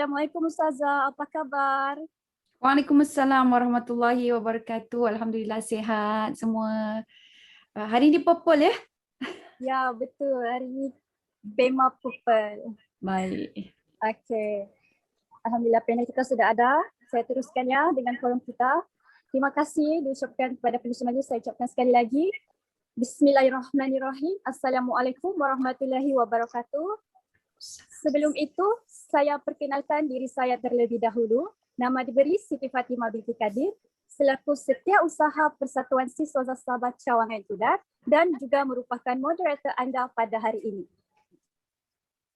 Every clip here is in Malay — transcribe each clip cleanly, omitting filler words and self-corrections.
Assalamualaikum Ustazah, apa kabar? Waalaikumsalam warahmatullahi wabarakatuh. Alhamdulillah sihat semua. Hari ni purple ya? Ya, betul. Hari ni Bema Purple. Baik. Okey. Alhamdulillah panel kita sudah ada. Saya teruskan ya dengan forum kita. Terima kasih diucapkan kepada pengurusi majlis. Saya ucapkan sekali lagi. Bismillahirrahmanirrahim. Assalamualaikum warahmatullahi wabarakatuh. Sebelum itu, saya perkenalkan diri saya terlebih dahulu. Nama diberi Siti Fatimah binti Kadir selaku Setiausaha Persatuan Siswa Sahabat Cawangan Tudar dan juga merupakan moderator anda pada hari ini.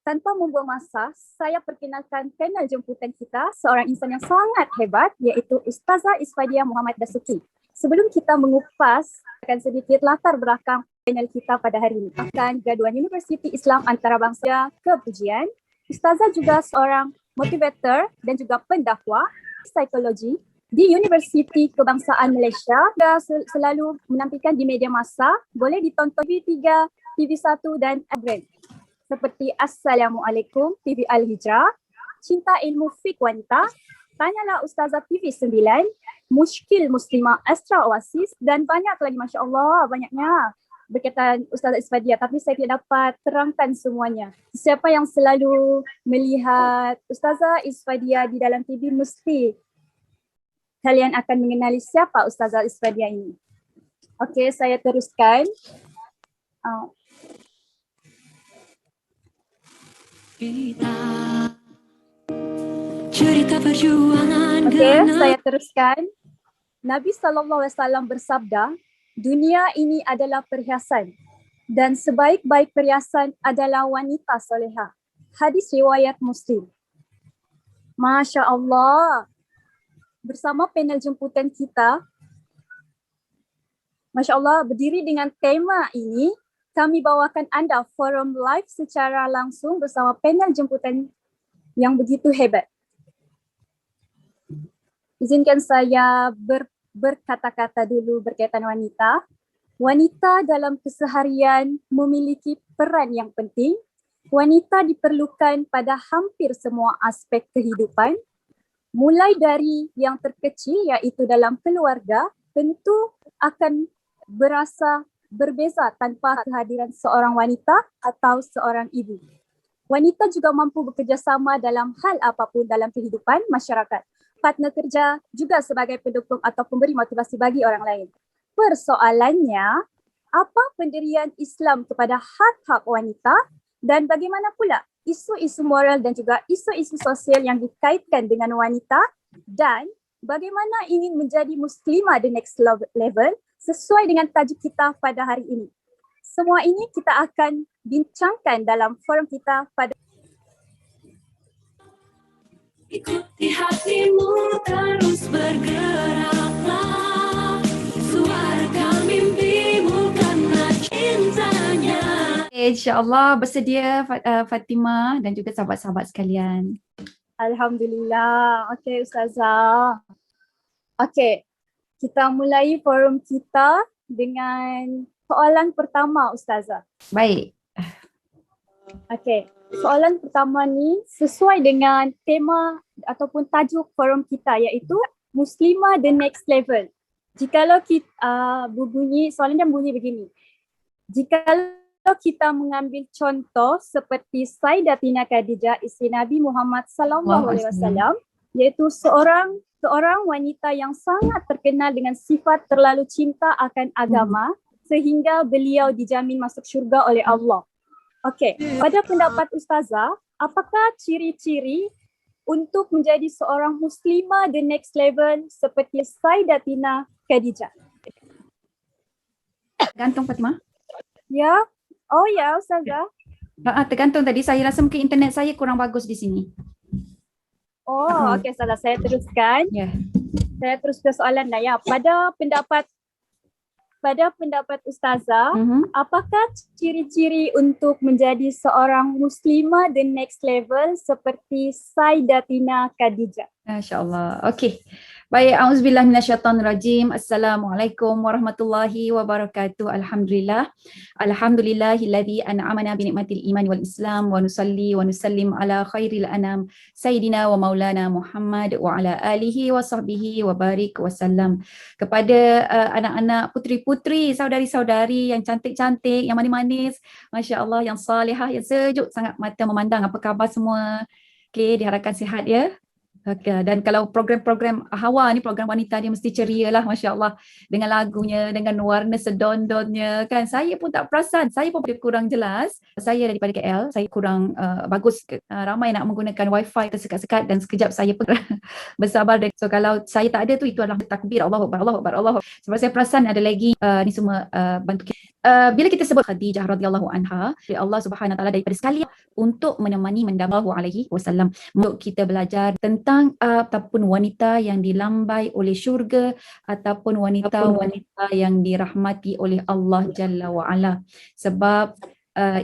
Tanpa membuang masa, saya perkenalkan panel jemputan kita, seorang insan yang sangat hebat iaitu Ustazah Isfadiah Muhammad Dasuki. Sebelum kita mengupas akan sedikit latar belakang panel kita pada hari ini. Akan graduan Universiti Islam Antarabangsa Kepujian, Ustazah juga seorang motivator dan juga pendakwah psikologi di Universiti Kebangsaan Malaysia dan selalu menampilkan di media massa, boleh ditonton TV3, TV1 dan Brand seperti Assalamualaikum, TV Al-Hijrah, Cinta Ilmu Fik Wanita, Tanyalah Ustazah TV9, Mushkil Muslimah Astra Oasis dan banyak lagi, Masya Allah, banyaknya berkaitan Ustazah Isfadiah, tapi saya tidak dapat terangkan semuanya. Siapa yang selalu melihat Ustazah Isfadiah di dalam TV mesti kalian akan mengenali siapa Ustazah Isfadiah ini. Okey, saya teruskan. Cerita perjuangan. Okey, saya teruskan. Nabi SAW bersabda, dunia ini adalah perhiasan dan sebaik-baik perhiasan adalah wanita solehah. Hadis riwayat Muslim. Masya Allah. Bersama panel jemputan kita, Masya Allah, berdiri dengan tema ini, kami bawakan anda forum live secara langsung bersama panel jemputan yang begitu hebat. Izinkan saya berkata-kata dulu berkaitan wanita. Wanita dalam keseharian memiliki peran yang penting. Wanita diperlukan pada hampir semua aspek kehidupan. Mulai dari yang terkecil iaitu dalam keluarga, tentu akan berasa berbeza tanpa kehadiran seorang wanita atau seorang ibu. Wanita juga mampu bekerjasama dalam hal apapun dalam kehidupan masyarakat. Partner kerja juga sebagai pendukung atau pemberi motivasi bagi orang lain. Persoalannya, apa pendirian Islam kepada hak-hak wanita dan bagaimana pula isu-isu moral dan juga isu-isu sosial yang dikaitkan dengan wanita dan bagaimana ingin menjadi muslimah the next level sesuai dengan tajuk kita pada hari ini. Semua ini kita akan bincangkan dalam forum kita pada Ikuti hatimu, terus bergeraklah. Suara mimpimu karena cintanya. InsyaAllah bersedia Fatimah dan juga sahabat-sahabat sekalian. Alhamdulillah. Okey Ustazah. Okey, kita mulai forum kita dengan soalan pertama Ustazah. Baik. Okey, soalan pertama ni sesuai dengan tema ataupun tajuk forum kita iaitu Muslimah the next level. Jikalau kita soalan dia bunyi begini. Jikalau kita mengambil contoh seperti Sayyidatina Khadijah isteri Nabi Muhammad sallallahu alaihi wasallam, iaitu seorang wanita yang sangat terkenal dengan sifat terlalu cinta akan agama sehingga beliau dijamin masuk syurga oleh Allah. Okey, pada pendapat Ustazah, apakah ciri-ciri untuk menjadi seorang muslimah the next level seperti Sayyidatina Khadijah? Tergantung Fatimah. Ya, oh ya Ustazah. Tergantung tadi, saya rasa mungkin internet saya kurang bagus di sini. Oh, okey Ustazah, saya teruskan. Ya. Saya teruskan soalan dah ya. Pada pendapat Ustazah, apakah ciri-ciri untuk menjadi seorang muslimah the next level seperti Sayyidatina Khadijah? Masya-Allah. Okey. Baik, auzubillah minasyaitonirrajim. Assalamualaikum warahmatullahi wabarakatuh. Alhamdulillah. Alhamdulillahilladzi an'amana bi ni'matil iman wal Islam wa nusalli wa nusallim ala khairil anam sayyidina wa maulana Muhammad wa ala alihi wa sahbihi wa barik wasallam. Kepada anak-anak puteri-puteri, saudari-saudari yang cantik-cantik, yang manis-manis, masya-Allah, yang salihah, yang sejuk sangat mata memandang. Apa khabar semua? Okey, diharapkan sihat ya. Okay. Dan kalau program-program Hawa ni, program wanita dia mesti ceria lah, Masya Allah. Dengan lagunya, dengan warna sedon-donnya kan. Saya pun tak perasan, saya pun kurang jelas. Saya daripada KL, saya kurang bagus. Ramai nak menggunakan wifi tersekat-sekat dan sekejap saya pun bersabar. So kalau saya tak ada tu, itu adalah takbir, Allahu Akbar, Allahu Akbar, Allahu Akbar. Sebab saya perasan ada lagi ni semua bantu kita. Bila kita sebut Khadijah radhiyallahu anha, Allah Subhanahu Wa Taala daripada sekali untuk menemani mendambahu alaihi wasallam, untuk kita belajar tentang ataupun wanita yang dilambai oleh syurga ataupun wanita-wanita yang dirahmati oleh Allah Jalla wa Ala. Sebab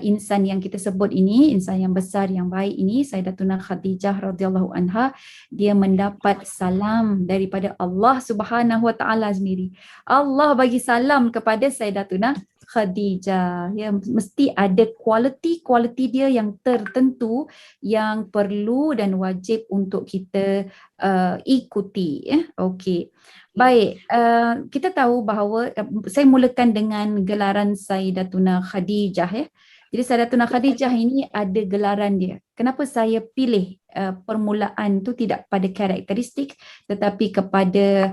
insan yang kita sebut ini, insan yang besar yang baik ini, Sayyidatuna Khadijah radhiyallahu anha, dia mendapat salam daripada Allah Subhanahu Wa Taala sendiri. Allah bagi salam kepada Sayyidatuna Khadijah. Ya, mesti ada kualiti dia yang tertentu yang perlu dan wajib untuk kita ikuti. Okey. Baik, kita tahu bahawa saya mulakan dengan gelaran Sayyidatuna Khadijah ya. Jadi Sayyidatuna Khadijah ini ada gelaran dia. Kenapa saya pilih permulaan tu tidak pada karakteristik tetapi kepada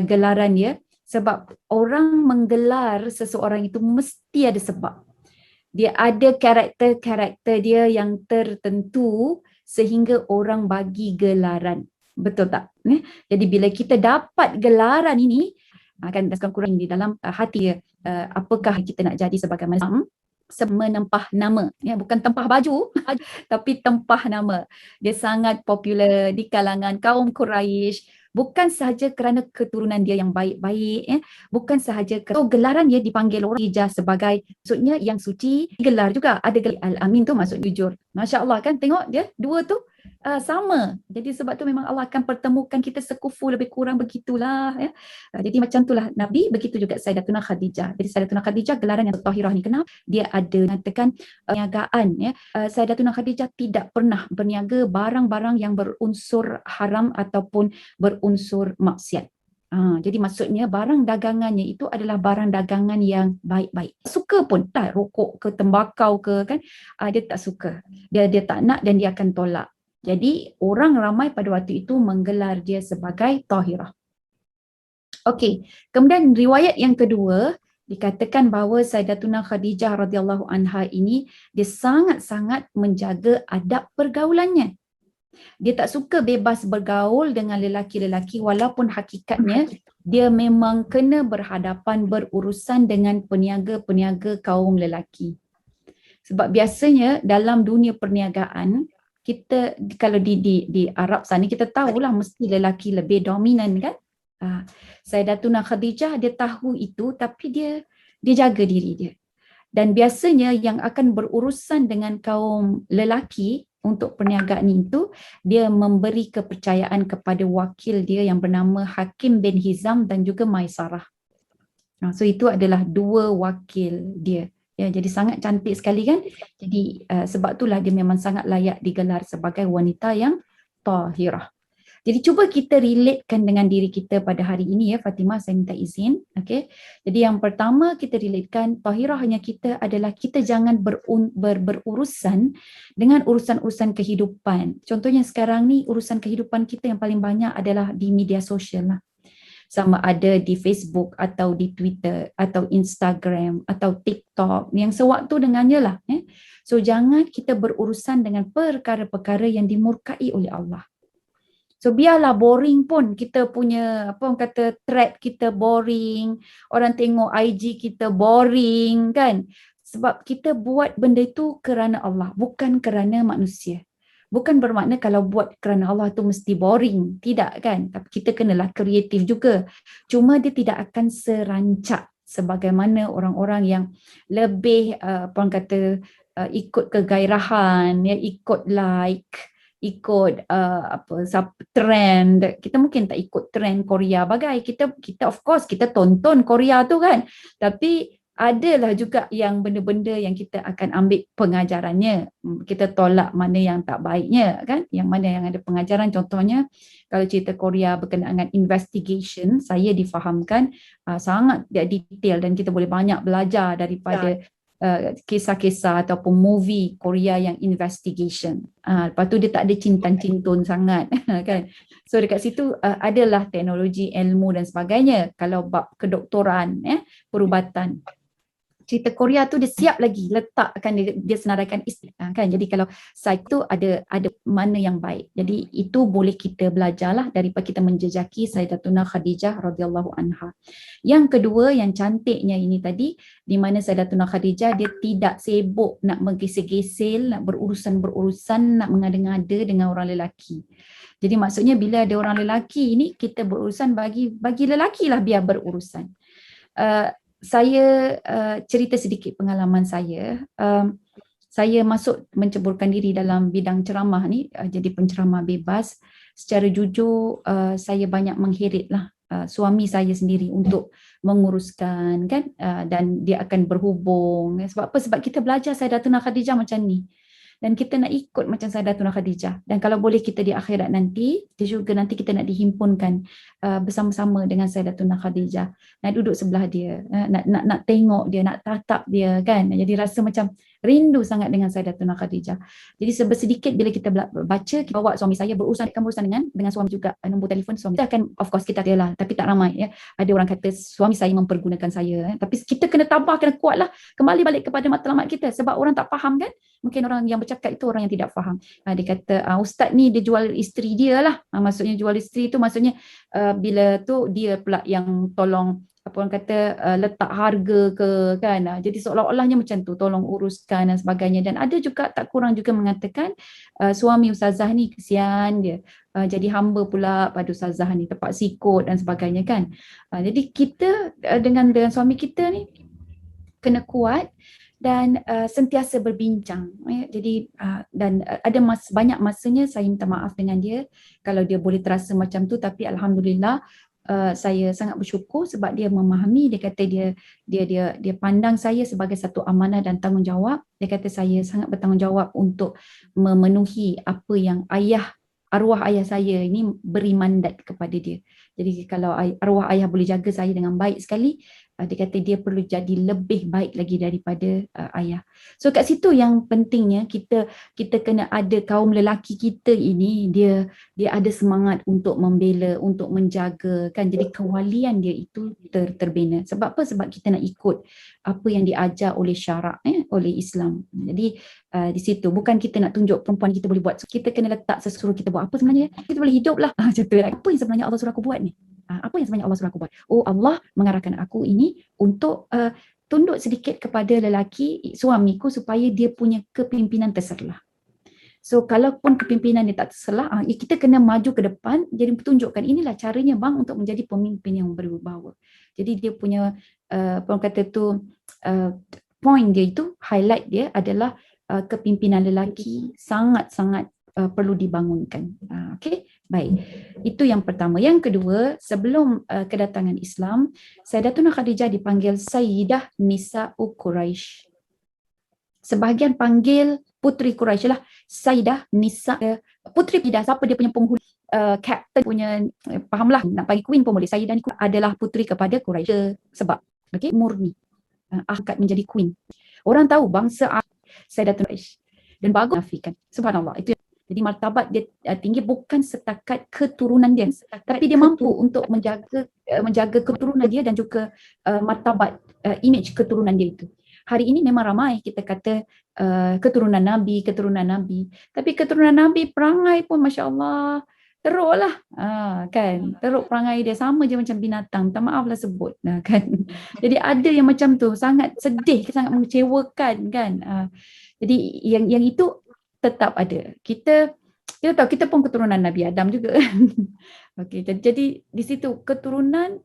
gelaran dia? Sebab orang menggelar seseorang itu mesti ada sebab. Dia ada karakter-karakter dia yang tertentu sehingga orang bagi gelaran. Betul tak? Jadi bila kita dapat gelaran ini, akan dasarkan kurang di dalam hati dia. Apakah kita nak jadi sebagai manusia? Menempah nama, ya, bukan tempah baju tapi tempah nama. Dia sangat popular di kalangan kaum Quraisy. Bukan sahaja kerana keturunan dia yang baik-baik, ya. Bukan sahaja kerana gelaran dia dipanggil orang Khadijah sebagai, maksudnya yang suci, gelar juga. Ada gelar Al-Amin tu maksud jujur. Masya Allah kan, tengok dia, dua tu sama. Jadi sebab tu memang Allah akan pertemukan kita sekufu lebih kurang begitulah. Ya. Jadi macam itulah Nabi, begitu juga Sayyidatuna Khadijah. Jadi Sayyidatuna Khadijah gelaran yang tahirah ni, kenapa? Dia ada mengatakan perniagaan. Ya. Sayyidatuna Khadijah tidak pernah berniaga barang-barang yang berunsur haram ataupun berunsur maksiat. Jadi maksudnya barang dagangannya itu adalah barang dagangan yang baik-baik. Suka pun tak rokok ke tembakau ke kan, dia tak suka. Dia tak nak dan dia akan tolak. Jadi orang ramai pada waktu itu menggelar dia sebagai tahirah. Okey, kemudian riwayat yang kedua dikatakan bahawa Sayyidatuna Khadijah radhiyallahu anha ini dia sangat-sangat menjaga adab pergaulannya. Dia tak suka bebas bergaul dengan lelaki-lelaki walaupun hakikatnya dia memang kena berhadapan berurusan dengan peniaga-peniaga kaum lelaki. Sebab biasanya dalam dunia perniagaan, kita kalau di Arab sana kita tahulah mesti lelaki lebih dominan kan. Sayyidatuna Khadijah dia tahu itu tapi dia jaga diri dia. Dan biasanya yang akan berurusan dengan kaum lelaki untuk perniagaan itu, dia memberi kepercayaan kepada wakil dia yang bernama Hakim bin Hizam dan juga Maisarah. So itu adalah dua wakil dia. Ya, jadi sangat cantik sekali kan. Jadi sebab itulah dia memang sangat layak digelar sebagai wanita yang tahirah. Jadi cuba kita relatekan dengan diri kita pada hari ini ya Fatimah, saya minta izin. Okay. Jadi yang pertama kita relatekan tahirahnya kita adalah kita jangan berurusan dengan urusan-urusan kehidupan. Contohnya sekarang ni urusan kehidupan kita yang paling banyak adalah di media sosial lah. Sama ada di Facebook atau di Twitter atau Instagram atau TikTok yang sewaktu dengannya lah. So jangan kita berurusan dengan perkara-perkara yang dimurkai oleh Allah. So biarlah boring pun kita punya apa orang kata thread kita boring, orang tengok IG kita boring kan. Sebab kita buat benda itu kerana Allah, bukan kerana manusia. Bukan bermakna kalau buat kerana Allah tu mesti boring, tidak kan? Tapi kita kenalah kreatif juga. Cuma dia tidak akan serancak sebagaimana orang-orang yang lebih apa orang kata ikut kegairahan, ya, ikut like, ikut trend. Kita mungkin tak ikut trend Korea bagai. Kita of course kita tonton Korea tu kan. Tapi adalah juga yang benda-benda yang kita akan ambil pengajarannya. Kita tolak mana yang tak baiknya kan. Yang mana yang ada pengajaran, contohnya kalau cerita Korea berkenaan dengan investigation, saya difahamkan sangat detail dan kita boleh banyak belajar daripada kisah-kisah ataupun movie Korea yang investigation. Lepas tu dia tak ada cintan-cintun sangat kan. So dekat situ adalah teknologi, ilmu dan sebagainya. Kalau bab kedoktoran, perubatan, cerita Korea tu dia siap lagi letakkan dia senaraikan kan. Jadi kalau sains tu ada mana yang baik. Jadi itu boleh kita belajarlah daripada kita menjejaki Sayyidatuna Khadijah radhiyallahu anha. Yang kedua yang cantiknya ini tadi, di mana Sayyidatuna Khadijah dia tidak sibuk nak menggesel-gesel, nak berurusan-berurusan, nak mengada-ngada dengan orang lelaki. Jadi maksudnya bila ada orang lelaki ni, kita berurusan bagi lelaki lah biar berurusan. Saya cerita sedikit pengalaman saya. Saya masuk menceburkan diri dalam bidang ceramah ni, jadi penceramah bebas. Secara jujur saya banyak mengheritlah suami saya sendiri untuk menguruskan kan, dan dia akan berhubung. Sebab apa? Sebab kita belajar Sayyidatuna Khadijah macam ni. Dan kita nak ikut macam Sayyidatuna Khadijah. Dan kalau boleh kita di akhirat nanti, dia juga nanti kita nak dihimpunkan bersama-sama dengan Sayyidatuna Khadijah. Nak duduk sebelah dia, nak tengok dia, nak tatap dia kan. Jadi rasa macam rindu sangat dengan Sayyidatuna Khadijah. Jadi sedikit bila kita baca, kita bawa suami saya berurusan dengan suami juga, nombor telefon suami. Kita akan, of course kita ada lah, tapi tak ramai ya. Ada orang kata suami saya mempergunakan saya. Tapi kita kena tabah, kena kuat lah. Kembali balik kepada matlamat kita. Sebab orang tak faham kan. Mungkin orang yang bercakap itu orang yang tidak faham. Dia kata ustaz ni dia jual isteri dia lah. Maksudnya jual isteri tu maksudnya bila tu dia pula yang tolong, apa orang kata, letak harga ke kan. Jadi seolah-olahnya macam tu, tolong uruskan dan sebagainya. Dan ada juga tak kurang juga mengatakan suami ustazah ni kesian dia, jadi hamba pula pada ustazah ni, terpaksa ikut dan sebagainya kan. Jadi kita dengan suami kita ni kena kuat dan sentiasa berbincang. Jadi dan ada banyak masanya saya minta maaf dengan dia kalau dia boleh terasa macam tu, tapi alhamdulillah saya sangat bersyukur sebab dia memahami. Dia kata dia pandang saya sebagai satu amanah dan tanggungjawab. Dia kata saya sangat bertanggungjawab untuk memenuhi apa yang arwah ayah saya ini beri mandat kepada dia. Jadi kalau arwah ayah boleh jaga saya dengan baik sekali, dia kata dia perlu jadi lebih baik lagi daripada ayah. So kat situ yang pentingnya kita kena ada kaum lelaki kita ini, dia ada semangat untuk membela, untuk menjaga kan. Jadi kewalian dia itu terbina. Sebab apa? Sebab kita nak ikut apa yang diajar oleh syarak, oleh Islam. Jadi di situ bukan kita nak tunjuk perempuan kita boleh buat. So, kita kena letak sesuruh kita buat apa sebenarnya. Kita boleh hidup lah. Macam tu. Apa yang sebenarnya Allah suruh aku buat ni? Apa yang sebenarnya Allah suruh aku buat? Oh, Allah mengarahkan aku ini untuk tunduk sedikit kepada lelaki suamiku supaya dia punya kepimpinan terserlah. So kalaupun kepimpinan dia tak terserlah, kita kena maju ke depan, jadi tunjukkan inilah caranya bang untuk menjadi pemimpin yang berwibawa. Jadi dia punya apa kata tu point dia itu, highlight dia adalah kepimpinan lelaki sangat-sangat perlu dibangunkan. Okey, baik. Itu yang pertama. Yang kedua, sebelum kedatangan Islam, Sayyidatuna Khadijah dipanggil Sayyidah Nisa'u Quraisy. Sebahagian panggil putri Quraisy lah, Sayyidah Nisa, putri Pidah, siapa dia punya penghulu, captain punya, fahamlah, nak panggil queen pun boleh. Sayyidah ni adalah putri kepada Quraisy sebab okey, murni angkat menjadi queen. Orang tahu bangsa Sayyidatuna Quraisy dan bagus nafikan. Subhanallah. Itu jadi martabat dia tinggi bukan setakat keturunan dia, tapi dia mampu untuk menjaga keturunan dia dan juga martabat image keturunan dia itu. Hari ini memang ramai kita kata keturunan Nabi, tapi keturunan Nabi perangai pun masya-Allah teruk lah, kan, teruk perangai dia, sama je macam binatang, minta maaf lah sebut kan. Jadi ada yang macam tu, sangat sedih, sangat mengecewakan kan. Jadi yang itu tetap ada. Kita tahu kita pun keturunan Nabi Adam juga. Okey, jadi di situ keturunan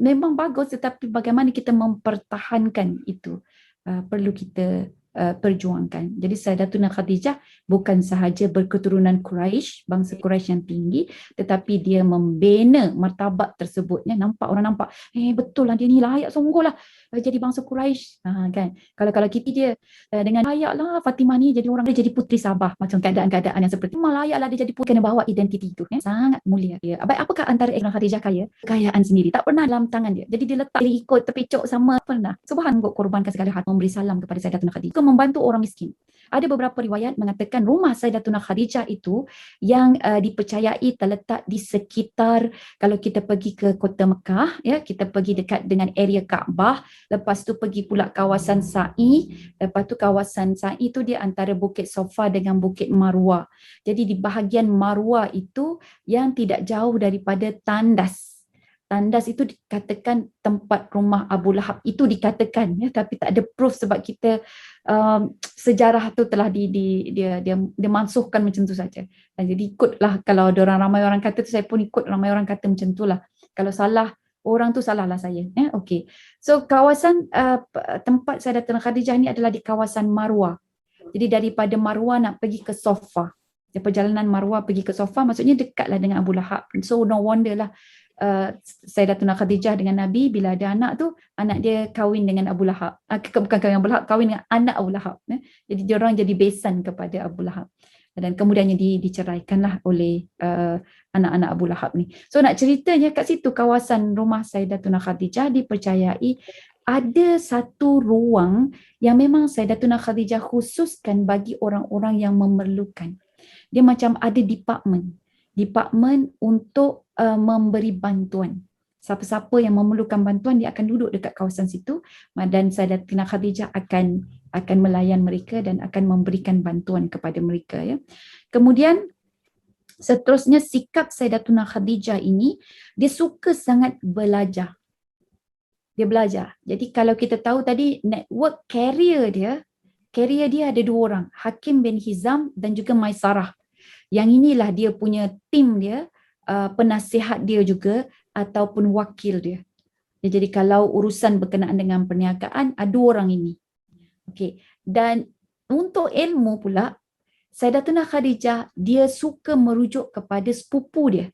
memang bagus, tetapi bagaimana kita mempertahankan itu perlu kita perjuangkan. Jadi Sayyidatuna Khadijah bukan sahaja berketurunan Quraisy, bangsa Quraisy yang tinggi, tetapi dia membina martabat tersebutnya. Orang nampak, betul lah dia ni layak sungguh lah jadi bangsa Quraisy. Kan? Kalau kita dia dengan layak lah Fatimah ni jadi orang, dia jadi puteri Sabah, macam keadaan-keadaan yang seperti itu. Layak lah dia jadi puteri, kena bawa identiti itu. Sangat mulia. Ya. Apakah antara Khadijah kaya? Kekayaan sendiri. Tak pernah dalam tangan dia. Jadi dia letak diri ikut terpicuk sama pernah. Subhanallah, korbankan segala hati, memberi salam kepada Sayyidatuna Khadijah. Membantu orang miskin. Ada beberapa riwayat mengatakan rumah Sayyidatuna Khadijah itu yang dipercayai terletak di sekitar, kalau kita pergi ke kota Mekah, ya, kita pergi dekat dengan area Kaabah, lepas tu pergi pula kawasan Sa'i, lepas tu kawasan Sa'i tu dia antara Bukit Sofa dengan Bukit Marwah. Jadi di bahagian Marwah itu yang tidak jauh daripada Tandas. Tandas itu dikatakan tempat rumah Abu Lahab, itu dikatakan, ya, tapi tak ada proof sebab kita sejarah tu telah dia mansuhkan macam tu saja. Jadi ikutlah, kalau ada ramai orang kata tu, saya pun ikut ramai orang kata macam tu lah. Kalau salah orang tu, salahlah saya. Okey. So kawasan tempat Sayyidatuna Khadijah ni adalah di kawasan Marwah. Jadi daripada Marwah nak pergi ke Sofa. Perjalanan Marwah pergi ke Sofa maksudnya dekatlah dengan Abu Lahab. So no wonder lah Sayyidatuna Khadijah dengan Nabi bila ada anak tu, anak dia kahwin dengan Abu Lahab. Bukan kahwin Abu Lahab, kahwin dengan anak Abu Lahab. Jadi dia orang jadi besan kepada Abu Lahab. Dan kemudiannya diceraikanlah oleh anak-anak Abu Lahab ni. So nak ceritanya kat situ kawasan rumah Sayyidatuna Khadijah dipercayai ada satu ruang yang memang Sayyidatuna Khadijah khususkan bagi orang-orang yang memerlukan. Dia macam ada department untuk memberi bantuan. Siapa-siapa yang memerlukan bantuan, dia akan duduk dekat kawasan situ dan Sayyidatuna Khadijah akan melayan mereka dan akan memberikan bantuan kepada mereka. Ya. Kemudian seterusnya sikap Sayyidatuna Khadijah ini, dia suka sangat belajar. Dia belajar. Jadi kalau kita tahu tadi network carrier dia ada dua orang, Hakim bin Hizam dan juga Maisarah. Yang inilah dia punya tim dia, penasihat dia juga ataupun wakil dia. Jadi kalau urusan berkenaan dengan perniagaan, ada orang ini. Okey. Dan untuk ilmu pula, Sayyidatuna Khadijah dia suka merujuk kepada sepupu dia,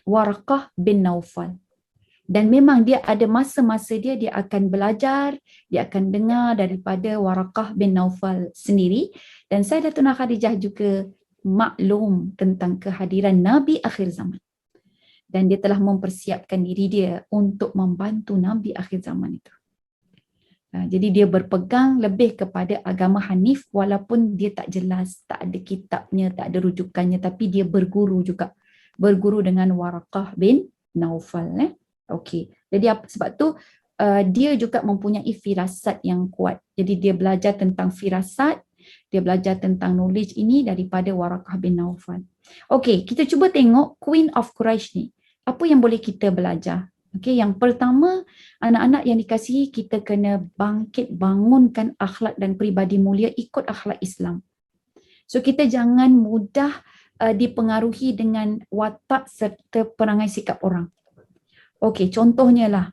Waraqah bin Naufal. Dan memang dia ada masa-masa dia akan belajar, dia akan dengar daripada Waraqah bin Naufal sendiri. Dan Sayyidatuna Khadijah juga maklum tentang kehadiran Nabi akhir zaman. Dan dia telah mempersiapkan diri dia untuk membantu Nabi akhir zaman itu. Jadi dia berpegang lebih kepada agama Hanif walaupun dia tak jelas, tak ada kitabnya, tak ada rujukannya, tapi dia berguru juga. Berguru dengan Waraqah bin Naufal. Okey. Jadi sebab tu dia juga mempunyai firasat yang kuat. Jadi dia belajar tentang firasat, dia belajar tentang knowledge ini daripada Waraqah bin Naufal. Okey, kita cuba tengok Queen of Quraisy ni. Apa yang boleh kita belajar? Okey, yang pertama, anak-anak yang dikasihi, kita kena bangunkan akhlak dan peribadi mulia ikut akhlak Islam. So kita jangan mudah dipengaruhi dengan watak serta perangai sikap orang. Okey, contohnya lah,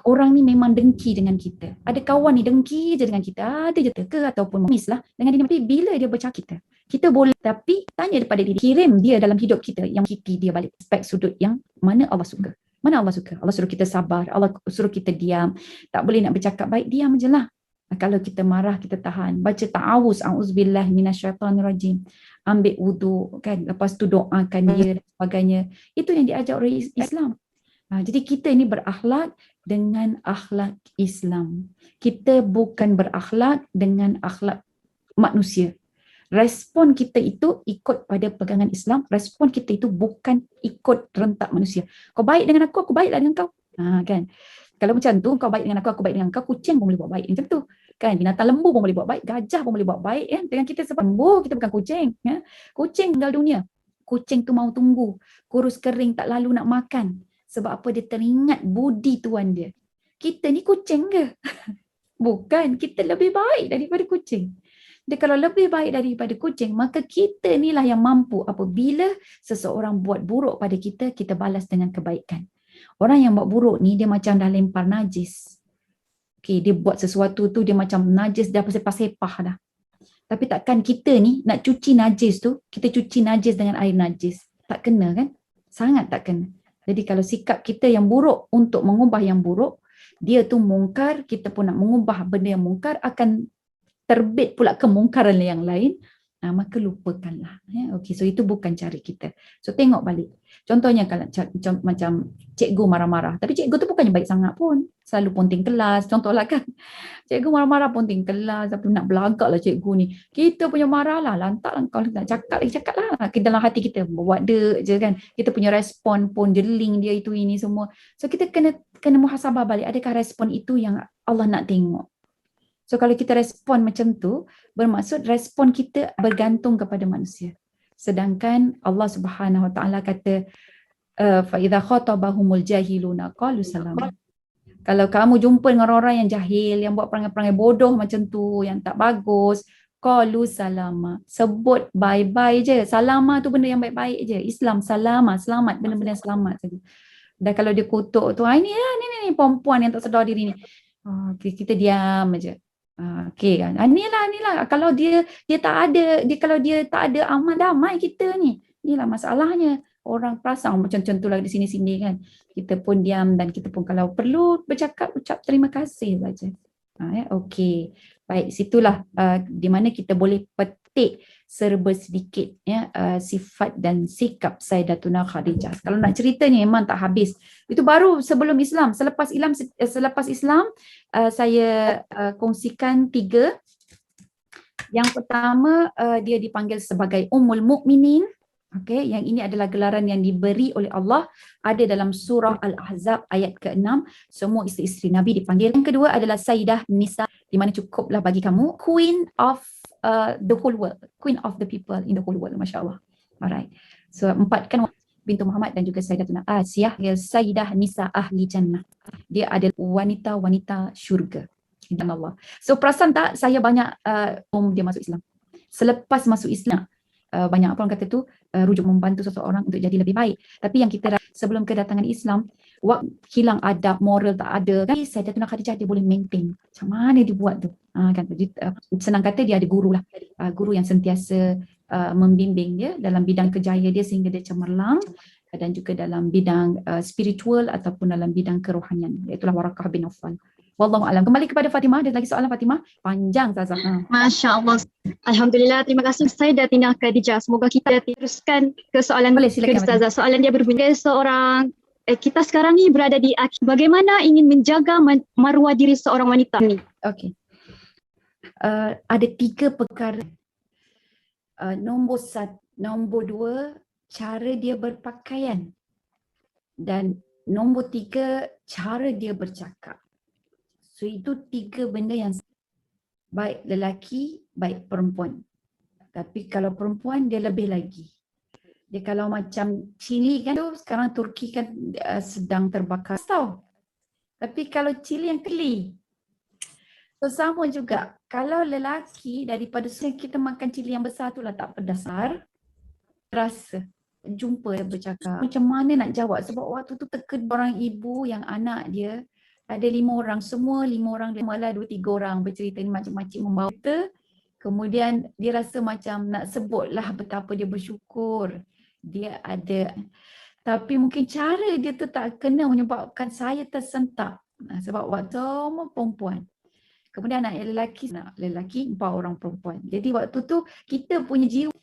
orang ni memang dengki dengan kita. Ada kawan ni dengki je dengan kita, ada je ke ataupun mengemis lah dengan dia. Tapi bila dia bercakap kita boleh, tapi tanya daripada diri, kirim dia dalam hidup kita yang kiki dia balik aspek sudut yang mana Allah suka. Mana Allah suka? Allah suruh kita sabar, Allah suruh kita diam. Tak boleh nak bercakap baik, diam je lah. Kalau kita marah, kita tahan. Baca ta'awuz, a'udzubillah minasyaitanirrajim. Ambil wudu, kan? Lepas tu doakan dia dan sebagainya. Itu yang diajar oleh Islam. Jadi kita ini berakhlak dengan akhlak Islam. Kita bukan berakhlak dengan akhlak manusia. Respon kita itu ikut pada pegangan Islam. Respon kita itu bukan ikut rentak manusia. Kau baik dengan aku baiklah dengan kau. Kan? Kalau macam tu, kau baik dengan aku baik dengan kau, kucing pun boleh buat baik macam tu. Kan? Binatang lembu pun boleh buat baik, gajah pun boleh buat baik. Ya? Dengan kita sebab lembu, kita bukan kucing. Ya? Kucing tinggal dunia. Kucing tu mau tunggu. Kurus kering tak lalu nak makan. Sebab apa? Dia teringat budi tuan dia. Kita ni kucing ke? Bukan. Kita lebih baik daripada kucing. Dia kalau lebih baik daripada kucing, maka kita inilah yang mampu apabila seseorang buat buruk pada kita, kita balas dengan kebaikan. Orang yang buat buruk ni, dia macam dah lempar najis. Okay, dia buat sesuatu tu dia macam najis dah pasepah-sepah dah. Tapi takkan kita ni nak cuci najis tu, kita cuci najis dengan air najis. Tak kena kan? Sangat tak kena. Jadi kalau sikap kita yang buruk untuk mengubah yang buruk, dia tu mungkar, kita pun nak mengubah benda yang mungkar, akan terbit pula kemungkaran yang lain, maka lupakanlah. Okay, so itu bukan cara kita. So tengok balik. Contohnya kalau macam cikgu marah-marah, tapi cikgu tu bukannya baik sangat pun. Selalu ponting kelas, contohlah kan. Cikgu marah-marah ponting kelas, tapi nak belagak lah cikgu ni. Kita punya marah lah, lantak lah. Kalau nak cakap lagi, cakap lah. Dalam hati kita, buat dek je kan. Kita punya respon pun, jeling dia itu ini semua. So kita kena muhasabah balik. Adakah respon itu yang Allah nak tengok? So kalau kita respon macam tu, bermaksud respon kita bergantung kepada manusia. Sedangkan Allah Subhanahu Wa Taala kata, fa idza khatabahumul jahiluna qalu salama. Kalau kamu jumpa dengan orang-orang yang jahil, yang buat perangai-perangai bodoh macam tu, yang tak bagus, qalu salama. Sebut bye-bye je. Salama tu benda yang baik-baik je. Islam salama, selamat, benda-benda selamat saja. Dan kalau dia kutuk tu, ini perempuan yang tak sedar diri ni. Kita diam aja. Okey kan. Inilah kalau dia tak ada, kalau dia tak ada aman damai kita ni. Inilah masalahnya. Orang perasan macam contohlah di sini-sini kan. Kita pun diam dan kita pun kalau perlu bercakap, ucap terima kasih saja. Okey. Baik, situlah di mana kita boleh petik serba sedikit sifat dan sikap Sayyidatuna Khadijah. Kalau nak cerita ni memang tak habis. Itu baru sebelum Islam. Selepas Islam saya kongsikan 3. Yang pertama dia dipanggil sebagai Ummul Mukminin. Okay, yang ini adalah gelaran yang diberi oleh Allah, ada dalam surah Al-Ahzab ayat ke-6. Semua isteri-isteri Nabi dipanggil. Yang kedua adalah Sayyidah Nisa, di mana cukuplah bagi kamu Queen of the whole world, Queen of the people in the whole world. Masya Allah. Alright. So 4 kan bintu Muhammad dan juga Sayyidatuna Asiyah, Sayyidah Nisa ahli jannah. Dia adalah wanita-wanita syurga. Allah. So perasan tak saya banyak dia masuk Islam. Selepas masuk Islam, banyak orang kata tu rujuk membantu seseorang untuk jadi lebih baik. Tapi yang kita sebelum kedatangan Islam, hilang adab, moral tak ada kan. Sayyidatuna Khadijah dia boleh maintain. Macam mana dia buat tu? Kan senang kata dia ada guru lah. Guru yang sentiasa membimbing dia dalam bidang kerjaya dia sehingga dia cemerlang, dan juga dalam bidang spiritual ataupun dalam bidang kerohanian. Itulah Waraqah bin Nawfal. Wallahu a'lam. Kembali kepada Fatimah. Ada lagi soalan Fatimah? Panjang Zazah. Masya Allah. Alhamdulillah. Terima kasih Sayyidatina Khadijah. Semoga kita teruskan ke soalan Ustazah. Soalan dia berbunyi. Seorang kita sekarang ni berada di akhir. Bagaimana ingin menjaga maruah diri seorang wanita ni? Okey. Ada 3 perkara. Nombor 2, cara dia berpakaian. Dan nombor 3, cara dia bercakap. So itu 3 benda yang baik lelaki, baik perempuan. Tapi kalau perempuan dia lebih lagi. Dia kalau macam Chile kan, sekarang Turki kan sedang terbakar tahu. Tapi kalau Chile yang keli. So sama juga. Kalau lelaki daripada kita makan Chile yang besar tu lah tak pedasar. Rasa jumpa dia bercakap. Macam mana nak jawab sebab waktu tu teka orang ibu yang anak dia ada 5 orang, semua 5 orang dia malah 2-3 orang bercerita ni macam-macam membawa kita. Kemudian dia rasa macam nak sebutlah betapa dia bersyukur dia ada, tapi mungkin cara dia tu tak kena menyebabkan saya tersentak sebab waktu semua perempuan. Kemudian anak lelaki 4 orang perempuan. Jadi waktu tu kita punya jiwa.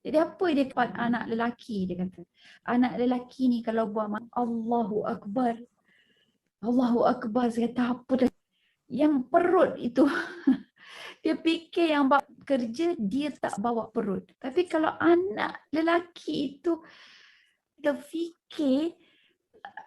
Jadi apa dia dapat anak lelaki, dia kata. Anak lelaki ni kalau buat Allahu Akbar. Allahu Akbar, saya kata apa dah. Yang perut itu, dia fikir yang buat kerja, dia tak bawa perut. Tapi kalau anak lelaki itu, dia fikir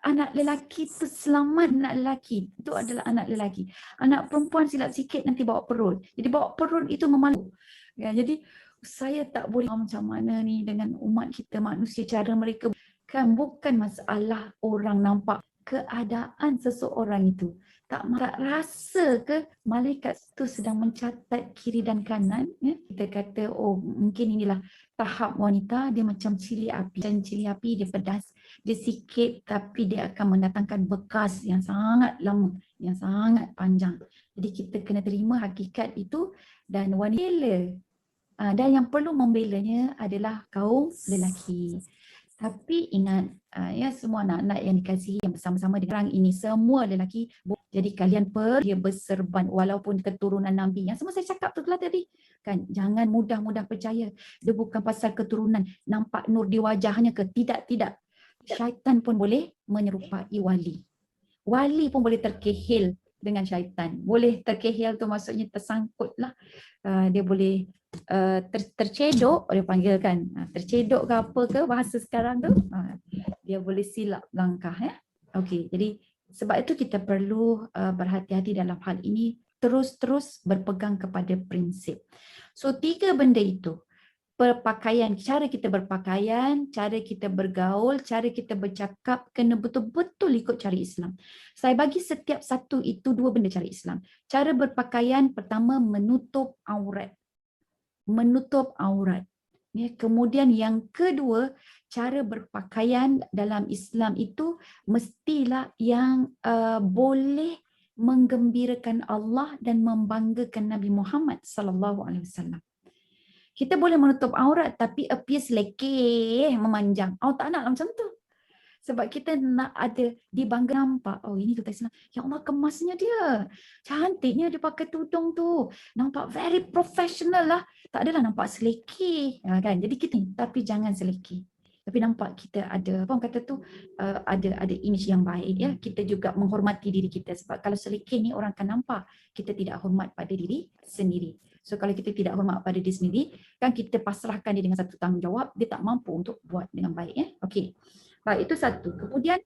anak lelaki itu selamat anak lelaki. Itu adalah anak lelaki. Anak perempuan silap sikit nanti bawa perut. Jadi bawa perut itu memalu. Ya, jadi saya tak boleh macam mana ni dengan umat kita, manusia, cara mereka. Kan bukan masalah orang nampak keadaan seseorang itu. Tak rasa ke malaikat itu sedang mencatat kiri dan kanan. Kita kata, oh mungkin inilah tahap wanita, dia macam cili api. Dan cili api dia pedas, dia sikit tapi dia akan mendatangkan bekas yang sangat lama. yang sangat panjang. Jadi kita kena terima hakikat itu dan wanita. Dan yang perlu membelanya adalah kaum lelaki. Tapi ingat, ya semua anak-anak yang dikasihi yang bersama-sama dengan orang ini semua lelaki. Jadi kalian dia berserban walaupun keturunan Nabi. Yang semua saya cakap tu tadi. Kan, jangan mudah-mudah percaya. Dia bukan pasal keturunan. Nampak nur di wajahnya ke? Tidak. Syaitan pun boleh menyerupai wali. Wali pun boleh terkehil dengan syaitan. Boleh terkehil tu maksudnya tersangkut lah. Dia boleh tercedok, dia panggil kan. Tercedok ke apa ke bahasa sekarang tu. Dia boleh silap langkah. Ya? Okey, jadi sebab itu kita perlu berhati-hati dalam hal ini. Terus berpegang kepada prinsip. So 3 benda itu. Berpakaian, cara kita berpakaian, cara kita bergaul, cara kita bercakap kena betul-betul ikut cara Islam. Saya bagi setiap satu itu 2 benda cara Islam. Cara berpakaian pertama menutup aurat. Menutup aurat. Ya, kemudian yang kedua, cara berpakaian dalam Islam itu mestilah yang boleh menggembirakan Allah dan membanggakan Nabi Muhammad sallallahu alaihi wasallam. Kita boleh menutup aurat tapi appears lekeh, memanjang. Tak nak macam tu. Sebab kita nak ada dibangga nampak. Oh ini tuan Islam. Ya Allah kemasnya dia. Cantiknya dia pakai tudung tu. Nampak very professional lah. Tak adalah nampak selekeh. Kan? Jadi kita tapi jangan selekeh. Tapi nampak kita ada, apa orang kata tu, ada image yang baik. Ya. Kita juga menghormati diri kita. Sebab kalau selekeh ni orang akan nampak kita tidak hormat pada diri sendiri. So kalau kita tidak hormat pada diri sendiri, kan kita pasrahkan dia dengan satu tanggungjawab, dia tak mampu untuk buat dengan baik. Ya. Okey. Baik, itu satu. Kemudian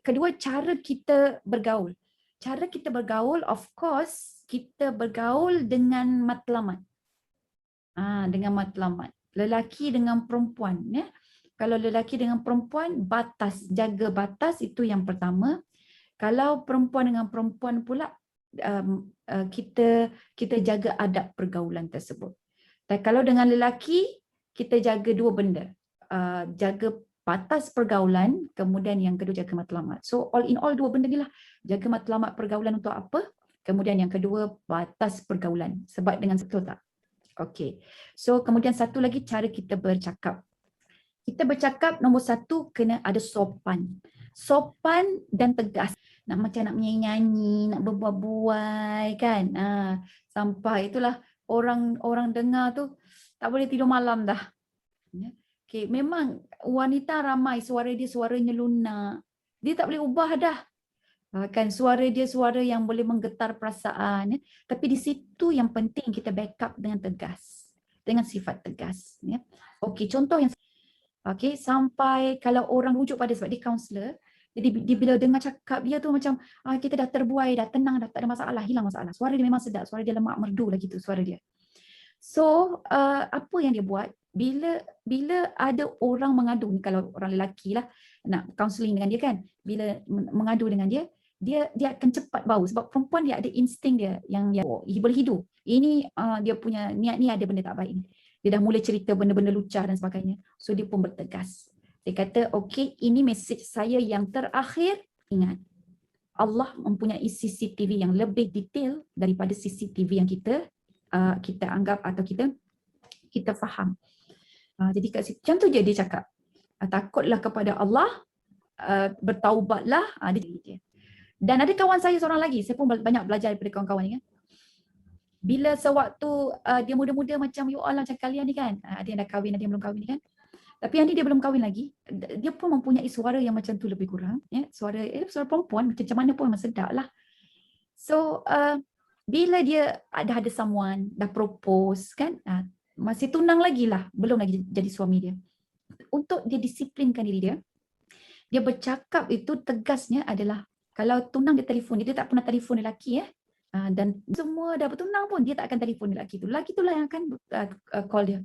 kedua, cara kita bergaul. Cara kita bergaul, of course, kita bergaul dengan matlamat. Dengan matlamat. Lelaki dengan perempuan. Ya. Kalau lelaki dengan perempuan, batas, jaga batas itu yang pertama. Kalau perempuan dengan perempuan pula, kita jaga adab pergaulan tersebut. Dan kalau dengan lelaki, kita jaga 2 benda. Jaga batas pergaulan, kemudian yang kedua jaga matlamat. So all in all 2 benda ni lah. Jaga matlamat pergaulan untuk apa? Kemudian yang kedua batas pergaulan. Sebab dengan betul tak? Okey. So kemudian satu lagi cara kita bercakap. Kita bercakap nombor 1 kena ada sopan. Sopan dan tegas. Nak macam nak menyanyi, nak berbual-bual kan. Sampai itulah orang dengar tu tak boleh tidur malam dah. Okay, memang wanita ramai suara dia suaranya lunak. Dia tak boleh ubah dah. Kan suara dia suara yang boleh menggetar perasaan. Ya. Tapi di situ yang penting kita backup dengan tegas. Dengan sifat tegas. Ya. Okey, contoh yang sampai kalau orang rujuk pada sebab dia kaunselor, jadi dia bila dengar cakap dia tu macam kita dah terbuai, dah tenang, dah tak ada masalah, hilang masalah. Suara dia memang sedap, suara dia lemak merdu lah gitu suara dia. So apa yang dia buat bila ada orang mengadu ni, kalau orang lelaki lah nak counselling dengan dia kan, bila mengadu dengan dia akan cepat bau sebab perempuan dia ada insting dia yang boleh hidu. Ini dia punya niat ni ada benda tak baik ni. Dia dah mula cerita benda-benda lucah dan sebagainya. So dia pun bertegas. Dia kata, okey, ini mesej saya yang terakhir. Ingat, Allah mempunyai CCTV yang lebih detail daripada CCTV yang kita anggap atau kita faham. Jadi kat situ, macam tu je dia cakap. Takutlah kepada Allah, bertaubatlah. Dia. Dan ada kawan saya seorang lagi, saya pun banyak belajar daripada kawan-kawan ni kan. Bila sewaktu dia muda-muda macam you all macam kalian ni kan, ada yang dah kahwin, ada yang belum kahwin ni kan. Tapi yang ni dia belum kahwin lagi, dia pun mempunyai suara yang macam tu lebih kurang. Ya? Suara perempuan macam mana pun memang sedap lah. So bila dia dah ada someone, dah propose kan, masih tunang lagi lah, belum lagi jadi suami dia. Untuk dia disiplinkan diri dia, dia bercakap itu tegasnya adalah kalau tunang dia telefon dia tak pernah telefon lelaki ya. Dan semua dah bertunang pun dia tak akan telefon lelaki tu. Lelaki tu lah yang akan call dia.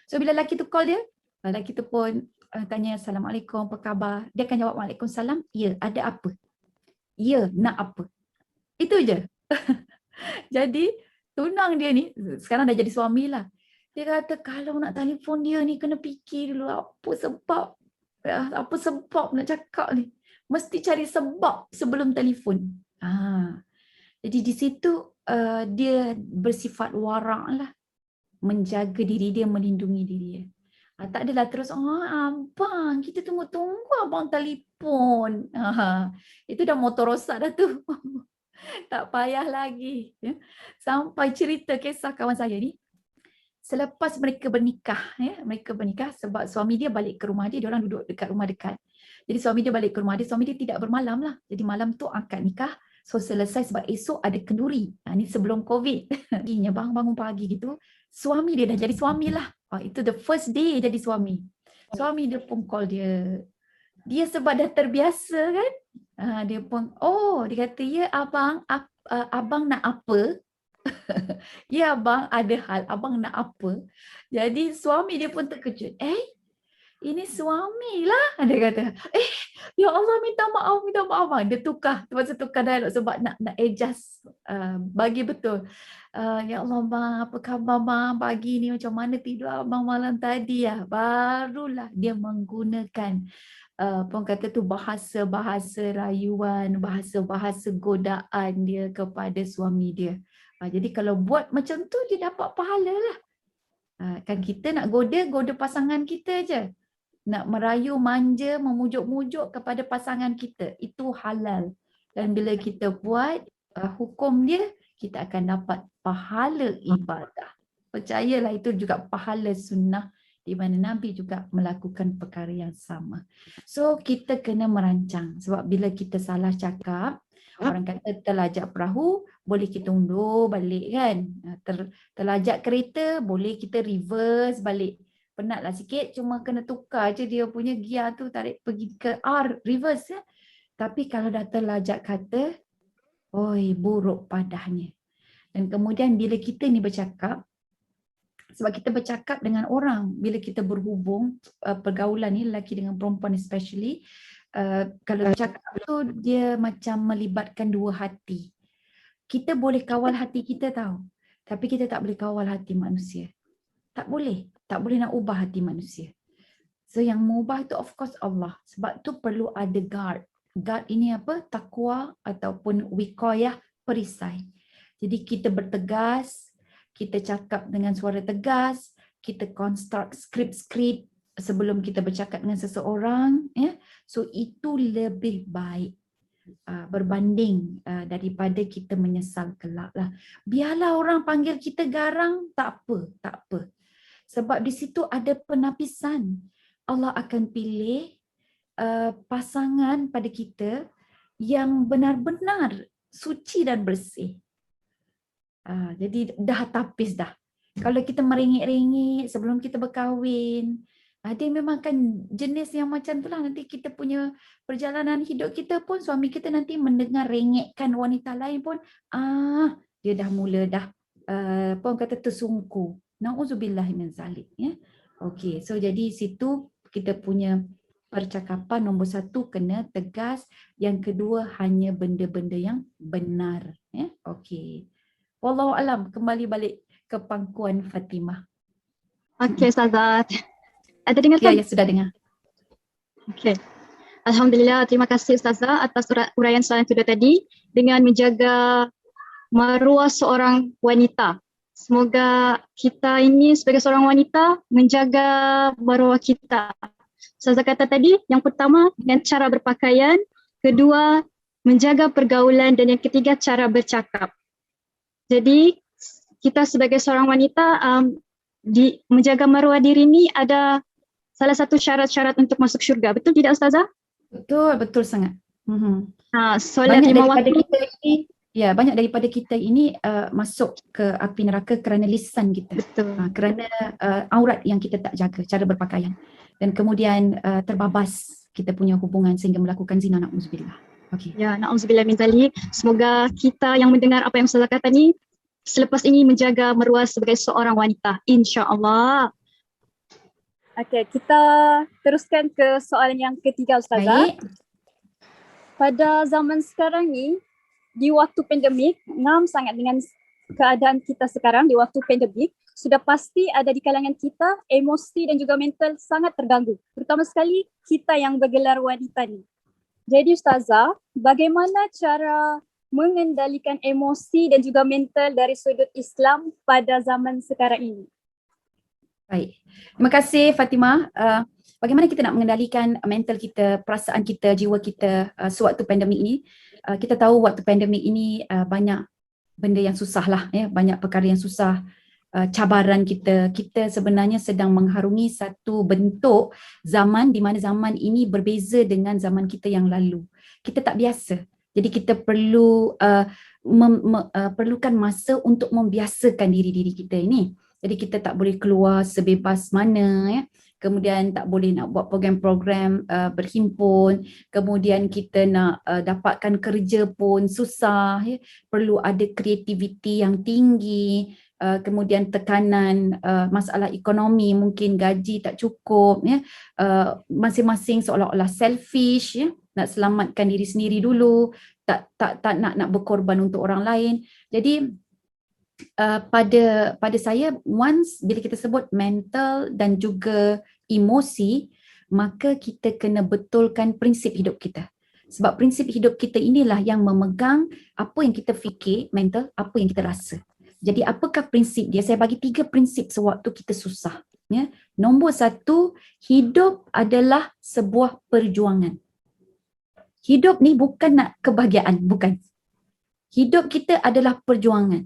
So bila lelaki tu call dia, lelaki tu pun tanya Assalamualaikum, apa khabar? Dia akan jawab Waalaikumsalam. Ya, ada apa? Ya, nak apa? Itu je. Jadi tunang dia ni sekarang dah jadi suami lah. Dia kata kalau nak telefon dia ni kena fikir dulu apa sebab nak cakap ni. Mesti cari sebab sebelum telefon. Jadi di situ dia bersifat warak lah, menjaga diri dia, melindungi diri dia. Tak adalah terus, abang kita tunggu-tunggu abang telefon. Itu dah motor rosak dah tu. Tak payah lagi. Ya. Sampai cerita kisah kawan saya ni, selepas mereka bernikah sebab suami dia balik ke rumah dia orang duduk dekat rumah dekat. Jadi suami dia balik ke rumah dia, suami dia tidak bermalam lah. Jadi malam tu akad nikah, so selesai sebab esok ada kenduri. Ni sebelum COVID. Paginya bangun pagi gitu, suami dia dah jadi suami lah. Itu the first day jadi suami. Suami dia pun call dia. Dia sebab dah terbiasa kan. Dia pun, dia kata, ya abang, abang nak apa? Ya abang, ada hal, abang nak apa? Jadi suami dia pun terkejut. Ini suami lah. Dia kata, ya Allah minta maaf bang. Dia terpaksa tukar dialog sebab nak adjust, bagi betul. Ya Allah bang, apa khabar bang? Pagi ni macam mana tidur abang malam tadi ya? Barulah dia menggunakan kata tu bahasa-bahasa rayuan, bahasa-bahasa godaan dia kepada suami dia. Jadi kalau buat macam tu dia dapat pahala lah. Kan kita nak goda pasangan kita je. Nak merayu, manja, memujuk-mujuk kepada pasangan kita. Itu halal. Dan bila kita buat hukum dia, kita akan dapat pahala ibadah. Percayalah itu juga pahala sunnah di mana Nabi juga melakukan perkara yang sama. So kita kena merancang. Sebab bila kita salah cakap, orang kata terlajak perahu, boleh kita undur balik kan. Terlajak kereta, boleh kita reverse balik. Penatlah sikit, cuma kena tukar je dia punya gear tu, tarik pergi ke R, reverse ya. Tapi kalau dah terlajak kata, buruk padahnya. Dan kemudian bila kita ni bercakap, sebab kita bercakap dengan orang, bila kita berhubung, pergaulan ni, lelaki dengan perempuan especially, kalau cakap tu dia macam melibatkan dua hati. Kita boleh kawal hati kita tahu, tapi kita tak boleh kawal hati manusia. Tak boleh nak ubah hati manusia. So yang mengubah itu of course Allah. Sebab tu perlu ada guard. Guard ini apa? Takwa ataupun wiqayah, perisai. Jadi kita bertegas, kita cakap dengan suara tegas, kita construct skrip-skrip sebelum kita bercakap dengan seseorang. Ya? So itu lebih baik berbanding daripada kita menyesal kelak lah. Biarlah orang panggil kita garang, tak apa. Sebab di situ ada penapisan. Allah akan pilih pasangan pada kita yang benar-benar suci dan bersih. Jadi dah tapis dah. Kalau kita merengek-rengek sebelum kita berkahwin, dia memang kan jenis yang macam tu lah. Nanti kita punya perjalanan hidup kita pun, suami kita nanti mendengar rengekkan wanita lain pun, dia dah mula dah kata tersungkur. Na'udzubillah min zalik. Ya? Okey, so jadi situ kita punya percakapan nombor satu kena tegas, yang kedua hanya benda-benda yang benar. Ya? Okey. Wallahu alam, kembali balik ke pangkuan Fatimah. Okey Ustazah. Ada dengar kan? Ya, sudah dengar. Okey. Alhamdulillah, terima kasih Ustazah atas uraian soalan kedua tadi dengan menjaga maruah seorang wanita. Semoga kita ini sebagai seorang wanita menjaga maruah kita. Ustazah kata tadi, yang pertama dengan cara berpakaian, kedua menjaga pergaulan, dan yang ketiga cara bercakap. Jadi kita sebagai seorang wanita menjaga maruah diri ni ada salah satu syarat-syarat untuk masuk syurga. Betul tidak Ustazah? Betul sangat. Solat 5 waktu. Banyak daripada kita ini masuk ke api neraka kerana lisan kita. Betul. Kerana aurat yang kita tak jaga, cara berpakaian. Dan kemudian terbabas kita punya hubungan sehingga melakukan zina, na'udzubillah. Okay. Ya, na'udzubillah min zalik. Semoga kita yang mendengar apa yang Ustazah kata ni, selepas ini menjaga maruah sebagai seorang wanita. InsyaAllah. Okey, kita teruskan ke soalan yang ketiga Ustazah. Baik. Pada zaman sekarang ni, di waktu pandemik, ngam sangat dengan keadaan kita sekarang di waktu pandemik, sudah pasti ada di kalangan kita emosi dan juga mental sangat terganggu. Terutama sekali kita yang bergelar wanita ni. Jadi Ustazah, bagaimana cara mengendalikan emosi dan juga mental dari sudut Islam pada zaman sekarang ini? Baik. Terima kasih Fatimah. Bagaimana kita nak mengendalikan mental kita, perasaan kita, jiwa kita sewaktu pandemik ini? Kita tahu waktu pandemik ini banyak benda yang susah lah, ya, banyak perkara yang susah. Cabaran kita sebenarnya sedang mengharungi satu bentuk zaman di mana zaman ini berbeza dengan zaman kita yang lalu. Kita tak biasa. Jadi kita perlu perlukan masa untuk membiasakan diri kita ini. Jadi kita tak boleh keluar sebebas mana, ya. Kemudian tak boleh nak buat program-program berhimpun. Kemudian kita nak dapatkan kerja pun susah, ya. Perlu ada kreativiti yang tinggi. Kemudian tekanan masalah ekonomi, mungkin gaji tak cukup, ya. Masing-masing seolah-olah selfish, ya. Nak selamatkan diri sendiri dulu, tak nak berkorban untuk orang lain. Jadi pada saya, once bila kita sebut mental dan juga emosi, maka kita kena betulkan prinsip hidup kita. Sebab prinsip hidup kita inilah yang memegang apa yang kita fikir, mental, apa yang kita rasa. Jadi apakah prinsip dia? Saya bagi 3 prinsip sewaktu kita susah. Ya. Nombor 1, hidup adalah sebuah perjuangan. Hidup ni bukan nak kebahagiaan, bukan. Hidup kita adalah perjuangan.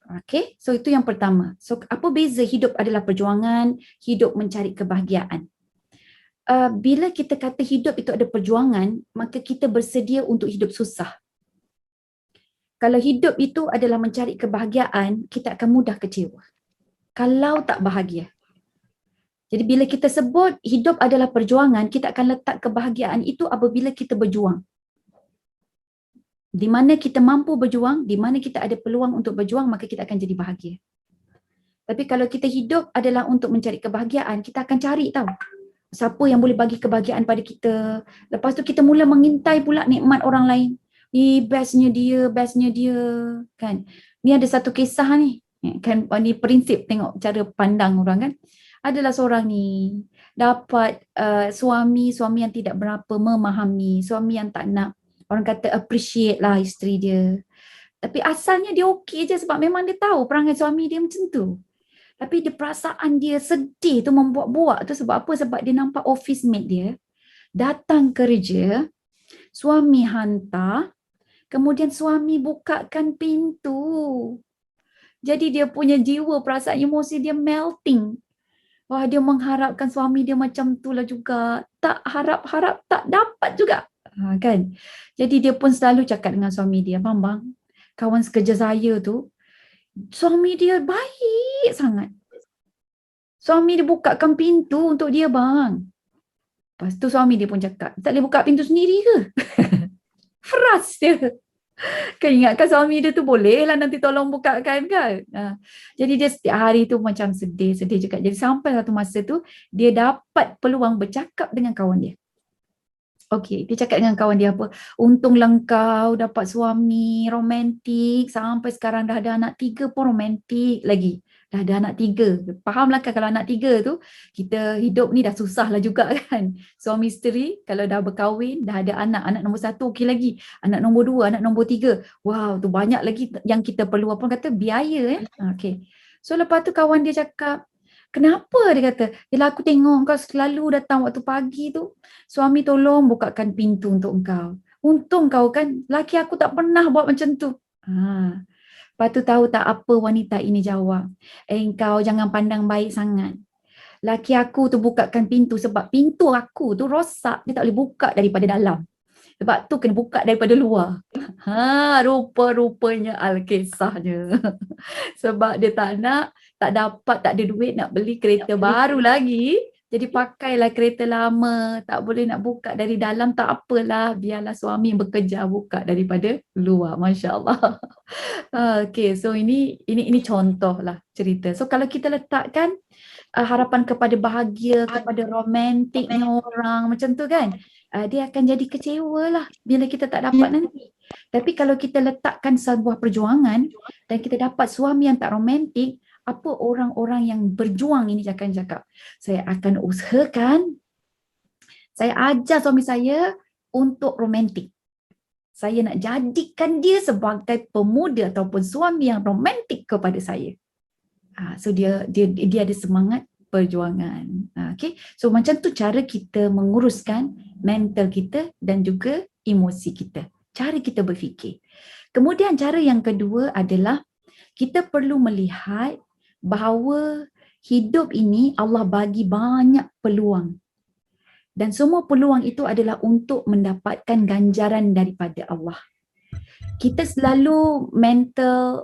Okay, so itu yang pertama. So apa beza hidup adalah perjuangan, hidup mencari kebahagiaan? Bila kita kata hidup itu ada perjuangan, maka kita bersedia untuk hidup susah. Kalau hidup itu adalah mencari kebahagiaan, kita akan mudah kecewa kalau tak bahagia. Jadi bila kita sebut hidup adalah perjuangan, kita akan letak kebahagiaan itu apabila kita berjuang. Di mana kita mampu berjuang, di mana kita ada peluang untuk berjuang, maka kita akan jadi bahagia. Tapi kalau kita hidup adalah untuk mencari kebahagiaan, kita akan cari tahu siapa yang boleh bagi kebahagiaan pada kita. Lepas tu kita mula mengintai pula nikmat orang lain. Bestnya dia, kan. Ni ada satu kisah ni, kan, ni prinsip tengok cara pandang orang, kan. Adalah seorang ni dapat suami yang tidak berapa memahami, suami yang tak nak, orang kata appreciate lah isteri dia. Tapi asalnya dia okey je sebab memang dia tahu perangai suami dia macam tu. Tapi dia perasaan dia sedih tu, membuat-buat tu sebab apa? Sebab dia nampak office mate dia datang kerja, suami hantar, kemudian suami bukakan pintu. Jadi dia punya jiwa, perasaan emosi dia melting. Wah, dia mengharapkan suami dia macam tu lah juga. Tak harap-harap tak dapat juga. Kan? Jadi dia pun selalu cakap dengan suami dia, bang, kawan sekerja saya tu, suami dia baik sangat. Suami dia bukakan pintu untuk dia, bang. Lepas tu suami dia pun cakap, tak boleh buka pintu sendiri ke? Frust dia. Kan ingatkan suami dia tu boleh lah nanti tolong bukakan, kan. Jadi dia setiap hari tu macam sedih juga. Jadi sampai satu masa tu dia dapat peluang bercakap dengan kawan dia. Okey, dia cakap dengan kawan dia apa? Untunglah kau dapat suami romantik, sampai sekarang dah ada anak 3 pun romantik lagi. Dah ada anak 3. Fahamlah kan kalau anak 3 tu, kita hidup ni dah susah lah juga, kan. Suami isteri kalau dah berkahwin, dah ada anak nombor 1 okey lagi. Anak nombor 2, anak nombor 3. Wow, tu banyak lagi yang kita perlu, apa kata, biaya. Okey. So lepas tu kawan dia cakap, kenapa? Dia kata, yelah aku tengok kau selalu datang waktu pagi tu, suami tolong bukakan pintu untuk engkau. Untung kau, kan, laki aku tak pernah buat macam tu. Lepas tu tahu tak apa wanita ini jawab? Engkau jangan pandang baik sangat. Laki aku tu bukakan pintu sebab pintu aku tu rosak, dia tak boleh buka daripada dalam. Sebab tu kena buka daripada luar. Rupa-rupanya Alkisahnya. Sebab dia tak dapat, tak ada duit nak beli kereta baru lagi. Jadi pakailah kereta lama, tak boleh nak buka dari dalam, tak apalah, biarlah suami bekerja buka daripada luar. Masya Allah. Okay, so ini contoh lah cerita. So kalau kita letakkan harapan kepada bahagia, kepada romantiknya orang macam tu, kan, dia akan jadi kecewa lah bila kita tak dapat nanti. Tapi kalau kita letakkan sebuah perjuangan dan kita dapat suami yang tak romantik, apa orang-orang yang berjuang ini akan cakap, saya akan usahakan, saya ajar suami saya untuk romantik. Saya nak jadikan dia sebagai pemuda ataupun suami yang romantik kepada saya. So dia ada semangat perjuangan. Okay. So macam tu cara kita menguruskan mental kita dan juga emosi kita. Cara kita berfikir. Kemudian cara yang kedua adalah kita perlu melihat bahawa hidup ini Allah bagi banyak peluang. Dan semua peluang itu adalah untuk mendapatkan ganjaran daripada Allah. Kita selalu mental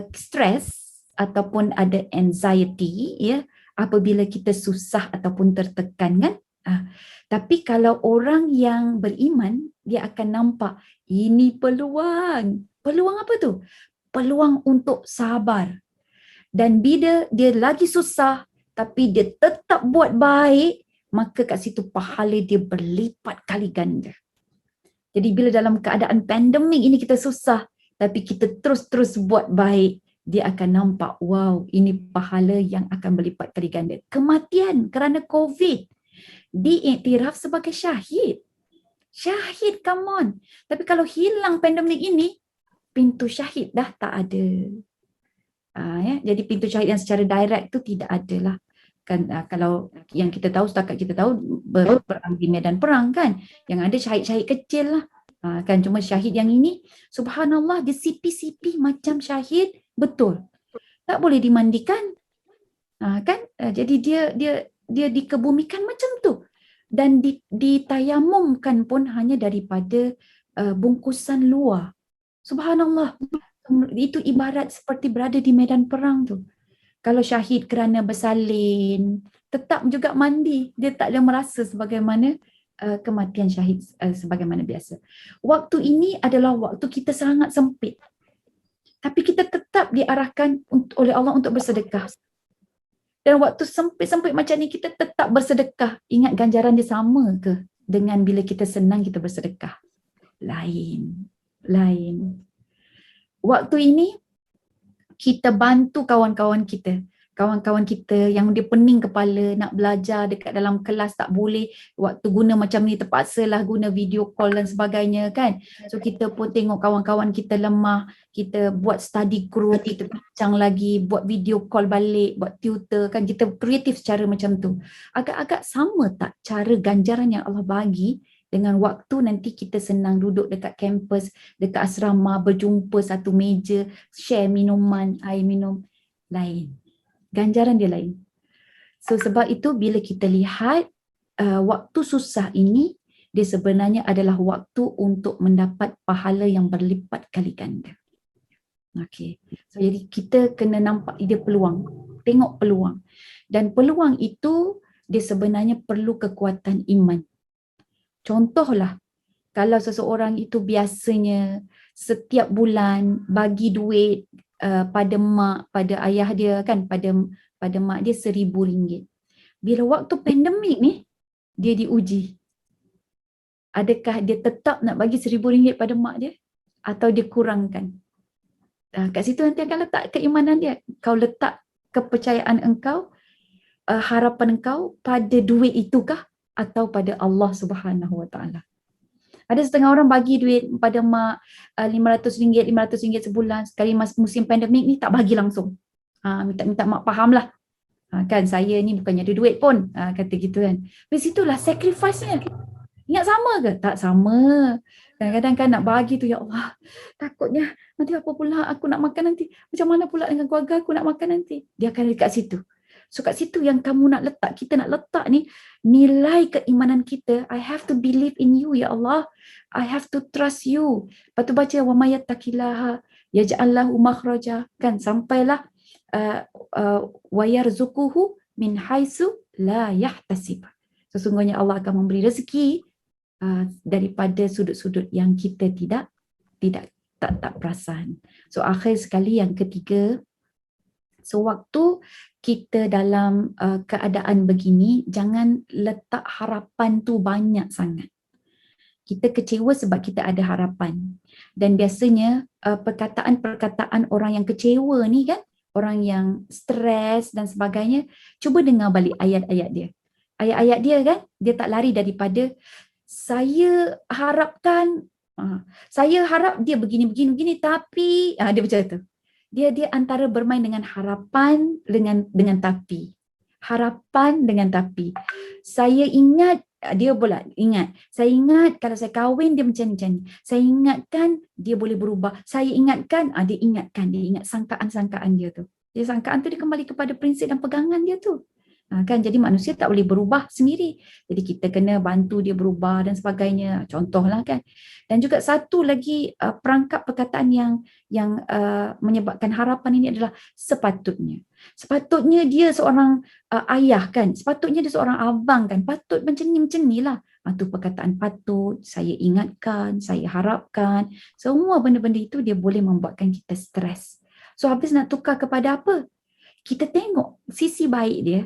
stress ataupun ada anxiety ya apabila kita susah ataupun tertekan kan. Tapi kalau orang yang beriman dia akan nampak ini peluang. Peluang apa tu? Peluang untuk sabar. Dan bila dia lagi susah tapi dia tetap buat baik, maka kat situ pahala dia berlipat kali ganda. Jadi bila dalam keadaan pandemik ini kita susah, tapi kita terus-terus buat baik, dia akan nampak, wow, ini pahala yang akan berlipat kali ganda. Kematian kerana COVID diiktiraf sebagai syahid. Syahid, come on. Tapi kalau hilang pandemik ini, pintu syahid dah tak ada. Jadi pintu syahid yang secara direct tu tidak ada lah. Kan kalau yang kita tahu setakat kita tahu berperang di medan perang kan, yang ada syahid-syahid kecil lah kan. Cuma syahid yang ini subhanallah dia sipi-sipi macam syahid betul, tak boleh dimandikan kan. Jadi dia dikebumikan macam tu dan ditayamumkan pun hanya daripada bungkusan luar. Subhanallah, itu ibarat seperti berada di medan perang tu. Kalau syahid kerana bersalin, tetap juga mandi. Dia tak ada merasa sebagaimana kematian syahid sebagaimana biasa. Waktu ini adalah waktu kita sangat sempit. Tapi kita tetap diarahkan oleh Allah untuk bersedekah. Dan waktu sempit-sempit macam ni kita tetap bersedekah. Ingat ganjaran dia sama ke dengan bila kita senang kita bersedekah? Lain. Waktu ini kita bantu kawan-kawan kita yang dia pening kepala nak belajar dekat dalam kelas tak boleh, waktu guna macam ni terpaksalah guna video call dan sebagainya kan. So kita pun tengok kawan-kawan kita lemah, kita buat study group, kita bincang lagi, buat video call balik, buat tutor kan, kita kreatif secara macam tu. Agak-agak sama tak cara ganjaran yang Allah bagi dengan waktu nanti kita senang duduk dekat kampus, dekat asrama, berjumpa satu meja, share minuman, air minum, lain. Ganjaran dia lain. So sebab itu bila kita lihat waktu susah ini, dia sebenarnya adalah waktu untuk mendapat pahala yang berlipat kali ganda. Okay. So jadi kita kena nampak dia peluang, tengok peluang. Dan peluang itu dia sebenarnya perlu kekuatan iman. Contohlah, kalau seseorang itu biasanya setiap bulan bagi duit pada mak, pada ayah dia kan, pada mak dia RM1,000. Bila waktu pandemik ni, dia diuji. Adakah dia tetap nak bagi RM1,000 pada mak dia atau dia kurangkan? Kat situ nanti akan letak keimanan dia. Kau letak kepercayaan engkau, harapan engkau pada duit itukah atau pada Allah Subhanahu Wa Taala. Ada setengah orang bagi duit pada mak RM500 sebulan, sekali musim pandemik ni tak bagi langsung. Minta mak fahamlah. Kan saya ni bukannya ada duit pun, kata gitu kan. Di situlah sacrifice-nya. Ingat sama ke? Tak sama. Kadang-kadang kan nak bagi tu, ya Allah, takutnya nanti apa pula aku nak makan nanti. Macam mana pula dengan keluarga aku nak makan nanti. Dia akan dekat situ. So kat situ yang kamu nak letak, kita nak letak ni nilai keimanan kita. I have to believe in you, ya Allah. I have to trust you. Lepas tu baca wa may yattaqillaha yaj'al lahu makhraja, kan, sampailah wa yarzuquhu min haitsu la yahtasib. Sesungguhnya Allah akan memberi rezeki daripada sudut-sudut yang kita tak perasan. So akhir sekali yang ketiga, so waktu kita dalam keadaan begini, jangan letak harapan tu banyak sangat. Kita kecewa sebab kita ada harapan. Dan biasanya perkataan-perkataan orang yang kecewa ni kan, orang yang stres dan sebagainya, cuba dengar balik ayat-ayat dia. Ayat-ayat dia kan, dia tak lari daripada saya harapkan Saya harap dia begini tapi dia macam tu. Dia antara bermain dengan harapan dengan tapi. Harapan dengan tapi. Saya ingat dia pula ingat. Saya ingat kalau saya kahwin dia macam ni. Saya ingatkan dia boleh berubah. Saya ingatkan dia ingat sangkaan-sangkaan dia tu. Dia sangkaan tu dia kembali kepada prinsip dan pegangan dia tu. Kan, jadi manusia tak boleh berubah sendiri. Jadi kita kena bantu dia berubah dan sebagainya. Contohlah kan. Dan juga satu lagi perangkap perkataan yang menyebabkan harapan ini adalah sepatutnya. Sepatutnya dia seorang ayah kan. Sepatutnya dia seorang abang kan. Patut macam ni lah. Itu perkataan patut, saya ingatkan, saya harapkan. Semua benda-benda itu dia boleh membuatkan kita stres. So habis nak tukar kepada apa? Kita tengok sisi baik dia.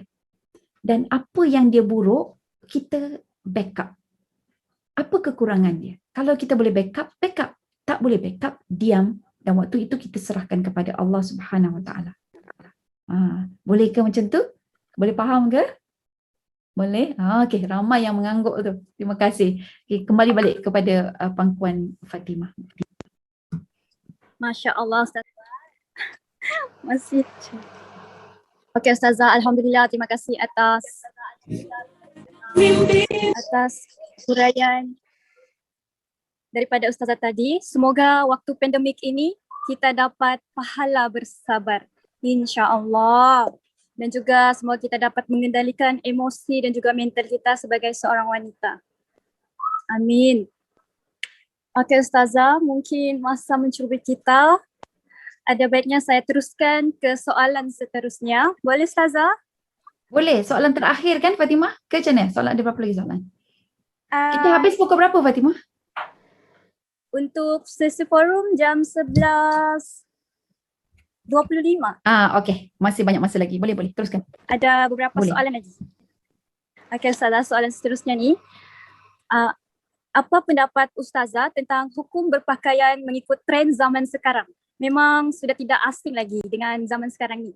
Dan apa yang dia buruk, kita backup. Apa kekurangan dia? Kalau kita boleh backup. Tak boleh backup, diam. Dan waktu itu kita serahkan kepada Allah Subhanahu Wa Taala. Boleh ke macam tu? Boleh faham ke? Boleh? Okey, ramai yang mengangguk tu. Terima kasih. Okay, kembali balik kepada pangkuan Fatimah. Masya Allah, Ustazah. Masih. Okey Ustazah, Alhamdulillah, terima kasih atas huraian daripada Ustazah tadi. Semoga waktu pandemik ini kita dapat pahala bersabar, insya-Allah. Dan juga semoga kita dapat mengendalikan emosi dan juga mental kita sebagai seorang wanita. Amin. Okey Ustazah, mungkin masa mencubit kita. Ada baiknya saya teruskan ke soalan seterusnya. Boleh Ustazah? Boleh. Soalan terakhir kan Fatimah? Ke macam mana? Soalan ada berapa lagi soalan? Kita habis pukul berapa Fatimah? Untuk sesi forum jam 11.25. Okey. Masih banyak masa lagi. Boleh. Teruskan. Ada beberapa soalan lagi. Okey Ustazah, soalan seterusnya ni. Apa pendapat Ustazah tentang hukum berpakaian mengikut trend zaman sekarang? Memang sudah tidak asing lagi dengan zaman sekarang ni.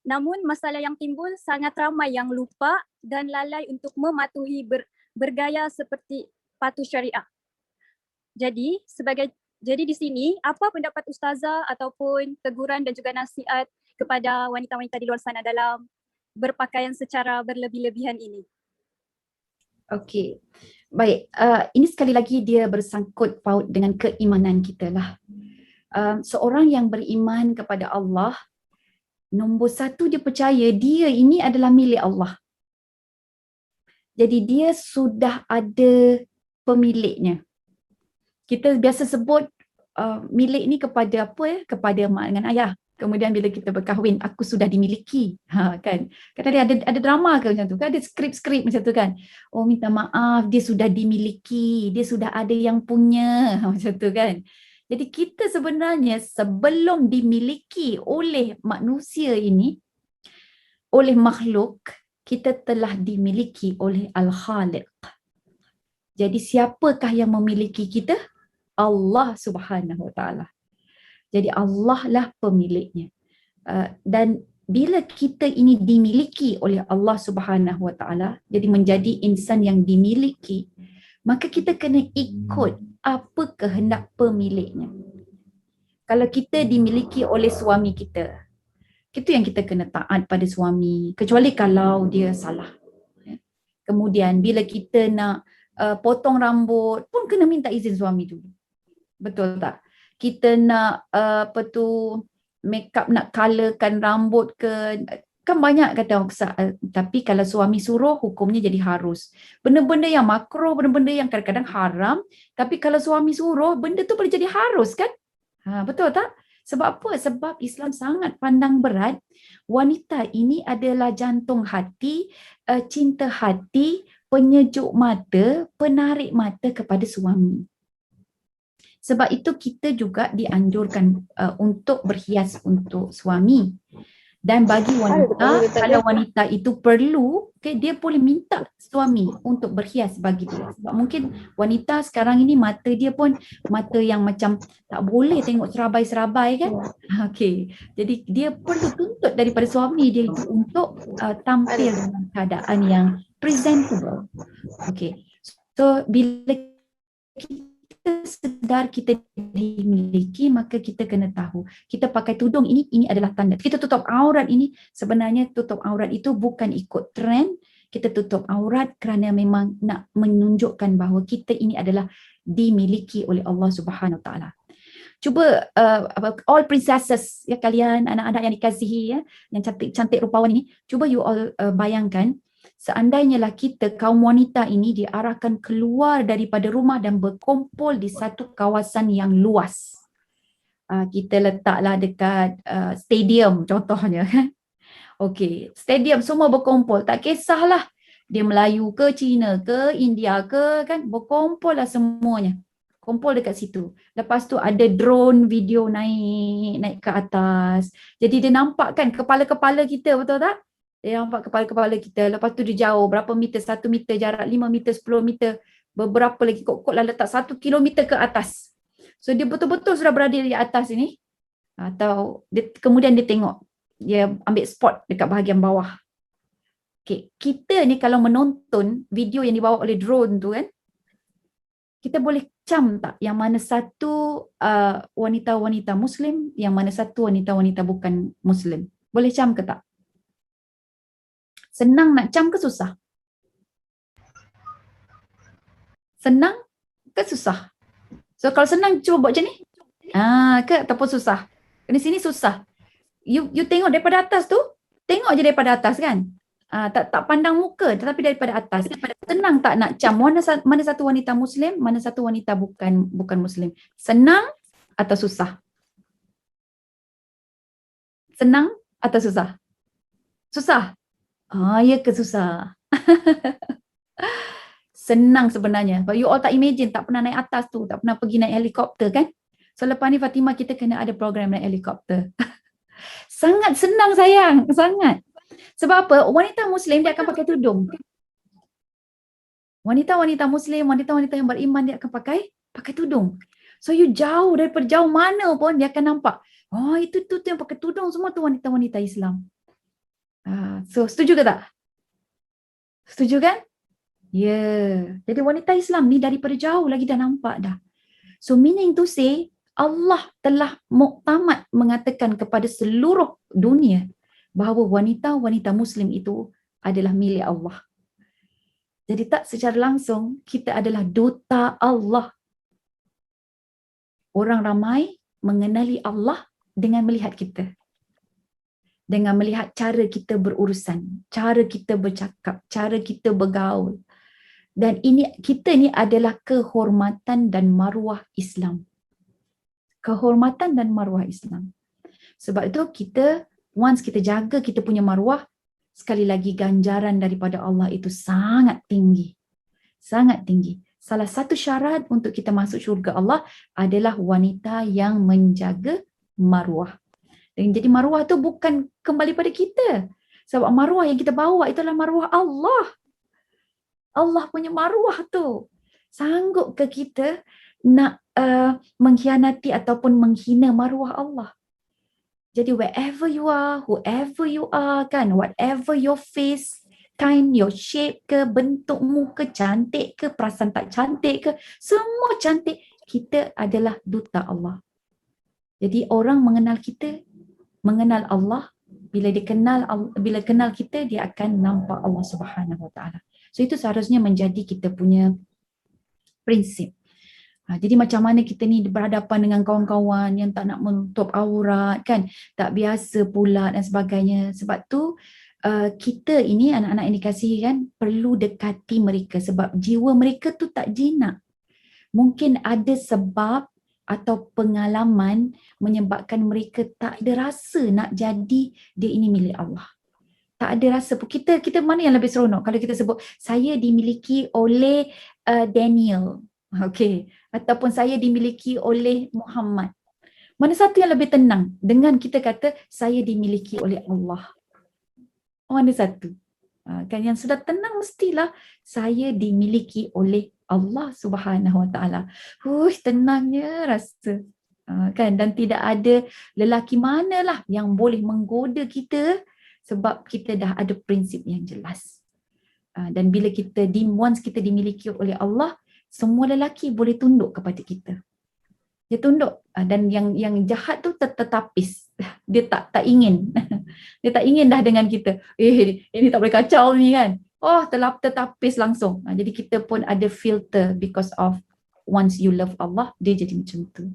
Namun masalah yang timbul sangat ramai yang lupa dan lalai untuk mematuhi bergaya seperti patuh syariah. Jadi di sini apa pendapat Ustazah ataupun teguran dan juga nasihat kepada wanita-wanita di luar sana dalam berpakaian secara berlebih-lebihan ini? Okey. Baik, ini sekali lagi dia bersangkut paut dengan keimanan kita lah. Seorang yang beriman kepada Allah, nombor satu dia percaya dia ini adalah milik Allah. Jadi dia sudah ada pemiliknya. Kita biasa sebut milik ni kepada apa ya? Kepada mak dengan ayah. Kemudian bila kita berkahwin, aku sudah dimiliki. Kan? Kadang-kadang ada drama ke macam tu, kan? Ada skrip-skrip macam tu kan. Oh minta maaf, dia sudah dimiliki, dia sudah ada yang punya. Macam tu kan. Jadi kita sebenarnya sebelum dimiliki oleh manusia ini, oleh makhluk, kita telah dimiliki oleh Al-Khaliq. Jadi siapakah yang memiliki kita? Allah Subhanahu Wa Taala. Jadi Allah lah pemiliknya. Dan bila kita ini dimiliki oleh Allah Subhanahu Wa Taala, jadi menjadi insan yang dimiliki, maka kita kena ikut apa kehendak pemiliknya. Kalau kita dimiliki oleh suami kita, itu yang kita kena taat pada suami, kecuali kalau dia salah. Kemudian bila kita nak potong rambut pun kena minta izin suami dulu. Betul tak? Kita nak make up, nak colorkan rambut ke, kan banyak kata orang tapi kalau suami suruh hukumnya jadi harus. Benda-benda yang makruh, benda-benda yang kadang-kadang haram, tapi kalau suami suruh benda tu boleh jadi harus kan? Betul tak? Sebab apa? Sebab Islam sangat pandang berat wanita ini adalah jantung hati, cinta hati, penyejuk mata, penarik mata kepada suami. Sebab itu kita juga dianjurkan untuk berhias untuk suami. Dan bagi wanita, kalau wanita itu perlu, dia boleh minta suami untuk berhias bagi dia. Sebab mungkin wanita sekarang ini mata dia pun mata yang macam tak boleh tengok serabai-serabai kan. Jadi dia perlu tuntut daripada suami dia itu untuk tampil dalam keadaan yang presentable. So bila kita sedar kita dimiliki, maka kita kena tahu. Kita pakai tudung ini adalah tanda. Kita tutup aurat ini, sebenarnya tutup aurat itu bukan ikut trend. Kita tutup aurat kerana memang nak menunjukkan bahawa kita ini adalah dimiliki oleh Allah Subhanahu Wa Taala. Cuba all princesses ya, kalian anak-anak yang dikasihi ya, yang cantik-cantik rupawan ini, cuba you all bayangkan seandainya lah kita kaum wanita ini diarahkan keluar daripada rumah dan berkumpul di satu kawasan yang luas. Kita letaklah dekat stadium contohnya kan. Okey, stadium semua berkumpul, tak kisahlah dia Melayu ke, Cina ke, India ke kan, berkumpul lah semuanya. Kumpul dekat situ. Lepas tu ada drone video naik ke atas. Jadi dia nampak kan kepala-kepala kita, betul tak? Dia nampak kepala-kepala kita. Lepas tu dia jauh berapa meter, 1 meter jarak, 5 meter, 10 meter, beberapa lagi kot lah letak 1 kilometer ke atas. So dia betul-betul sudah berada di atas ini. Atau kemudian dia tengok, dia ambil spot dekat bahagian bawah. Okay. Kita ni kalau menonton video yang dibawa oleh drone tu kan, kita boleh cam tak yang mana satu wanita-wanita Muslim, yang mana satu wanita-wanita bukan Muslim? Boleh cam ke tak? Senang nak cam ke susah? Senang ke susah? So kalau senang cuba buat macam ni. Ke ataupun susah? Di sini susah. You tengok daripada atas tu, tengok je daripada atas kan? Tak pandang muka tetapi daripada atas. Senang tak nak cam mana satu wanita Muslim, mana satu wanita bukan Muslim? Senang atau susah? Senang atau susah? Susah? Ya ke susah? Senang sebenarnya. But you all tak imagine, tak pernah naik atas tu, tak pernah pergi naik helikopter kan? So lepas ni Fatimah kita kena ada program naik helikopter. Sangat senang sayang, sangat. Sebab apa? Wanita Muslim dia akan pakai tudung. Wanita-wanita Muslim, wanita-wanita yang beriman dia akan pakai tudung. So you jauh, daripada jauh mana pun dia akan nampak. Itu yang pakai tudung semua tu wanita-wanita Islam. So setuju ke tak? Setuju kan? Ya. Jadi wanita Islam ni daripada jauh lagi dah nampak dah. So meaning to say, Allah telah muktamad mengatakan kepada seluruh dunia bahawa wanita-wanita Muslim itu adalah milik Allah. Jadi tak secara langsung kita adalah duta Allah. Orang ramai mengenali Allah dengan melihat kita. Dengan melihat cara kita berurusan, cara kita bercakap, cara kita bergaul. Dan kita ni adalah kehormatan dan maruah Islam. Kehormatan dan maruah Islam. Sebab itu once kita jaga kita punya maruah, sekali lagi ganjaran daripada Allah itu sangat tinggi. Sangat tinggi. Salah satu syarat untuk kita masuk syurga Allah adalah wanita yang menjaga maruah. Dan jadi maruah tu bukan kembali pada kita. Sebab maruah yang kita bawa itulah maruah Allah. Allah punya maruah tu. Sanggup ke kita nak mengkhianati ataupun menghina maruah Allah? Jadi wherever you are, whoever you are kan, whatever your face, kind, your shape ke, bentuk muka cantik ke, perasan tak cantik ke, semua cantik, kita adalah duta Allah. Jadi orang mengenal kita, mengenal Allah, bila kenal kita, dia akan nampak Allah Subhanahu Wa Taala. So itu seharusnya menjadi kita punya prinsip. Jadi macam mana kita ni berhadapan dengan kawan-kawan yang tak nak menutup aurat kan, tak biasa pula dan sebagainya. Sebab tu kita ini anak-anak yang dikasihi kan, perlu dekati mereka sebab jiwa mereka tu tak jinak. Mungkin ada sebab atau pengalaman menyebabkan mereka tak ada rasa nak jadi dia ini milik Allah. Tak ada rasa. Kita mana yang lebih seronok kalau kita sebut saya dimiliki oleh Daniel. Okey, ataupun saya dimiliki oleh Muhammad. Mana satu yang lebih tenang dengan kita kata saya dimiliki oleh Allah? Mana satu? Kan yang sudah tenang mestilah saya dimiliki oleh Allah Subhanahu Wa Taala. Tenangnya rasa. Kan, dan tidak ada lelaki manalah yang boleh menggoda kita sebab kita dah ada prinsip yang jelas. Dan bila once kita dimiliki oleh Allah, semua lelaki boleh tunduk kepada kita. Dia tunduk, dan yang jahat tu tertapis. Dia tak ingin. Dia tak ingin dah dengan kita. Ini tak boleh kacau ni kan. Oh, tertapis langsung. Jadi kita pun ada filter because of once you love Allah, dia jadi macam tu.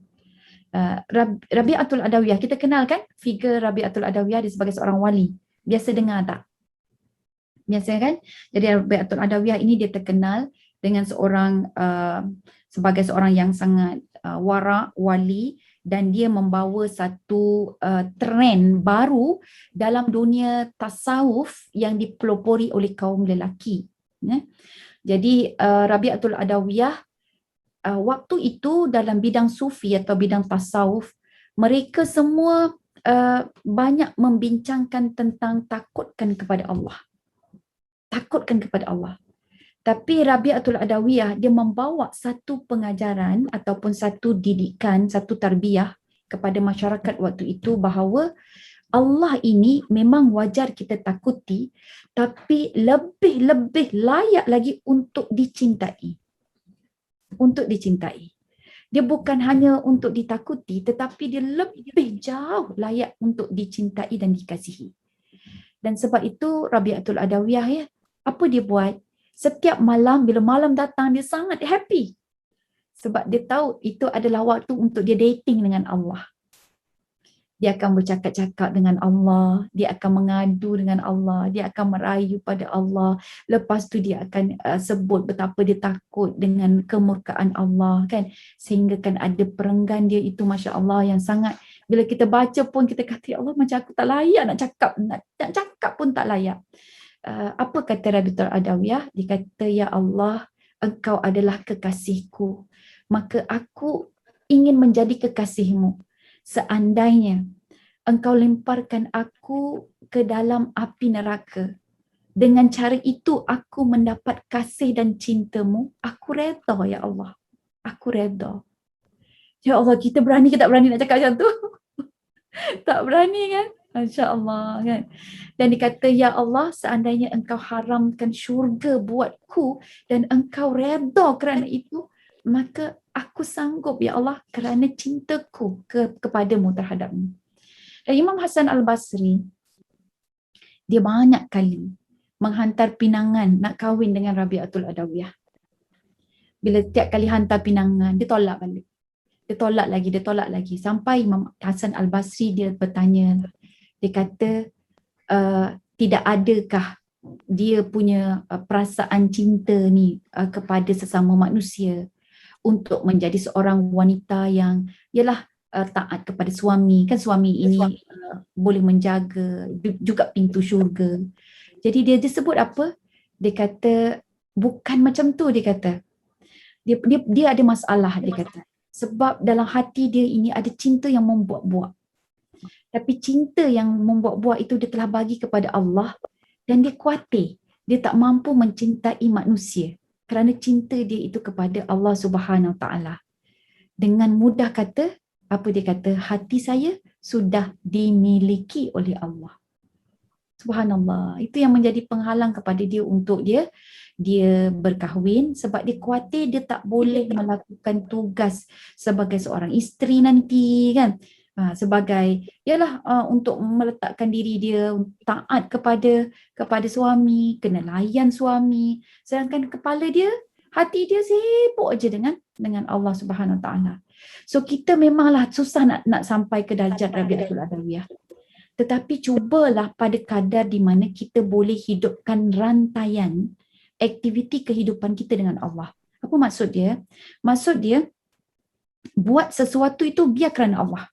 Rabi'atul Adawiyah, kita kenal kan figure Rabi'atul Adawiyah dia sebagai seorang wali. Biasa dengar tak? Biasa kan? Jadi Rabi'atul Adawiyah ini dia terkenal dengan sebagai seorang yang sangat wara, wali, dan dia membawa satu trend baru dalam dunia tasawuf yang dipelopori oleh kaum lelaki. Jadi Rabi'atul Adawiyah waktu itu dalam bidang sufi atau bidang tasawuf, mereka semua banyak membincangkan tentang takutkan kepada Allah. Takutkan kepada Allah. Tapi Rabi'atul Adawiyah dia membawa satu pengajaran ataupun satu didikan, satu tarbiyah kepada masyarakat waktu itu bahawa Allah ini memang wajar kita takuti, tapi lebih layak lagi untuk dicintai. Untuk dicintai. Dia bukan hanya untuk ditakuti, tetapi dia lebih jauh layak untuk dicintai dan dikasihi. Dan sebab itu Rabi'atul Adawiyah apa dia buat? Setiap malam, bila malam datang, dia sangat happy. Sebab dia tahu itu adalah waktu untuk dia dating dengan Allah. Dia akan bercakap-cakap dengan Allah, dia akan mengadu dengan Allah, dia akan merayu pada Allah. Lepas tu dia akan sebut betapa dia takut dengan kemurkaan Allah kan. Sehingga kan ada perenggan dia itu, Masya Allah, yang sangat, bila kita baca pun kita kata, ya Allah macam aku tak layak nak cakap pun tak layak. Apa kata Rabi'atul Adawiyah? Dia kata, ya Allah, Engkau adalah kekasihku, maka aku ingin menjadi kekasihmu. Seandainya Engkau lemparkan aku ke dalam api neraka, dengan cara itu aku mendapat kasih dan cintamu, aku reda ya Allah. Aku reda. Ya Allah, kita berani ke tak berani nak cakap macam tu? Tak berani kan? Masya Allah kan. Dan dikata, ya Allah, seandainya Engkau haramkan syurga buatku dan Engkau reda kerana itu, maka aku sanggup ya Allah kerana cintaku kepadamu terhadapmu. Dan Imam Hasan Al-Basri, dia banyak kali menghantar pinangan nak kahwin dengan Rabi'atul Adawiyah. Bila tiap kali hantar pinangan, dia tolak balik. Dia tolak lagi. Sampai Imam Hasan Al-Basri dia bertanya, dia kata, tidak adakah dia punya perasaan cinta ni kepada sesama manusia untuk menjadi seorang wanita yang ialah taat kepada suami. Kan suami ini boleh menjaga juga pintu syurga. Jadi dia sebut apa? Dia kata, bukan macam tu, dia kata. Dia ada masalah, dia kata. Sebab dalam hati dia ini ada cinta yang membuak-buak. Tapi cinta yang membuak-buak itu dia telah bagi kepada Allah, dan dia khawatir dia tak mampu mencintai manusia kerana cinta dia itu kepada Allah Subhanahu Wa Taala. Dengan mudah kata, apa dia kata? Hati saya sudah dimiliki oleh Allah. Subhanallah. Itu yang menjadi penghalang kepada dia untuk dia berkahwin, sebab dia khawatir dia tak boleh melakukan tugas sebagai seorang isteri nanti kan. Sebagai ialah untuk meletakkan diri dia taat kepada suami, kena layan suami, sedangkan kepala dia, hati dia sibuk aja dengan Allah Subhanahu Wa Taala. So kita memanglah susah nak sampai ke darjat Rabi'atul Adawiyah. Tetapi cubalah pada kadar di mana kita boleh hidupkan rantaian aktiviti kehidupan kita dengan Allah. Apa maksud dia? Maksud dia, buat sesuatu itu biar kerana Allah.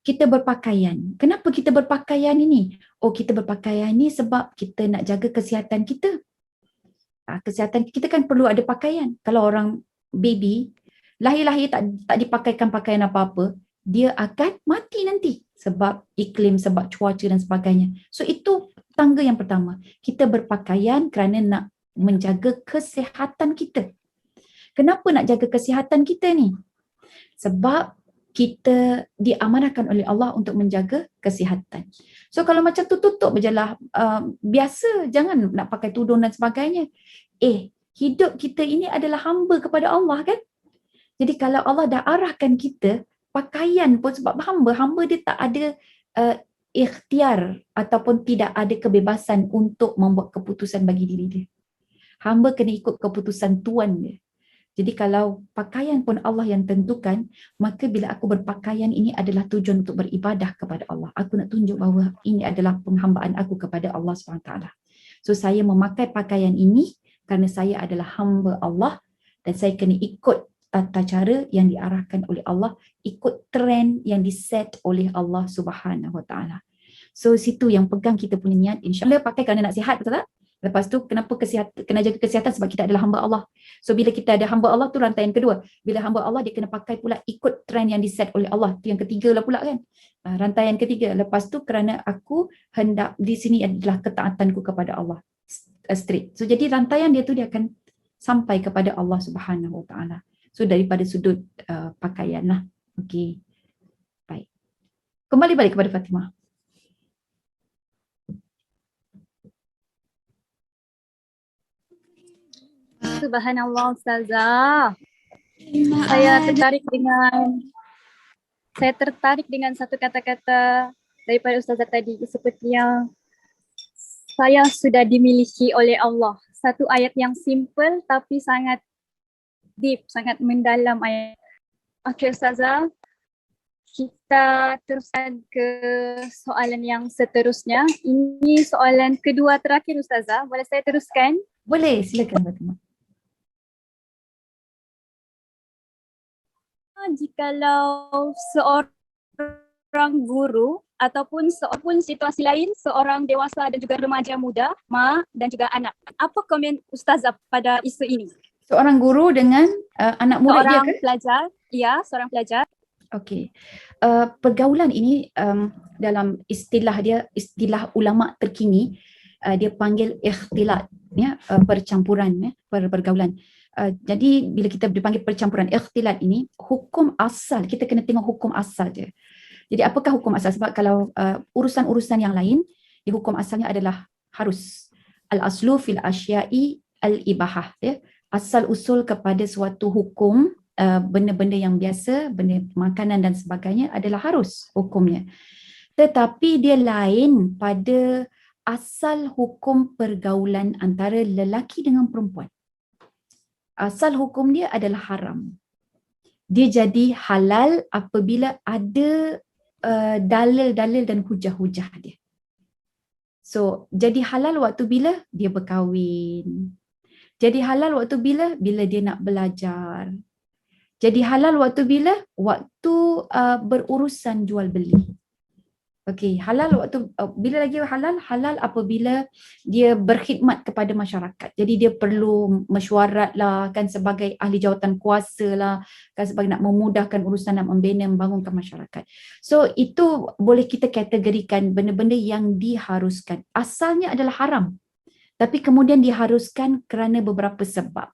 Kita berpakaian. Kenapa kita berpakaian ini? Oh, kita berpakaian ini sebab kita nak jaga kesihatan kita. Kesihatan kita kan perlu ada pakaian. Kalau orang baby, lahir-lahir tak dipakaikan pakaian apa-apa, dia akan mati nanti. Sebab iklim, sebab cuaca dan sebagainya. So itu tangga yang pertama. Kita berpakaian kerana nak menjaga kesihatan kita. Kenapa nak jaga kesihatan kita ni? Sebab kita diamanahkan oleh Allah untuk menjaga kesihatan. So kalau macam tu tutup je lah, biasa, jangan nak pakai tudung dan sebagainya. hidup kita ini adalah hamba kepada Allah kan. Jadi kalau Allah dah arahkan kita, pakaian pun sebab hamba dia tak ada ikhtiar ataupun tidak ada kebebasan untuk membuat keputusan bagi diri dia. Hamba kena ikut keputusan Tuan dia. Jadi kalau pakaian pun Allah yang tentukan, maka bila aku berpakaian ini adalah tujuan untuk beribadah kepada Allah. Aku nak tunjuk bahawa ini adalah penghambaan aku kepada Allah SWT. So saya memakai pakaian ini kerana saya adalah hamba Allah dan saya kena ikut tata cara yang diarahkan oleh Allah, ikut trend yang diset oleh Allah Subhanahu Wa Taala. So situ yang pegang kita punya niat, insya-Allah pakai kerana nak sihat, betul tak? Lepas tu kenapa kena jaga kesihatan sebab kita adalah hamba Allah. So bila kita ada hamba Allah tu rantaian kedua. Bila hamba Allah dia kena pakai pula ikut trend yang diset oleh Allah. Tu yang ketiga lah pula kan. Rantaian ketiga. Lepas tu kerana aku hendak di sini adalah ketaatanku kepada Allah. Straight. So jadi rantaian dia tu dia akan sampai kepada Allah Subhanahu Wa Taala. So daripada sudut pakaian lah. Okey. Baik. Kembali balik kepada Fatimah. Subhanallah Ustazah. Saya tertarik dengan satu kata-kata daripada Ustazah tadi, seperti yang saya sudah dimiliki oleh Allah. Satu ayat yang simple tapi sangat deep, sangat mendalam ayat. Okey Ustazah, kita teruskan ke soalan yang seterusnya. Ini soalan kedua terakhir Ustazah. Boleh saya teruskan? Boleh, silakan Fatimah. Jikalau seorang guru ataupun situasi lain seorang dewasa dan juga remaja muda, mak dan juga anak, apa komen Ustazah pada isu ini? Seorang guru dengan anak murid dia kan? Pelajar, ya, seorang pelajar. Okey. Pergaulan ini dalam istilah ulama terkini dia panggil ikhtilat, ya, percampuran, ya, pergaulan. Jadi bila kita dipanggil percampuran ikhtilat ini, hukum asal kita kena tengok hukum asal dia. Jadi apakah hukum asal? Sebab kalau urusan-urusan yang lain, hukum asalnya adalah harus. Al-aslu fil asya'i al-ibahah, ya. Asal usul kepada suatu hukum, benda-benda yang biasa, benda makanan dan sebagainya adalah harus hukumnya. Tetapi dia lain pada asal hukum pergaulan antara lelaki dengan perempuan. Asal hukum dia adalah haram. Dia jadi halal apabila ada dalil-dalil dan hujah-hujah dia. So, jadi halal waktu bila dia berkahwin. Jadi halal waktu bila dia nak belajar. Jadi halal waktu bila berurusan jual beli. Okey, halal waktu bila lagi halal apabila dia berkhidmat kepada masyarakat. Jadi dia perlu mesyuarat lah kan, sebagai ahli jawatan kuasa lah kan, sebagai nak memudahkan urusan, nak membina, membangunkan masyarakat. So itu boleh kita kategorikan benda-benda yang diharuskan. Asalnya adalah haram, tapi kemudian diharuskan kerana beberapa sebab.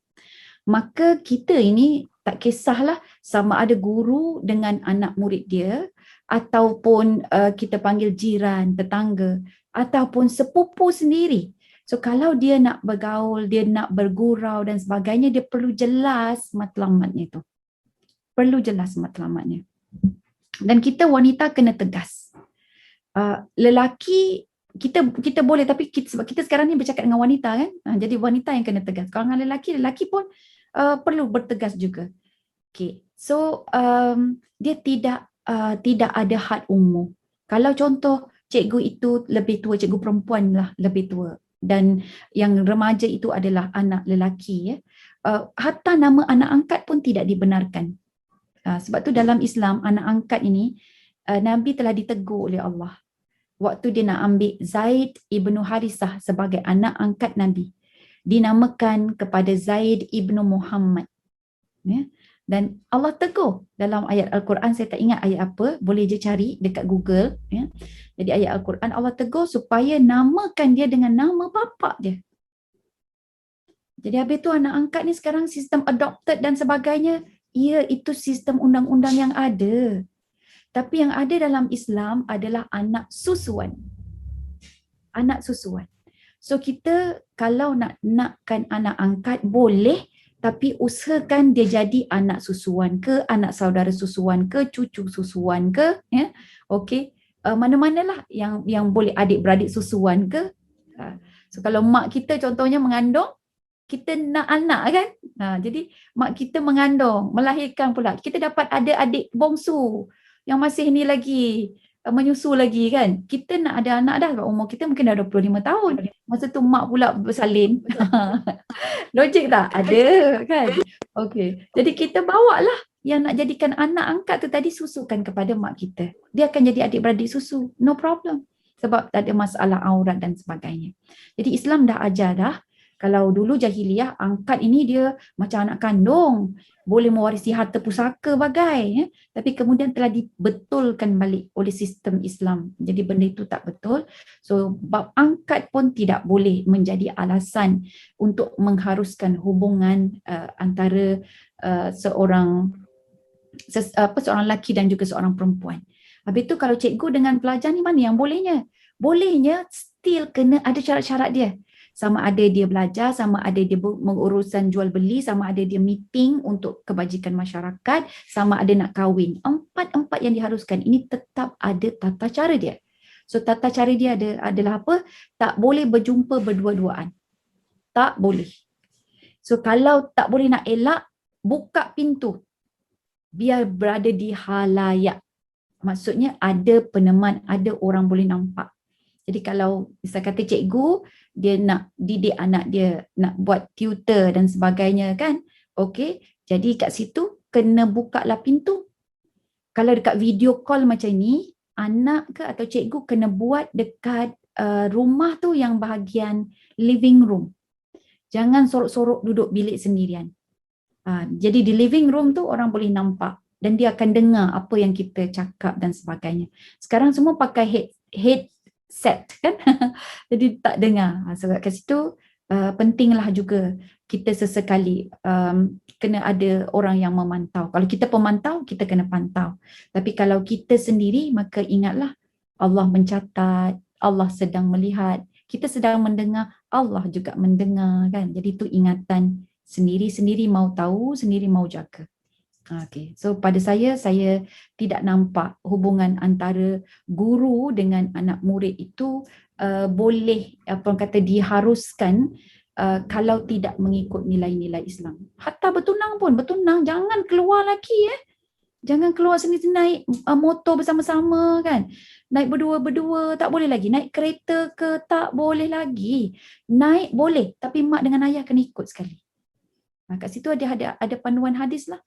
Maka kita ini tak kisahlah sama ada guru dengan anak murid dia, ataupun kita panggil jiran, tetangga, ataupun sepupu sendiri. So kalau dia nak bergaul, dia nak bergurau dan sebagainya, dia perlu jelas matlamatnya tu. Perlu jelas matlamatnya. Dan kita wanita kena tegas. Lelaki kita boleh, tapi sebab kita sekarang ni bercakap dengan wanita kan. Jadi wanita yang kena tegas. Kalau dengan lelaki pun perlu bertegas juga. Okay. So dia tidak ada had umur. Kalau contoh cikgu itu lebih tua, cikgu perempuan lah lebih tua, dan yang remaja itu adalah anak lelaki, ya. Hatta nama anak angkat pun tidak dibenarkan. Sebab tu dalam Islam anak angkat ini Nabi telah ditegur oleh Allah. Waktu dia nak ambil Zaid ibnu Harisah sebagai anak angkat Nabi, dinamakan kepada Zaid ibnu Muhammad, ya. Dan Allah tegur dalam ayat Al-Quran, saya tak ingat ayat apa, boleh je cari dekat Google, ya. Jadi ayat Al-Quran Allah tegur supaya namakan dia dengan nama bapa dia. Jadi habis tu anak angkat ni sekarang sistem adopted dan sebagainya, ya, itu sistem undang-undang yang ada. Tapi yang ada dalam Islam adalah anak susuan. Anak susuan. So kita kalau nakkan anak angkat boleh, tapi usahakan dia jadi anak susuan ke, anak saudara susuan ke, cucu susuan ke, ya. Okey. Mana-manalah yang boleh adik-beradik susuan ke. So kalau mak kita contohnya mengandung, kita nak anak kan. Jadi mak kita mengandung, melahirkan pula. Kita dapat ada adik bongsu yang masih ni lagi menyusu lagi kan. Kita nak ada anak dah, umur kita mungkin dah 25 tahun. Masa tu mak pula bersalin. Logik tak? Ada kan? Okey. Jadi kita bawa lah yang nak jadikan anak angkat tu tadi, susukan kepada mak kita. Dia akan jadi adik-beradik susu. No problem. Sebab tak ada masalah aurat dan sebagainya. Jadi Islam dah ajar dah. Kalau dulu jahiliah, angkat ini dia macam anak kandung. Boleh mewarisi harta pusaka bagai. Ya. Tapi kemudian telah dibetulkan balik oleh sistem Islam. Jadi benda itu tak betul. So bab angkat pun tidak boleh menjadi alasan untuk mengharuskan hubungan antara seorang lelaki dan juga seorang perempuan. Habis tu kalau cikgu dengan pelajar ni mana yang bolehnya? Bolehnya still kena ada syarat-syarat dia. Sama ada dia belajar, sama ada dia mengurusan jual beli, sama ada dia meeting untuk kebajikan masyarakat, sama ada nak kahwin. Empat yang diharuskan ini tetap ada tata cara dia. So tata cara dia adalah apa? Tak boleh berjumpa berdua-duaan. Tak boleh. So kalau tak boleh nak elak, buka pintu. Biar berada di halayak. Maksudnya ada peneman, ada orang boleh nampak. Jadi kalau misal kata cikgu, dia nak didik anak dia, nak buat tutor dan sebagainya kan. Okey, jadi kat situ kena buka lah pintu. Kalau dekat video call macam ni, anak ke atau cikgu kena buat dekat rumah tu yang bahagian living room. Jangan sorok-sorok duduk bilik sendirian. Jadi di living room tu orang boleh nampak dan dia akan dengar apa yang kita cakap dan sebagainya. Sekarang semua pakai headset kan. Jadi tak dengar. Sebab kat situ pentinglah juga kita sesekali kena ada orang yang memantau. Kalau kita pemantau, kita kena pantau. Tapi kalau kita sendiri, maka ingatlah Allah mencatat, Allah sedang melihat, kita sedang mendengar, Allah juga mendengar kan. Jadi itu ingatan sendiri-sendiri mau tahu, sendiri mau jaga. Okay. So pada saya tidak nampak hubungan antara guru dengan anak murid itu boleh diharuskan kalau tidak mengikut nilai-nilai Islam. Hatta bertunang pun, jangan keluar lagi Jangan keluar sendiri naik motor bersama-sama kan. Naik berdua-berdua tak boleh lagi. Naik kereta ke tak boleh lagi. Naik boleh tapi mak dengan ayah kena ikut sekali. Kat situ ada panduan hadis lah.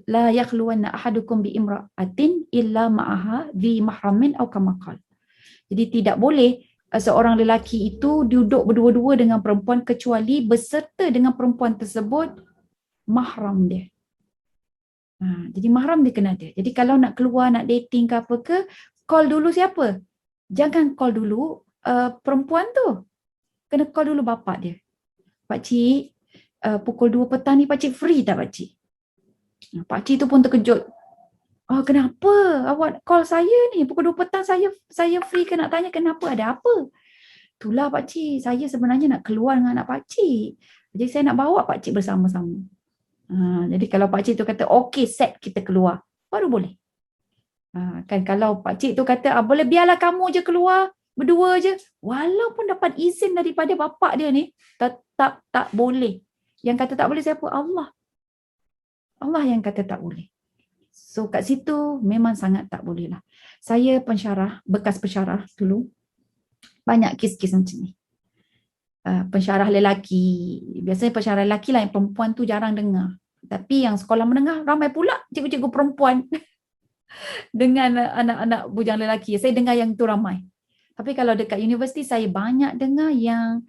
La yakhluwanna ahadukum bi imra'atin illa ma'aha dhi mahramin aw kama qala. Jadi tidak boleh seorang lelaki itu duduk berdua-dua dengan perempuan kecuali beserta dengan perempuan tersebut mahram dia. Jadi mahram dia kena ada. Jadi kalau nak keluar, nak dating ke apa ke, call dulu siapa? Jangan call dulu perempuan tu. Kena call dulu bapa dia. Pakcik, pukul 2 petang ni pakcik free tak pakcik? Pakcik tu pun terkejut. Kenapa awak call saya ni? Pukul 2 petang saya free ke nak tanya kenapa? Ada apa? Itulah pakcik, saya sebenarnya nak keluar dengan anak pakcik. Jadi saya nak bawa pakcik bersama-sama. Jadi kalau pakcik tu kata okey set kita keluar, baru boleh. Kan kalau pakcik tu kata boleh biarlah kamu je keluar berdua je, walaupun dapat izin daripada bapak dia ni, tetap tak boleh. Yang kata tak boleh siapa? Allah yang kata tak boleh. So kat situ memang sangat tak boleh lah. Saya bekas pensyarah dulu, banyak kes-kes macam ni. Pensyarah lelaki, biasanya pensyarah lelaki lah, yang perempuan tu jarang dengar. Tapi yang sekolah menengah ramai pula cikgu-cikgu perempuan dengan anak-anak bujang lelaki. Saya dengar yang tu ramai. Tapi kalau dekat universiti saya banyak dengar yang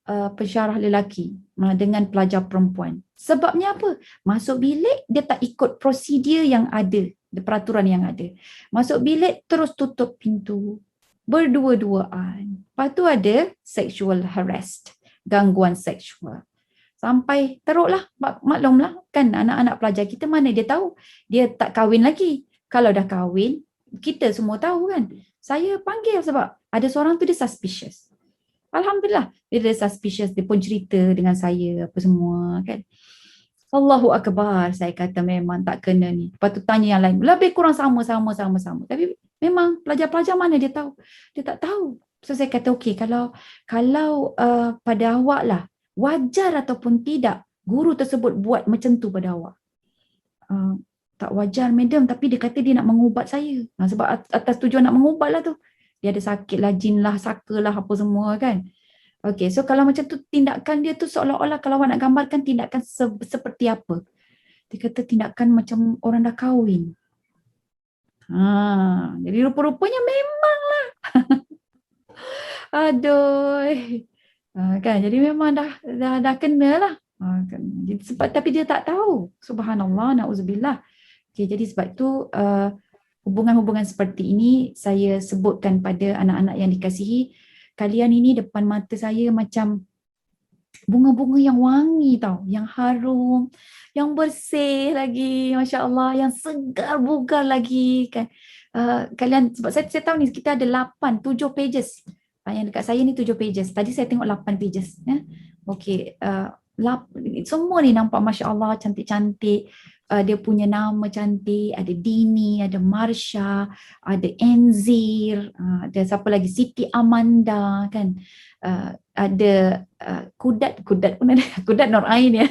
pensyarah lelaki dengan pelajar perempuan. Sebabnya apa? Masuk bilik dia tak ikut prosedur yang ada, peraturan yang ada. Masuk bilik terus tutup pintu, berdua-duaan. Lepas tu ada sexual harassed, gangguan seksual. Sampai teruklah, maklumlah kan anak-anak pelajar kita mana dia tahu. Dia tak kahwin lagi. Kalau dah kahwin, kita semua tahu kan. Saya panggil sebab ada seorang tu dia suspicious. Alhamdulillah. Dia ada suspicious, dia pun cerita dengan saya apa semua kan. Allahu Akbar, saya kata memang tak kena ni. Lepas tu tanya yang lain, lebih kurang sama. Tapi memang pelajar-pelajar mana dia tahu? Dia tak tahu. So saya kata okey, kalau pada awak lah, wajar ataupun tidak guru tersebut buat macam tu pada awak. Tak wajar madam, tapi dia kata dia nak mengubat saya. Sebab atas tujuan nak mengubat lah tu. Dia ada sakit lah, jin lah, saka lah, apa semua kan. Okay, so kalau macam tu tindakan dia tu seolah-olah kalau awak nak gambarkan tindakan seperti apa? Dia kata tindakan macam orang dah kahwin. Jadi rupa-rupanya memang lah. Aduh. Kan, jadi memang dah kena lah. Kan. Sebab, tapi dia tak tahu. Subhanallah, na'udzubillah. Okay, jadi sebab tu hubungan-hubungan seperti ini saya sebutkan pada anak-anak yang dikasihi. Kalian ini depan mata saya macam bunga-bunga yang wangi tau, yang harum, yang bersih lagi, Masya Allah, yang segar bugar lagi kan. Kalian, sebab saya tahu ni kita ada 7 pages. Yang dekat saya ni 7 pages. Tadi saya tengok 8 pages. Ya? Okay, semua ni nampak Masya Allah cantik-cantik. Dia punya nama cantik, ada Dini, ada Marsha, ada Enzir, ada siapa lagi, Siti Amanda kan, ada Kudat pun ada, Kudat Nur Ain ya,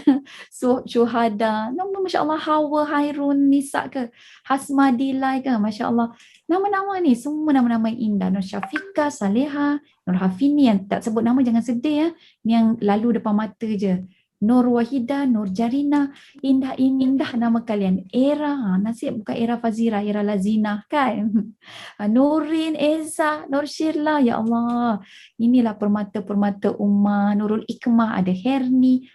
Syuhada, nama Masya Allah, Hawa, Hairun, Nisa ke, Hasmadilai ke, Masya Allah, nama-nama ni semua nama-nama yang indah. Nur Syafiqah, Saleha, Nur Hafini, yang tak sebut nama jangan sedih ya, ni yang lalu depan mata je. Nur Wahida, Nur Jarina, indah nama kalian. Era, nasib bukan Era Fazira, Era Lazina kan. Nurin, Eza, Nur Shirla, ya Allah. Inilah permata-permata Ummah, Nurul Ikmah, ada Herni,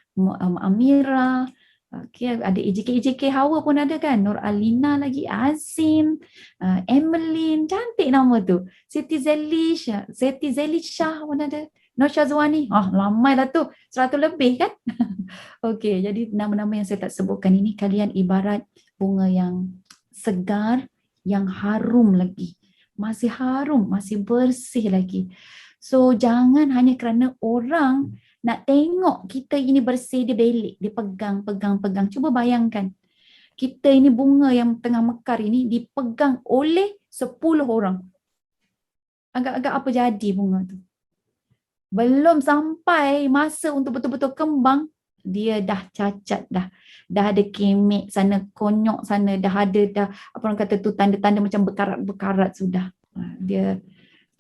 Amira, okay, ada EJK Hawa pun ada kan. Nur Alina lagi, Azim, Emeline, cantik nama tu. Siti Zelisha pun ada. Nur Syazwani, lamai lah tu, 100 lebih kan. Okey, jadi nama-nama yang saya tak sebutkan ini, kalian ibarat bunga yang segar, yang harum lagi. Masih harum, masih bersih lagi. So jangan hanya kerana orang nak tengok kita ini bersih, dia belik, dia pegang. Cuba bayangkan, kita ini bunga yang tengah mekar ini dipegang oleh 10 orang. Agak-agak apa jadi bunga tu? Belum sampai masa untuk betul-betul kembang, dia dah cacat dah ada kemek sana, konyok sana, dah apa orang kata tu, tanda-tanda macam berkarat sudah.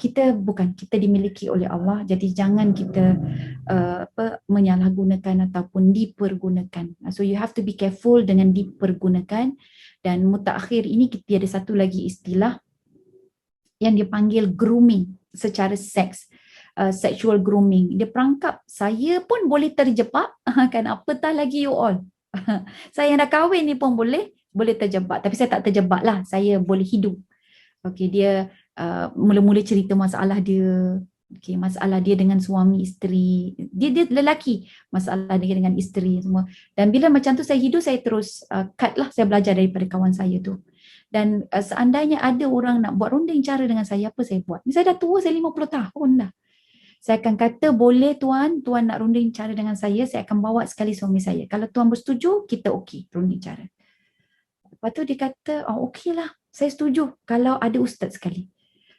Kita dimiliki oleh Allah, jadi jangan kita menyalahgunakan ataupun dipergunakan. So you have to be careful dengan dipergunakan. Dan mutakhir ini kita ada satu lagi istilah yang dipanggil grooming secara seks. Sexual grooming. Dia perangkap saya pun boleh terjebak kan, apatah lagi you all. Saya yang dah kahwin ni pun boleh terjebak, tapi saya tak terjebak lah, saya boleh hidup. Okay, dia mula-mula cerita masalah dia, okay, masalah dia dengan suami isteri, dia lelaki, masalah dia dengan isteri semua. Dan bila macam tu saya hidup, saya terus cut lah, saya belajar daripada kawan saya tu. Dan seandainya ada orang nak buat runding cara dengan saya, apa saya buat? Saya dah tua, saya 50 tahun dah. Saya akan kata, boleh tuan nak runding cara dengan saya akan bawa sekali suami saya. Kalau tuan bersetuju, kita okey runding cara. Lepas tu dia kata, okey lah, saya setuju kalau ada ustaz sekali.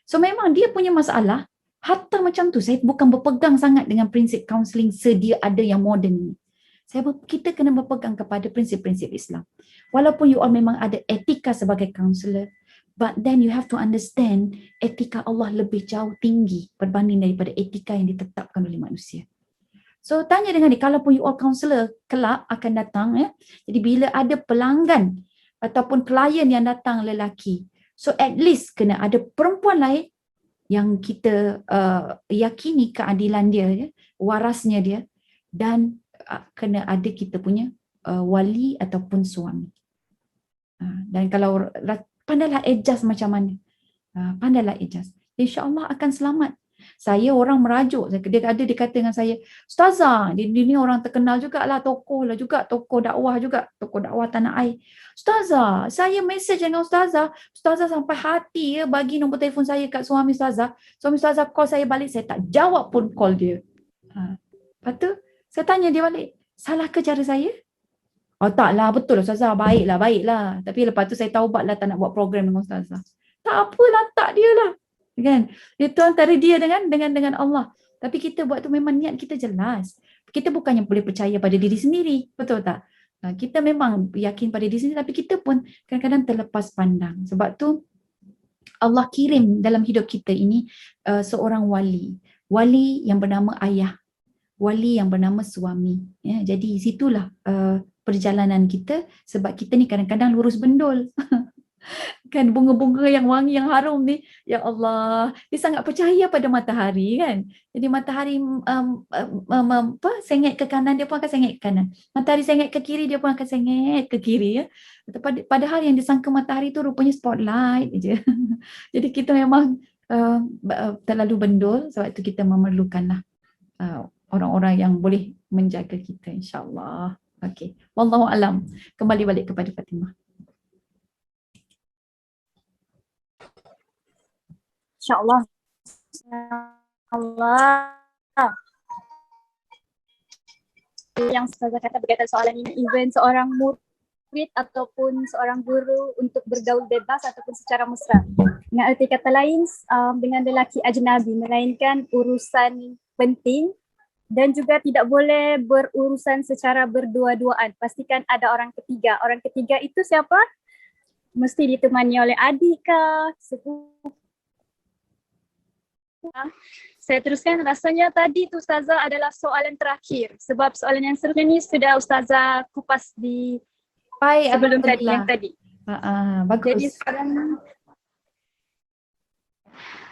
So memang dia punya masalah, hatta macam tu, saya bukan berpegang sangat dengan prinsip kaunseling sedia ada yang moden ni. Kita kena berpegang kepada prinsip-prinsip Islam. Walaupun you all memang ada etika sebagai kaunselor, but then you have to understand etika Allah lebih jauh tinggi berbanding daripada etika yang ditetapkan oleh manusia. So tanya dengan dia, kalaupun you all counselor kelak akan datang ya. Jadi bila ada pelanggan ataupun klien yang datang lelaki, so at least kena ada perempuan lain yang kita yakini keadilan dia ya, warasnya dia, dan kena ada kita punya wali ataupun suami. Dan kalau pandailah adjust macam mana. Pandailah adjust. InsyaAllah akan selamat. Saya orang merajuk. Dia kata dengan saya, Ustazah, dia ni orang terkenal jugalah, tokoh lah juga, tokoh dakwah juga, tokoh dakwah tanah air. Ustazah, saya mesej dengan Ustazah. Ustazah sampai hati ya bagi nombor telefon saya kat suami Ustazah. Suami Ustazah call saya balik, saya tak jawab pun call dia. Lepas tu, saya tanya dia balik, salah ke cara saya? Oh taklah, betul lah Ustazah, baiklah. Tapi lepas tu saya taubatlah tak nak buat program dengan Ustazah. Tak apalah, tak dia lah. Kan? Itu antara dia dengan Allah. Tapi kita buat tu memang niat kita jelas. Kita bukannya boleh percaya pada diri sendiri. Betul tak? Kita memang yakin pada diri sendiri, tapi kita pun kadang-kadang terlepas pandang. Sebab tu Allah kirim dalam hidup kita ini seorang wali. Wali yang bernama ayah. Wali yang bernama suami. Ya, jadi situlah perjalanan kita, sebab kita ni kadang-kadang lurus bendul. Kan bunga-bunga yang wangi, yang harum ni, ya Allah, dia sangat percaya pada matahari kan. Jadi matahari sengit ke kanan, dia pun akan sengit ke kanan. Matahari sengit ke kiri, dia pun akan sengit ke kiri ya. Padahal yang disangka matahari tu rupanya spotlight je. Jadi kita memang terlalu bendul, sebab itu kita memerlukanlah orang-orang yang boleh menjaga kita, insya-Allah. Okey, wallahu alam. Kembali balik kepada Fatimah. InsyaAllah. Allah. Yang Ustazah kata berkaitan soalan ini, even seorang murid ataupun seorang guru untuk bergaul bebas ataupun secara mesra. Dengan arti kata lain, dengan lelaki ajnabi, melainkan urusan penting dan juga tidak boleh berurusan secara berdua-duaan. Pastikan ada orang ketiga. Orang ketiga itu siapa? Mesti ditemani oleh adik ke, sepupu. Saya teruskan, rasanya tadi tu Ustazah adalah soalan terakhir, sebab soalan yang seterusnya ni sudah Ustazah kupas di sebelum tadi yang tadi. Bagus. Jadi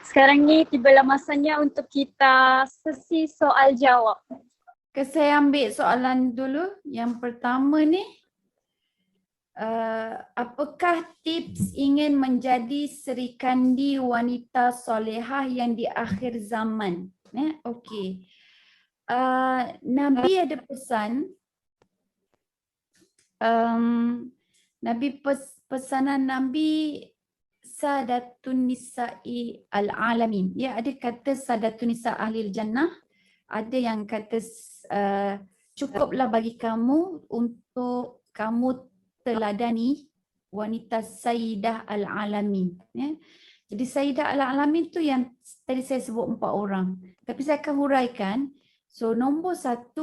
sekarang ni tibalah masanya untuk kita sesi soal jawab. Saya ambil soalan dulu. Yang pertama ni, apakah tips ingin menjadi Sri Kandi wanita solehah yang di akhir zaman? Okey. Nabi ada pesan, pesanan Nabi Sadatun Nisa'i al-alamin. Ya, ada kata Sadatun Nisa Ahlil Jannah. Ada yang kata cukuplah bagi kamu untuk kamu teladani wanita Sayyidah Al-Alamin. Ya. Jadi Sayyidah Al-Alamin tu yang tadi saya sebut 4 orang. Tapi saya akan huraikan. So nombor 1,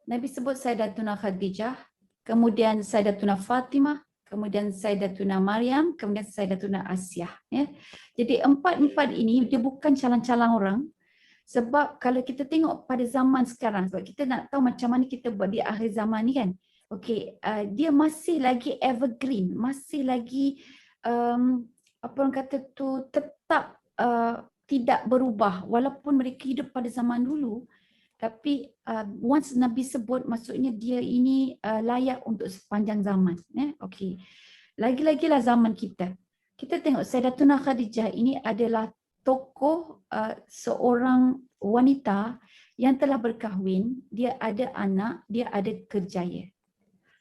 Nabi sebut Sayyidatuna Khadijah, kemudian Sayyidatuna Fatimah, kemudian Sayyidatuna Maryam, kemudian Sayyidatuna Asyah. Ya. Jadi 4 ini dia bukan calang-calang orang. Sebab kalau kita tengok pada zaman sekarang, sebab kita nak tahu macam mana kita buat di akhir zaman ni kan. Okey, dia masih lagi evergreen, masih lagi apa orang kata tu, tetap tidak berubah walaupun mereka hidup pada zaman dulu. Tapi once Nabi sebut, maksudnya dia ini layak untuk sepanjang zaman. Okey, lagi-lagilah zaman kita. Kita tengok Sayyidatuna Khadijah ini adalah tokoh seorang wanita yang telah berkahwin, dia ada anak, dia ada kerjaya.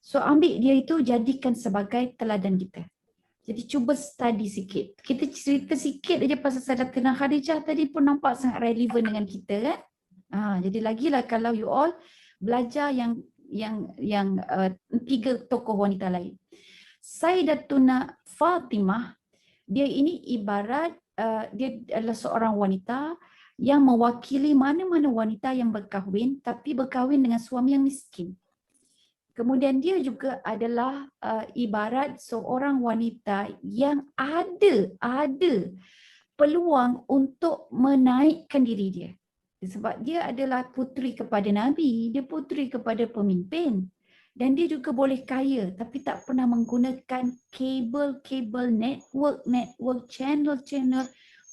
So ambil dia itu, jadikan sebagai teladan kita. Jadi cuba study sikit. Kita cerita sikit aja pasal Sayyidatuna Khadijah tadi pun nampak sangat relevan dengan kita kan. Jadi lagilah kalau you all belajar yang 3 tokoh wanita lain. Sayyidatuna Fatimah, dia ini ibarat dia adalah seorang wanita yang mewakili mana-mana wanita yang berkahwin tapi berkahwin dengan suami yang miskin. Kemudian dia juga adalah ibarat seorang wanita yang ada peluang untuk menaikkan diri dia. Sebab dia adalah puteri kepada Nabi, dia puteri kepada pemimpin. Dan dia juga boleh kaya tapi tak pernah menggunakan kabel network, channel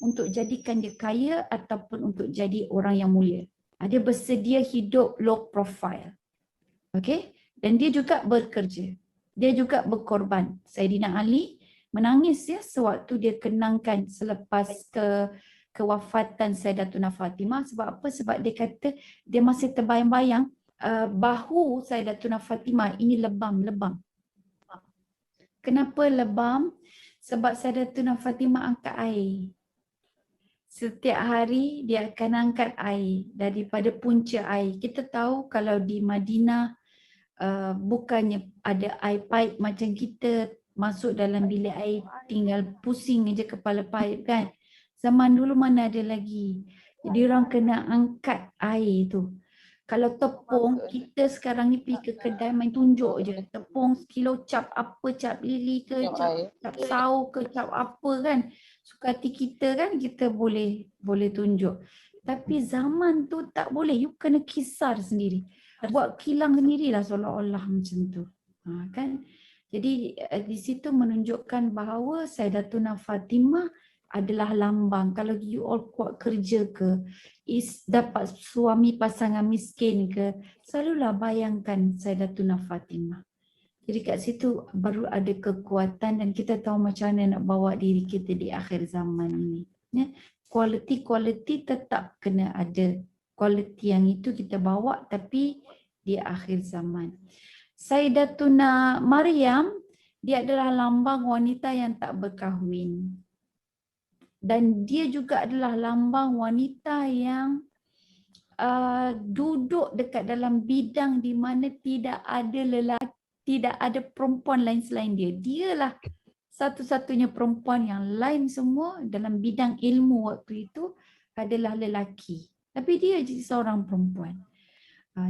untuk jadikan dia kaya ataupun untuk jadi orang yang mulia. Dia bersedia hidup low profile. Okay? Dan dia juga bekerja. Dia juga berkorban. Sayyidina Ali menangis ya sewaktu dia kenangkan selepas kewafatan Sayyidatuna Fatimah. Sebab apa? Sebab dia kata dia masih terbayang-bayang bahu Sayyidatuna Fatimah ini lebam. Kenapa lebam? Sebab Sayyidatuna Fatimah angkat air. Setiap hari dia akan angkat air daripada punca air. Kita tahu kalau di Madinah bukannya ada air pipe macam kita masuk dalam bilik air tinggal pusing je kepala pipe kan. Zaman dulu mana ada lagi. Jadi orang kena angkat air tu. Kalau tepung, kita sekarang ni pergi ke kedai main tunjuk je. Tepung kilo cap apa, cap lili ke, cap sau ke, cap apa kan. Suka hati kita kan, kita boleh tunjuk. Tapi zaman tu tak boleh. You kena kisar sendiri. Buat kilang sendirilah seolah-olah macam tu. Kan? Jadi di situ menunjukkan bahawa Sayyidatuna Fatimah adalah lambang. Kalau you all kuat kerja ke, dapat suami pasangan miskin ke, selalulah bayangkan Sayyidatuna Fatimah. Jadi kat situ baru ada kekuatan dan kita tahu macam mana nak bawa diri kita di akhir zaman ini. Ya? Kualiti tetap kena ada. Kualiti yang itu kita bawa tapi di akhir zaman. Sayyidatuna Maryam, dia adalah lambang wanita yang tak berkahwin. Dan dia juga adalah lambang wanita yang duduk dekat dalam bidang di mana tidak ada lelaki, tidak ada perempuan lain selain dia. Dialah satu-satunya perempuan, yang lain semua dalam bidang ilmu waktu itu adalah lelaki. Tapi dia jadi seorang perempuan.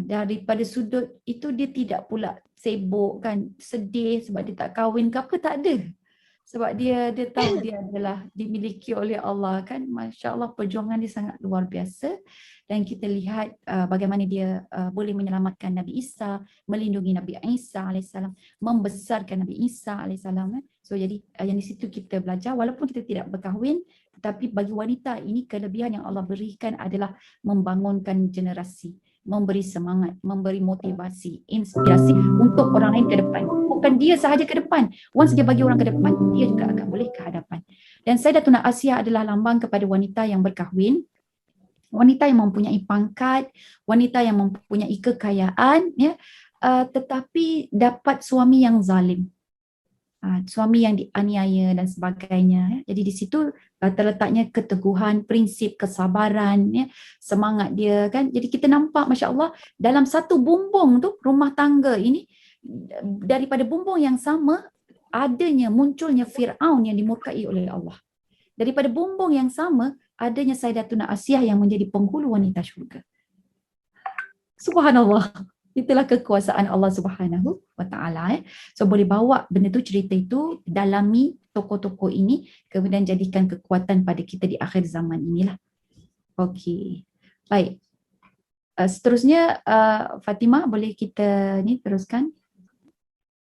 Daripada sudut itu dia tidak pula sibuk kan, sedih sebab dia tak kahwin ke apa, tak ada. Sebab dia tahu dia adalah dimiliki oleh Allah kan. Masya Allah, perjuangan dia sangat luar biasa. Dan kita lihat bagaimana dia boleh menyelamatkan Nabi Isa, melindungi Nabi Isa AS, membesarkan Nabi Isa AS. So jadi yang di situ kita belajar, walaupun kita tidak berkahwin, tetapi bagi wanita ini kelebihan yang Allah berikan adalah membangunkan generasi, memberi semangat, memberi motivasi, inspirasi untuk orang lain ke depan. Bukan dia sahaja ke depan. Once dia bagi orang ke depan, dia juga akan boleh ke hadapan. Dan Sayyidatuna Asiyah adalah lambang kepada wanita yang berkahwin, wanita yang mempunyai pangkat, wanita yang mempunyai kekayaan, ya, tetapi dapat suami yang zalim. Suami yang dianiaya dan sebagainya. Ya. Jadi di situ terletaknya keteguhan, prinsip, kesabaran, ya, semangat dia kan. Jadi kita nampak Masya Allah dalam satu bumbung tu, rumah tangga ini, daripada bumbung yang sama adanya munculnya Fir'aun yang dimurkai oleh Allah. Daripada bumbung yang sama adanya Sayyidatuna Asiyah yang menjadi penghulu wanita syurga. Subhanallah. Itulah kekuasaan Allah Subhanahu wa Ta'ala. So boleh bawa benda tu, cerita itu, dalami tokoh-tokoh ini, kemudian jadikan kekuatan pada kita di akhir zaman inilah. Okey. Baik. Seterusnya Fatimah, boleh kita ni teruskan.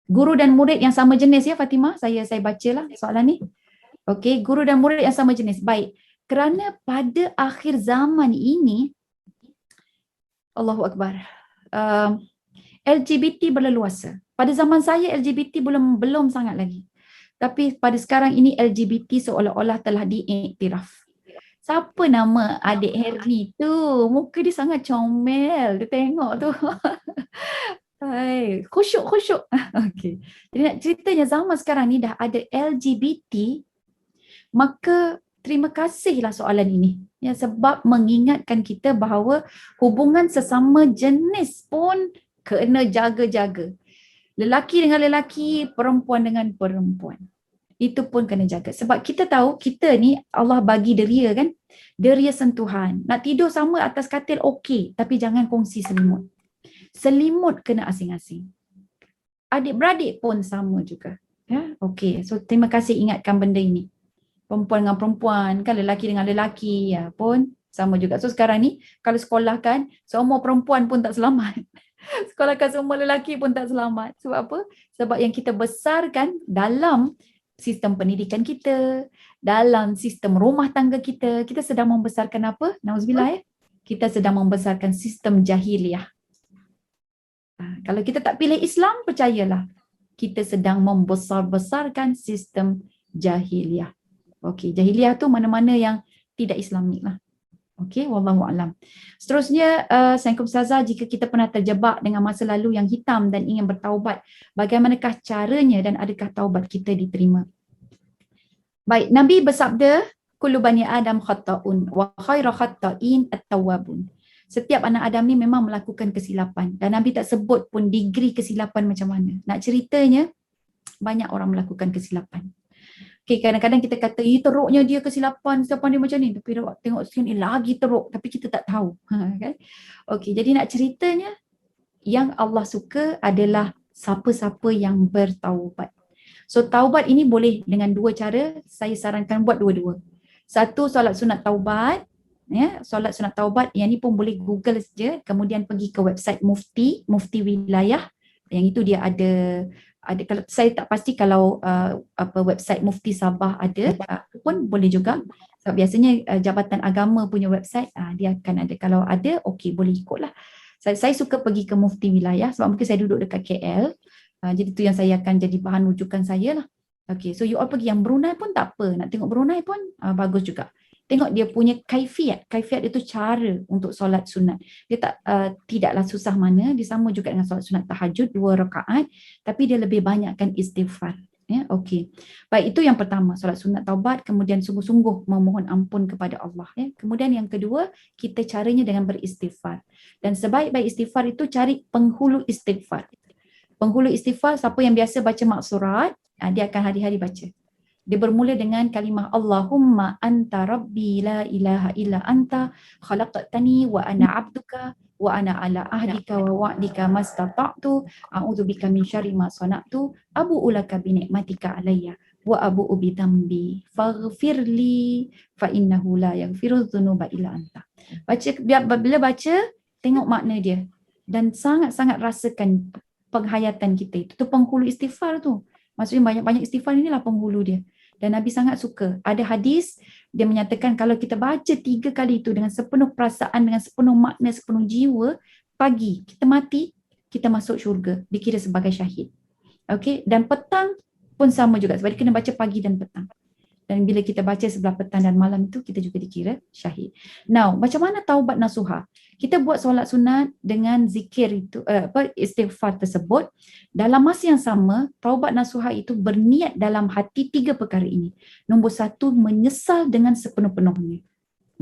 Guru dan murid yang sama jenis ya Fatimah. Saya bacalah soalan ni. Okey, guru dan murid yang sama jenis. Baik. Kerana pada akhir zaman ini, Allahu Akbar, LGBT berleluasa. Pada zaman saya LGBT belum sangat lagi. Tapi pada sekarang ini LGBT seolah-olah telah diiktiraf. Siapa nama adik Herni tu? Muka dia sangat comel. Dia tengok tu. Hai, khusyuk. Okey. Jadi nak ceritanya zaman sekarang ni dah ada LGBT, maka terima kasihlah soalan ini. Ya, sebab mengingatkan kita bahawa hubungan sesama jenis pun kena jaga-jaga. Lelaki dengan lelaki, perempuan dengan perempuan. Itu pun kena jaga. Sebab kita tahu kita ni Allah bagi deria kan. Deria sentuhan. Nak tidur sama atas katil okey, tapi jangan kongsi selimut. Selimut kena asing-asing. Adik-beradik pun sama juga. Ya, okey. So terima kasih ingatkan benda ini. Perempuan dengan perempuan, kan lelaki dengan lelaki, ya pun sama juga. So sekarang ni kalau sekolah kan, semua perempuan pun tak selamat. Sekolahkan semua lelaki pun tak selamat. Sebab apa? Sebab yang kita besarkan dalam sistem pendidikan kita, dalam sistem rumah tangga kita, kita sedang membesarkan apa? Nauzubillah ya. Kita sedang membesarkan sistem jahiliah. Kalau kita tak pilih Islam, percayalah, kita sedang membesar-besarkan sistem jahiliah. Okey, jahiliah tu mana-mana yang tidak Islamik lah. Okey, wallahu alam. Seterusnya, Assalamualaikum Ustazah, jika kita pernah terjebak dengan masa lalu yang hitam dan ingin bertaubat, bagaimanakah caranya dan adakah taubat kita diterima? Baik, Nabi bersabda, kullu bani Adam khata'un wa khairu khata'in at-tawwabun. Setiap anak Adam ni memang melakukan kesilapan dan Nabi tak sebut pun degree kesilapan macam mana. Nak ceritanya, banyak orang melakukan kesilapan. Okay, kadang-kadang kita kata, teruknya dia kesilapan dia macam ni. Tapi tengok sini lagi teruk, tapi kita tak tahu. Kan? Okay, jadi nak ceritanya, yang Allah suka adalah siapa-siapa yang bertaubat. So taubat ini boleh dengan dua cara, saya sarankan buat dua-dua. Satu, solat sunat taubat. Ya, solat sunat taubat, yang ni pun boleh Google saja, kemudian pergi ke website Mufti wilayah. Yang itu dia ada kalau saya tak pasti kalau website Mufti Sabah ada pun boleh juga. Sebab biasanya Jabatan Agama punya website dia akan ada. Kalau ada, okey, boleh ikutlah. Saya suka pergi ke Mufti wilayah sebab mungkin saya duduk dekat KL. Jadi tu yang saya akan jadi bahan rujukan saya lah. Okay, so you all pergi yang Brunei pun tak apa. Nak tengok Brunei pun bagus juga. Tengok dia punya kaifiat. Kaifiat itu cara untuk solat sunat. Dia tidaklah susah mana. Dia sama juga dengan solat sunat tahajud 2 rakaat. Tapi dia lebih banyakkan istighfar. Ya, okay. Baik, itu yang pertama. Solat sunat taubat. Kemudian sungguh-sungguh memohon ampun kepada Allah. Ya. Kemudian yang kedua, kita caranya dengan beristighfar. Dan sebaik-baik istighfar itu cari penghulu istighfar. Penghulu istighfar, siapa yang biasa baca maksurat, dia akan hari-hari baca. Dia bermula dengan kalimah Allahumma anta rabbi la ilaha illa anta khalaqtani wa ana abduka wa ana ala ahdika wa wa'dika mastata'tu a'udzubika min syarri ma sana'tu abu'u laka bi ni'matika alayya wa abu'u bi dhanbi faghfirli fa innahu la yaghfiru dzunuba illa anta. Bila baca, tengok makna dia dan sangat-sangat rasakan penghayatan kita itu. Tu penghulu istighfar tu. Maksudnya banyak-banyak istighfar inilah penghulu dia. Dan Nabi sangat suka. Ada hadis, dia menyatakan kalau kita baca 3 kali itu dengan sepenuh perasaan, dengan sepenuh makna, sepenuh jiwa, pagi kita mati, kita masuk syurga. Dikira sebagai syahid. Okay? Dan petang pun sama juga. Sebab dia kena baca pagi dan petang. Dan bila kita baca sebelah petang dan malam itu, kita juga dikira syahid. Now, macam mana taubat nasuha? Kita buat solat sunat dengan zikir itu, istighfar tersebut. Dalam masa yang sama, taubat nasuha itu berniat dalam hati 3 perkara ini. Nombor 1, menyesal dengan sepenuh-penuhnya.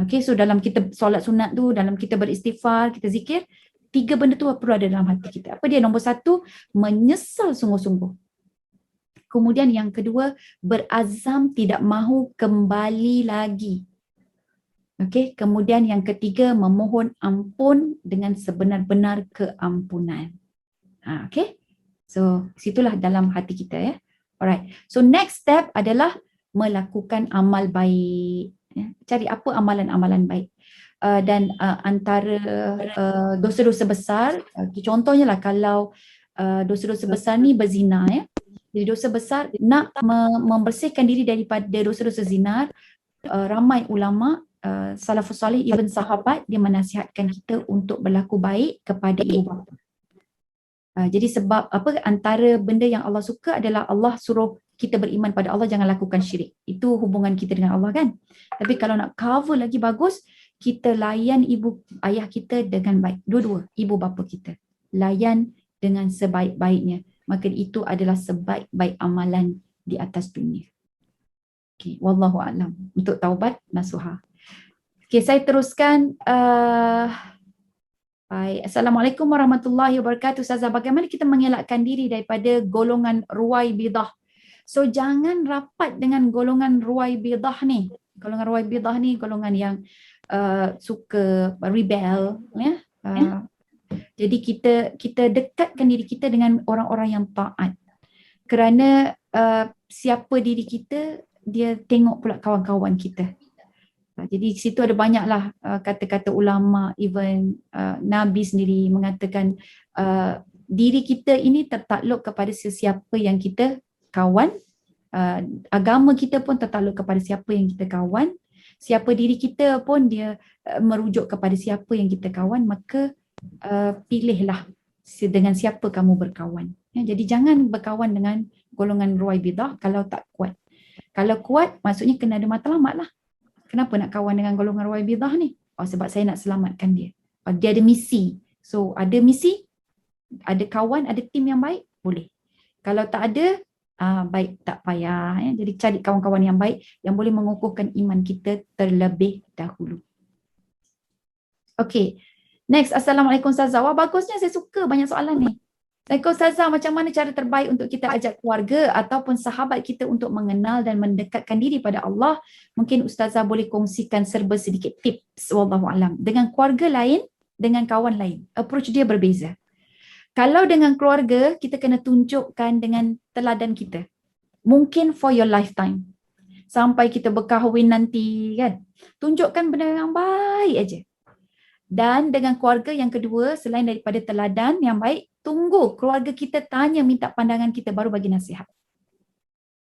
Okay, so dalam kita solat sunat tu, dalam kita beristighfar, kita zikir, 3 benda tu perlu ada dalam hati kita. Apa dia? Nombor 1, menyesal sungguh-sungguh. Kemudian yang kedua, berazam tidak mahu kembali lagi. Okey, kemudian yang ketiga, memohon ampun dengan sebenar-benar keampunan. Okey. So, situlah dalam hati kita ya. Alright. So, next step adalah melakukan amal baik. Ya. Cari apa amalan-amalan baik. Dan antara dosa-dosa besar, contohnya lah kalau dosa-dosa besar ni berzina ya. Jadi dosa besar, nak membersihkan diri daripada dosa-dosa zina, ramai ulama, salafus salih, even sahabat, dia menasihatkan kita untuk berlaku baik kepada ibu bapa. Jadi sebab apa, antara benda yang Allah suka adalah Allah suruh kita beriman pada Allah, jangan lakukan syirik. Itu hubungan kita dengan Allah kan. Tapi kalau nak cover lagi bagus, kita layan ibu ayah kita dengan baik. Dua-dua, ibu bapa kita. Layan dengan sebaik-baiknya. Maka itu adalah sebaik-baik amalan di atas dunia. Okay, wallahu a'lam. Untuk taubat nasuha. Okay, saya teruskan. Baik. Assalamualaikum warahmatullahi wabarakatuh. Ustazah, bagaimana kita mengelakkan diri daripada golongan ruwaibidah? So, jangan rapat dengan golongan ruwaibidah ni. Golongan ruwaibidah ni golongan yang suka rebel. Ya? Jadi kita dekatkan diri kita dengan orang-orang yang taat. Kerana siapa diri kita, dia tengok pula kawan-kawan kita. Jadi situ ada banyaklah kata-kata ulama, even Nabi sendiri mengatakan diri kita ini tertakluk kepada sesiapa yang kita kawan. Agama kita pun tertakluk kepada siapa yang kita kawan. Siapa diri kita pun dia merujuk kepada siapa yang kita kawan. Maka pilihlah dengan siapa kamu berkawan. Ya, jadi jangan berkawan dengan golongan ruwaibidah kalau tak kuat. Kalau kuat, maksudnya kena ada matlamat lah. Kenapa nak kawan dengan golongan Rawaibidah ni? Oh, sebab saya nak selamatkan dia. Oh, dia ada misi. So ada misi, ada kawan, ada tim yang baik, boleh. Kalau tak ada, baik, tak payah. Ya. Jadi cari kawan-kawan yang baik yang boleh mengukuhkan iman kita terlebih dahulu. Okay. Next, Assalamualaikum Ustazah. Wah, bagusnya, saya suka banyak soalan ni. Assalamualaikum Ustazah, macam mana cara terbaik untuk kita ajak keluarga ataupun sahabat kita untuk mengenal dan mendekatkan diri pada Allah? Mungkin Ustazah boleh kongsikan serba sedikit tips, wallahualam. Dengan keluarga lain, dengan kawan lain. Approach dia berbeza. Kalau dengan keluarga, kita kena tunjukkan dengan teladan kita. Mungkin for your lifetime. Sampai kita berkahwin nanti kan. Tunjukkan benda yang baik aja. Dan dengan keluarga yang kedua, selain daripada teladan yang baik, tunggu keluarga kita tanya, minta pandangan kita, baru bagi nasihat.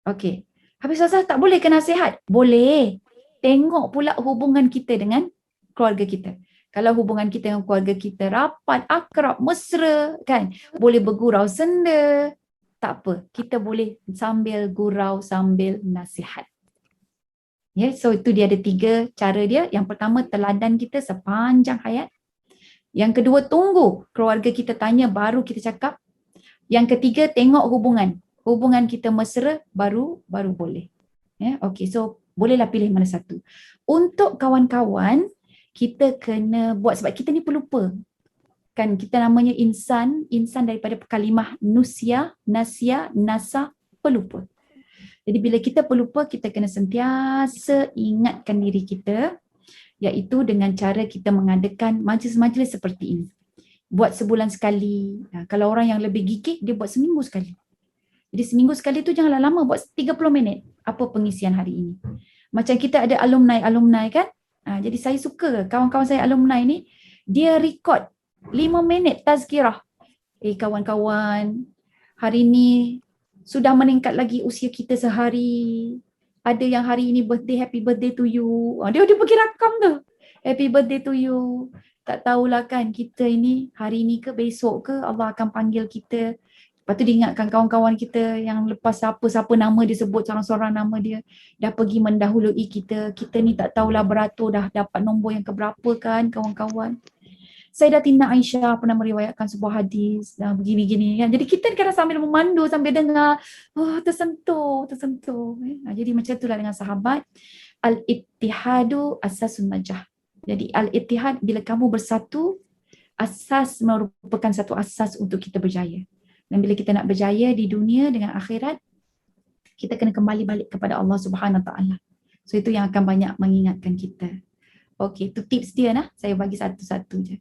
Okey. Habis Ustazah, tak boleh ke nasihat? Boleh. Tengok pula hubungan kita dengan keluarga kita. Kalau hubungan kita dengan keluarga kita rapat, akrab, mesra, kan? Boleh bergurau senda. Tak apa. Kita boleh sambil gurau, sambil nasihat. Ya, so itu dia ada 3 cara dia. Yang pertama, teladan kita sepanjang hayat. Yang kedua, tunggu keluarga kita tanya, baru kita cakap. Yang ketiga, tengok hubungan. Hubungan kita mesra, baru boleh. Ya, okay, so bolehlah pilih mana satu. Untuk kawan-kawan, kita kena buat, sebab kita ni pelupa. Kan kita namanya insan daripada kalimah nusya, nasya, nasa, pelupa. Jadi bila kita pelupa, kita kena sentiasa ingatkan diri kita, iaitu dengan cara kita mengadakan majlis-majlis seperti ini. Buat sebulan sekali. Kalau orang yang lebih gigih, dia buat seminggu sekali. Jadi seminggu sekali tu janganlah lama, buat 30 minit. Apa pengisian hari ini. Macam kita ada alumni kan. Jadi saya suka kawan-kawan saya alumni ni, dia record 5 minit tazkirah. Kawan-kawan, hari ni sudah meningkat lagi usia kita sehari. Ada yang hari ini birthday, happy birthday to you. Dia pergi rakam tu. Happy birthday to you. Tak tahulah kan kita ini hari ini ke besok ke Allah akan panggil kita. Lepas tu diingatkan kawan-kawan kita yang lepas siapa nama dia sebut, seorang-seorang nama dia dah pergi mendahului kita. Kita ni tak tahulah beratur dah dapat nombor yang keberapa kan kawan-kawan. Sayyidatina Aisyah pernah meriwayatkan sebuah hadis begini-gini kan. Jadi kita kadang sambil memandu, sambil dengar, tersentuh. Jadi macam itulah dengan sahabat. Al-ittihadu asasun najah. Jadi al-ittihad, bila kamu bersatu, asas merupakan satu asas untuk kita berjaya. Dan bila kita nak berjaya di dunia dengan akhirat, kita kena kembali balik kepada Allah Subhanahu Wa Taala. So itu yang akan banyak mengingatkan kita. Okey, itu tips dia nah. Saya bagi satu-satu je.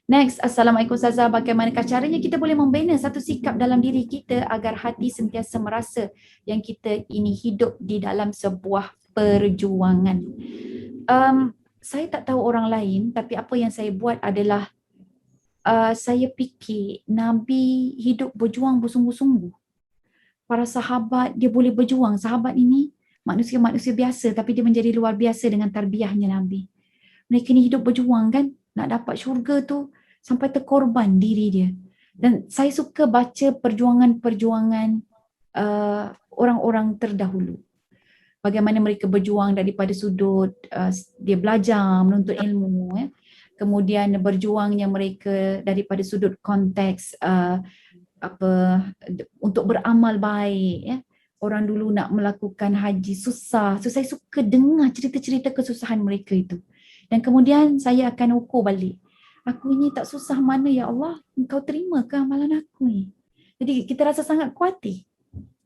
Next, Assalamualaikum Ustazah. Bagaimanakah caranya kita boleh membina satu sikap dalam diri kita agar hati sentiasa merasa yang kita ini hidup di dalam sebuah perjuangan? Saya tak tahu orang lain, tapi apa yang saya buat adalah saya fikir Nabi hidup berjuang bersungguh-sungguh. Para sahabat, dia boleh berjuang. Sahabat ini manusia-manusia biasa, tapi dia menjadi luar biasa dengan tarbiyahnya Nabi. Mereka ni hidup berjuang kan, nak dapat syurga tu sampai terkorban diri dia. Dan saya suka baca perjuangan-perjuangan orang-orang terdahulu. Bagaimana mereka berjuang daripada sudut dia belajar, menuntut ilmu, kemudian berjuangnya mereka daripada sudut konteks untuk beramal baik. Orang dulu nak melakukan haji susah. So saya suka dengar cerita-cerita kesusahan mereka itu. Dan kemudian saya akan ukur balik. Aku ini tak susah mana ya Allah, Engkau terima ke amalan aku ni? Jadi kita rasa sangat khawatir.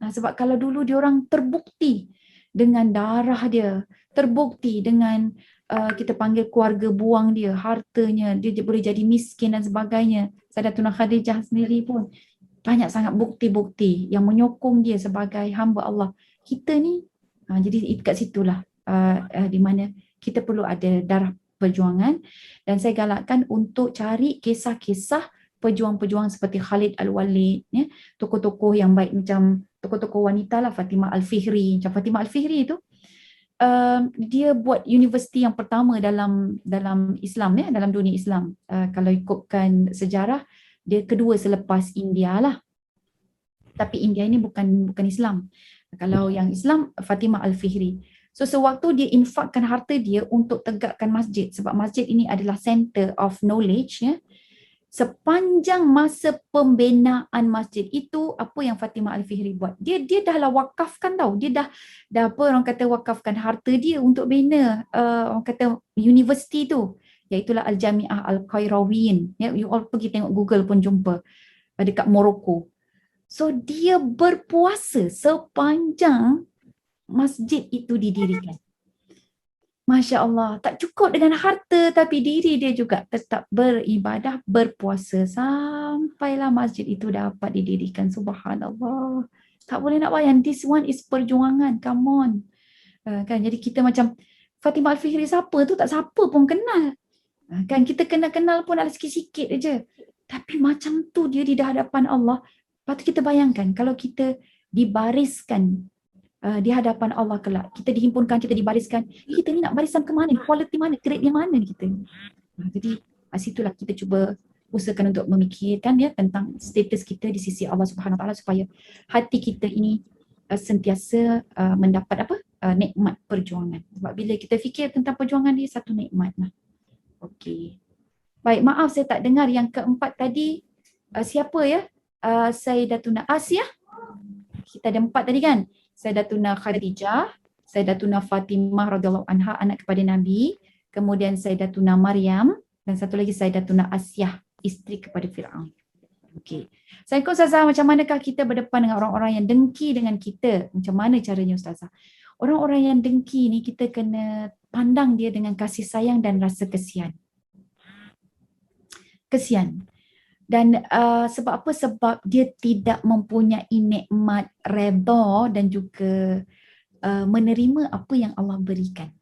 Sebab kalau dulu diorang terbukti dengan darah dia, terbukti dengan kita panggil keluarga buang dia, hartanya, dia boleh jadi miskin dan sebagainya. Sayyidatunah Khadijah sendiri pun banyak sangat bukti-bukti yang menyokong dia sebagai hamba Allah. Kita ni, jadi kat situlah di mana kita perlu ada darah perjuangan. Dan saya galakkan untuk cari kisah-kisah pejuang-pejuang seperti Khalid Al-Walid, tokoh-tokoh yang baik macam tokoh-tokoh wanita lah, Fatimah Al-Fihri. Macam Fatimah Al-Fihri tu, dia buat universiti yang pertama dalam Islam, dalam dunia Islam. Kalau ikutkan sejarah, dia kedua selepas India lah. Tapi India ini bukan Islam. Kalau yang Islam, Fatimah Al-Fihri. So sewaktu dia infakkan harta dia untuk tegakkan masjid, sebab masjid ini adalah center of knowledge, ya. Sepanjang masa pembinaan masjid itu, apa yang Fatimah Al-Fihri buat? Dia dah lah wakafkan tau. Dia dah apa orang kata wakafkan harta dia untuk bina orang kata universiti tu. Iaitulah Al-Jami'ah Al-Qayrawiyyin. Ya, you all pergi tengok Google pun jumpa dekat Morocco. So dia berpuasa sepanjang masjid itu didirikan. Masya Allah, tak cukup dengan harta tapi diri dia juga tetap beribadah, berpuasa sampailah masjid itu dapat didirikan. Subhanallah. Tak boleh nak bayang, this one is perjuangan, come on. Kan, jadi kita macam Fatimah Al-Fihri siapa tu, tak siapa pun kenal. Kan kita kenal pun ada sikit-sikit aja. Tapi macam tu dia di hadapan Allah. Lepas tu kita bayangkan kalau kita dibariskan di hadapan Allah kelak, kita dihimpunkan, kita dibariskan, kita ni nak barisan ke mana, quality mana, grade yang mana kita ni. Jadi situlah kita cuba usahakan untuk memikirkan ya tentang status kita di sisi Allah Subhanahu Wa Taala supaya hati kita ini sentiasa mendapat nikmat perjuangan. Sebab bila kita fikir tentang perjuangan dia satu nikmat lah. Okey. Baik, maaf saya tak dengar yang keempat tadi. Siapa ya? Sayyidatuna Asiyah. Kita ada 4 tadi kan? Sayyidatuna Khadijah, Sayyidatuna Fatimah radhiyallahu anha, anak kepada Nabi, kemudian Sayyidatuna Maryam, dan satu lagi Sayyidatuna Asiyah, isteri kepada Fir'aun. Okey. Assalamualaikum Ustazah, macam manakah kita berdepan dengan orang-orang yang dengki dengan kita? Macam mana caranya Ustazah? Orang-orang yang dengki ni kita kena pandang dia dengan kasih sayang dan rasa kesian. Kesian. Dan sebab apa? Sebab dia tidak mempunyai nikmat redha dan juga menerima apa yang Allah berikan.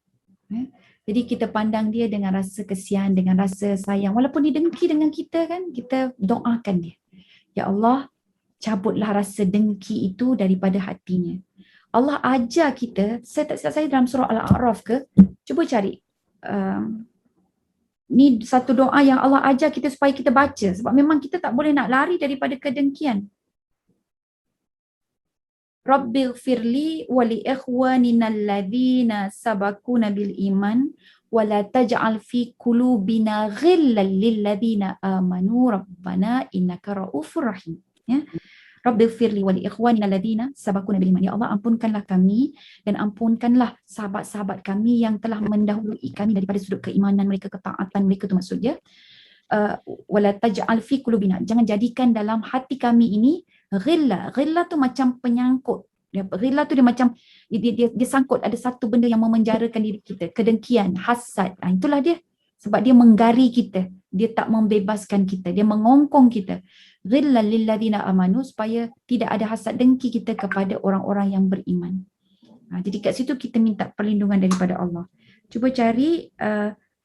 Jadi kita pandang dia dengan rasa kesian, dengan rasa sayang. Walaupun dia dengki dengan kita kan, kita doakan dia. Ya Allah, cabutlah rasa dengki itu daripada hatinya. Allah ajar kita, saya tak silap saya dalam surah Al-A'raf ke, cuba cari. Ni satu doa yang Allah ajar kita supaya kita baca. Sebab memang kita tak boleh nak lari daripada kedengkian. Rabbighfirli wa li ikhwanina alladhina sabaquna bil iman wa la taj'al fi qulubina ghillan lil ladzina amanu rabbana innaka ra'ufur rahim. Ya. Rabbighfirli wa li ikhwanina alladhina sabaquna bil iman. Ya Allah, ampunkanlah kami dan ampunkanlah sahabat-sahabat kami yang telah mendahului kami daripada sudut keimanan mereka, ketaatan mereka, tu maksud dia. Wala taj'al fi qulubina, jangan jadikan dalam hati kami ini ghillah. Ghillah tu macam penyangkut. Ghillah tu dia macam dia sangkut, ada satu benda yang memenjarakan diri kita, kedengkian, hasad. Itulah dia. Sebab dia menggari kita, dia tak membebaskan kita, dia mengongkong kita. Ghillan lilladzina amanu, supaya tidak ada hasad dengki kita kepada orang-orang yang beriman. Jadi kat situ kita minta perlindungan daripada Allah. Cuba cari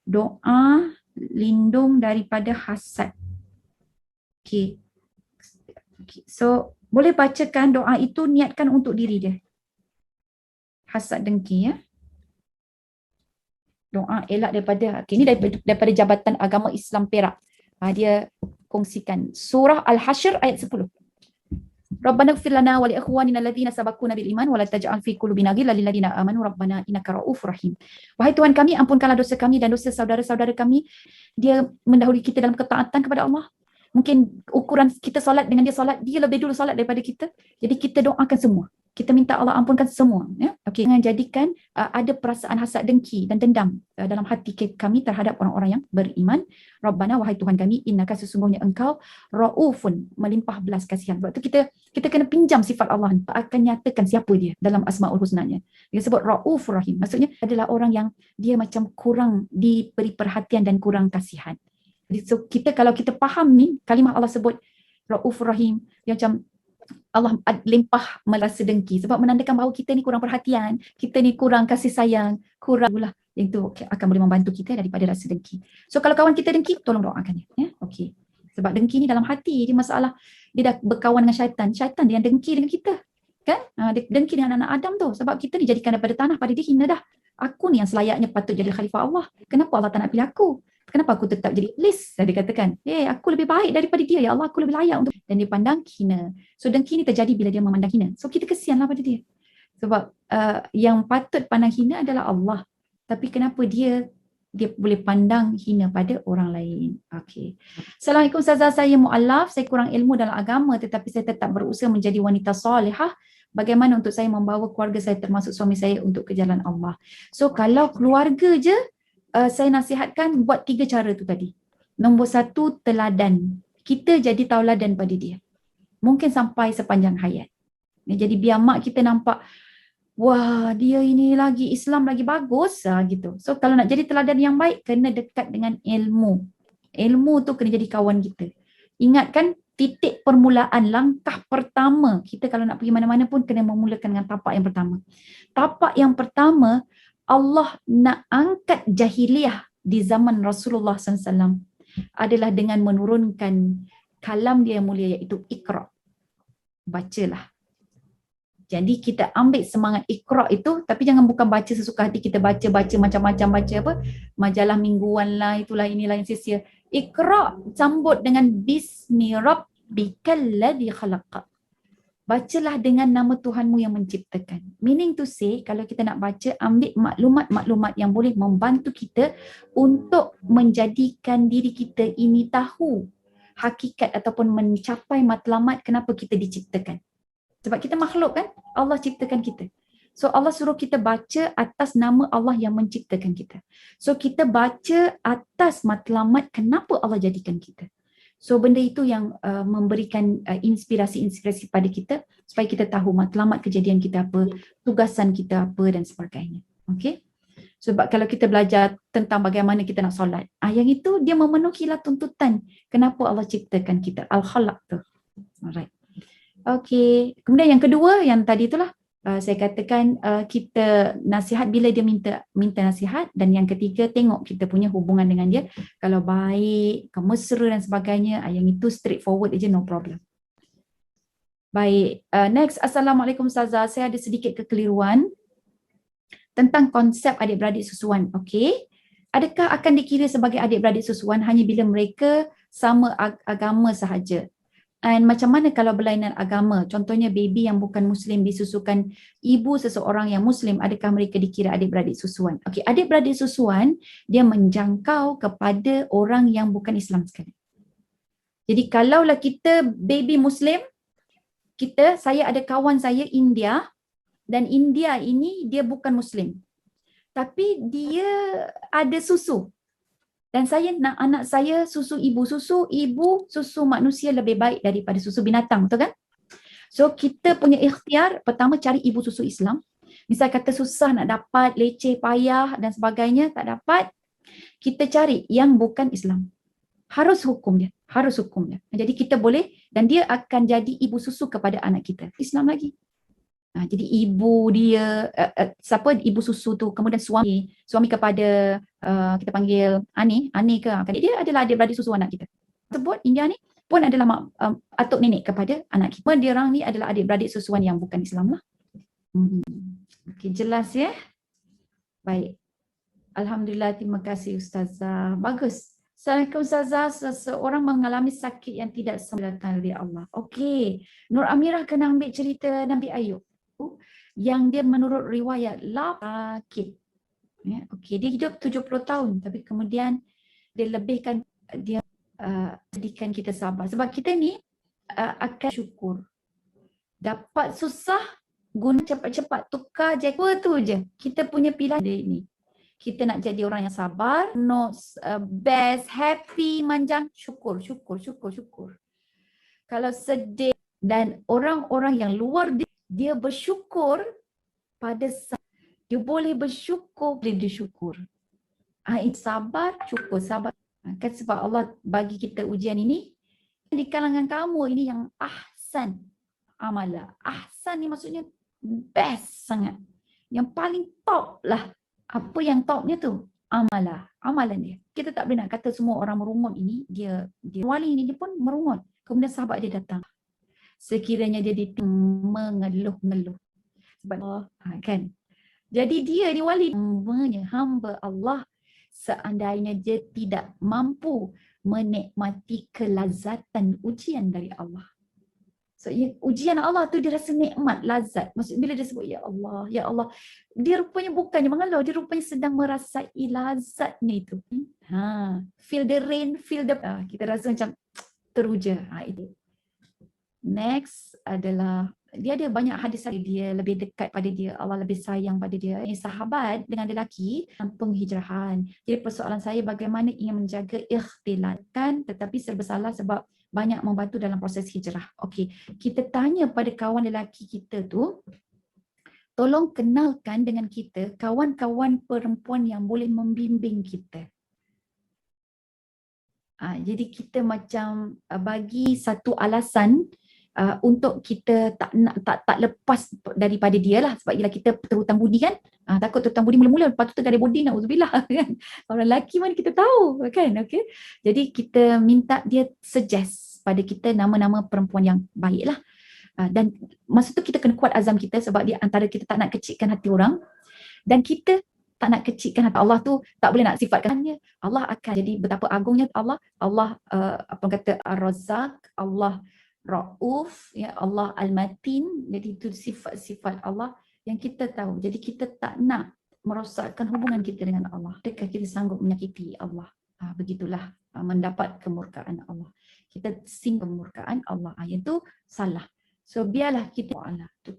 doa lindung daripada hasad. Okay. So boleh bacakan doa itu, niatkan untuk diri dia. Hasad dengki ya. Doa elak daripada, ini daripada Jabatan Agama Islam Perak. Dia kongsikan surah Al-Hashr ayat 10. Rabbana ighfir lana wa li ikhwanina alladhina sabaquna bil iman wa la taj'al fi qulubina ghillan lil ladzina amanu rabbana innaka ra'ufur rahim. Wahai Tuhan kami, ampunkanlah dosa kami dan dosa saudara-saudara kami. Dia mendahului kita dalam ketaatan kepada Allah. Mungkin ukuran kita solat dengan dia solat, dia lebih dulu solat daripada kita. Jadi kita doakan semua. Kita minta Allah ampunkan semua. Ya? Okay. Jangan jadikan ada perasaan hasad dengki dan dendam dalam hati kami terhadap orang-orang yang beriman. Rabbana, wahai Tuhan kami, innaka, sesungguhnya engkau ra'ufun, melimpah belas kasihan. Sebab tu kita kena pinjam sifat Allah, akan nyatakan siapa dia dalam Asmaul Husnanya. Dia sebut ra'ufur rahim. Maksudnya adalah orang yang dia macam kurang diberi perhatian dan kurang kasihan. Jadi so kalau kita faham ni kalimah Allah sebut ra'ufur rahim, dia macam Allah limpah merasa dengki, sebab menandakan bahawa kita ni kurang perhatian, kita ni kurang kasih sayang, kurang lah, yang tu akan boleh membantu kita daripada rasa dengki. So kalau kawan kita dengki, tolong doakan dia. Ya? Okey. Sebab dengki ni dalam hati, dia masalah, dia dah berkawan dengan syaitan. Syaitan dia yang dengki dengan kita. Kan? Dia dengki dengan anak Adam tu. Sebab kita dijadikan daripada tanah, pada dia hina dah. Aku ni yang selayaknya patut jadi khalifah Allah. Kenapa Allah tak nak pilih aku? Kenapa aku tetap jadi iblis? Dia katakan, aku lebih baik daripada dia. Ya Allah, aku lebih layak untuk. Dan dia pandang hina. So dengki ni terjadi bila dia memandang hina. So kita kesianlah pada dia. Sebab yang patut pandang hina adalah Allah. Tapi kenapa dia boleh pandang hina pada orang lain. Okey. Assalamualaikum Ustazah, saya mu'alaf, saya kurang ilmu dalam agama tetapi saya tetap berusaha menjadi wanita solehah. Bagaimana untuk saya membawa keluarga saya termasuk suami saya untuk ke jalan Allah? So kalau keluarga je, saya nasihatkan buat 3 cara tu tadi. Nombor 1, teladan. Kita jadi tauladan pada dia. Mungkin sampai sepanjang hayat. Jadi biar mak kita nampak, wah dia ini lagi Islam lagi bagus gitu. So kalau nak jadi teladan yang baik, kena dekat dengan ilmu. Ilmu tu kena jadi kawan kita. Ingatkan titik permulaan, langkah pertama kita kalau nak pergi mana-mana pun kena memulakan dengan tapak yang pertama. Tapak yang pertama, Allah nak angkat jahiliah di zaman Rasulullah SAW adalah dengan menurunkan kalam dia yang mulia iaitu Iqra. Bacalah. Jadi kita ambil semangat Iqra itu, tapi jangan bukan baca sesuka hati kita baca macam-macam, baca apa, majalah mingguan lah, itulah inilah yang sia-sia. Iqra sambut dengan Bismi Rabbikal ladzi khalaq. Bacalah dengan nama Tuhanmu yang menciptakan. Meaning to say, kalau kita nak baca, ambil maklumat-maklumat yang boleh membantu kita untuk menjadikan diri kita ini tahu hakikat ataupun mencapai matlamat kenapa kita diciptakan. Sebab kita makhluk kan, Allah ciptakan kita. So Allah suruh kita baca atas nama Allah yang menciptakan kita. So kita baca atas matlamat kenapa Allah jadikan kita. So benda itu yang memberikan inspirasi-inspirasi pada kita supaya kita tahu matlamat kejadian kita apa, tugasan kita apa dan sebagainya. Okay? Sebab kalau kita belajar tentang bagaimana kita nak solat, yang itu dia memenuhilah tuntutan kenapa Allah ciptakan kita. Al-Khalaq tu. Alright. Okay. Kemudian yang kedua, yang tadi itulah saya katakan kita nasihat bila dia minta nasihat, dan yang ketiga tengok kita punya hubungan dengan dia. Kalau baik, mesra dan sebagainya, yang itu straightforward aja, no problem. Baik, next. Assalamualaikum Ustazah, saya ada sedikit kekeliruan tentang konsep adik-beradik susuan. Okey. Adakah akan dikira sebagai adik-beradik susuan hanya bila mereka sama agama sahaja? Dan macam mana kalau berlainan agama? Contohnya baby yang bukan Muslim disusukan ibu seseorang yang Muslim, adakah mereka dikira adik-beradik susuan? Okey, adik-beradik susuan dia menjangkau kepada orang yang bukan Islam sekali. Jadi kalaulah kita baby Muslim, saya ada kawan saya India, dan India ini dia bukan Muslim. Tapi dia ada susu. Dan saya nak anak saya susu ibu. Susu manusia lebih baik daripada susu binatang, betul kan? So kita punya ikhtiar, pertama cari ibu susu Islam. Misal kata susah nak dapat, leceh, payah dan sebagainya, tak dapat, kita cari yang bukan Islam. Harus hukum dia. Jadi kita boleh, dan dia akan jadi ibu susu kepada anak kita. Islam lagi. Jadi ibu dia, ibu susu tu, kemudian suami kepada, kita panggil Ani ke, dia adalah adik-beradik susu anak kita. Sebut India ni pun adalah atuk nenek kepada anak kita. Dia orang ni adalah adik-beradik susuan yang bukan Islam lah. Okey, jelas ya? Baik. Alhamdulillah, terima kasih Ustazah. Bagus. Assalamualaikum Ustazah, seseorang mengalami sakit yang tidak sembuhkan oleh Allah. Okey, Nur Amirah kena ambil cerita Nabi Ayub yang dia menurut riwayat sakit. Ya, okey, dia hidup 70 tahun tapi kemudian dia lebihkan, dia jadikan kita sabar. Sebab kita ni akan syukur. Dapat susah, guna cepat-cepat, tukar je. Apa tu je. Kita punya pilihan dia ini. Kita nak jadi orang yang sabar, not best, happy, manjang, syukur. Kalau sedih, dan orang-orang yang luar dia bersyukur pada saat dia boleh bersyukur, boleh disyukur. Sabar, syukur, sabar. Kan sebab Allah bagi kita ujian ini, di kalangan kamu ini yang ahsan amala. Ahsan ni maksudnya best sangat. Yang paling top lah. Apa yang topnya tu? Amalan dia. Kita tak boleh nak kata semua orang merungut ini, dia wali ini dia pun merungut. Kemudian sahabat dia datang. Sekiranya dia mengeluh-ngeluh. Sebab Allah, kan? Jadi dia ni wali, hamba Allah, seandainya dia tidak mampu menikmati kelazatan ujian dari Allah. So ujian Allah tu dia rasa nikmat, lazat. Maksud bila dia sebut ya Allah, dia rupanya bukannya mengeluh, dia rupanya sedang merasai lazatnya itu. Feel the rain, feel the kita rasa macam teruja. Itu. Next adalah dia ada banyak hadis, dia lebih dekat pada dia, Allah lebih sayang pada dia. Sahabat dengan lelaki penghijrahan. Jadi persoalan saya bagaimana ingin menjaga ikhtilat kan, tetapi serba salah sebab banyak membantu dalam proses hijrah. Okey, kita tanya pada kawan lelaki kita tu, tolong kenalkan dengan kita kawan-kawan perempuan yang boleh membimbing kita. Jadi kita macam bagi satu alasan untuk kita tak lepas daripada dia lah, sebab ialah kita terhutang budi kan. Takut terhutang budi mula-mula, lepas tu tergadah budi, na'udzubillah kan. Orang lelaki mana kita tahu kan. Okay? Jadi kita minta dia suggest pada kita nama-nama perempuan yang baik lah. Dan masa tu kita kena kuat azam kita, sebab dia antara kita tak nak kecilkan hati orang, dan kita tak nak kecilkan hati Allah tu, tak boleh nak sifatkannya. Allah akan jadi betapa agungnya Allah. Allah apa kata Ar-Razzaq, Allah Ra'uf, ya, Allah Al-Matin. Jadi itu sifat-sifat Allah yang kita tahu. Jadi kita tak nak merosakkan hubungan kita dengan Allah. Adakah kita sanggup menyakiti Allah? Begitulah mendapat kemurkaan Allah. Kita kemurkaan Allah. Yang itu salah. So biarlah kita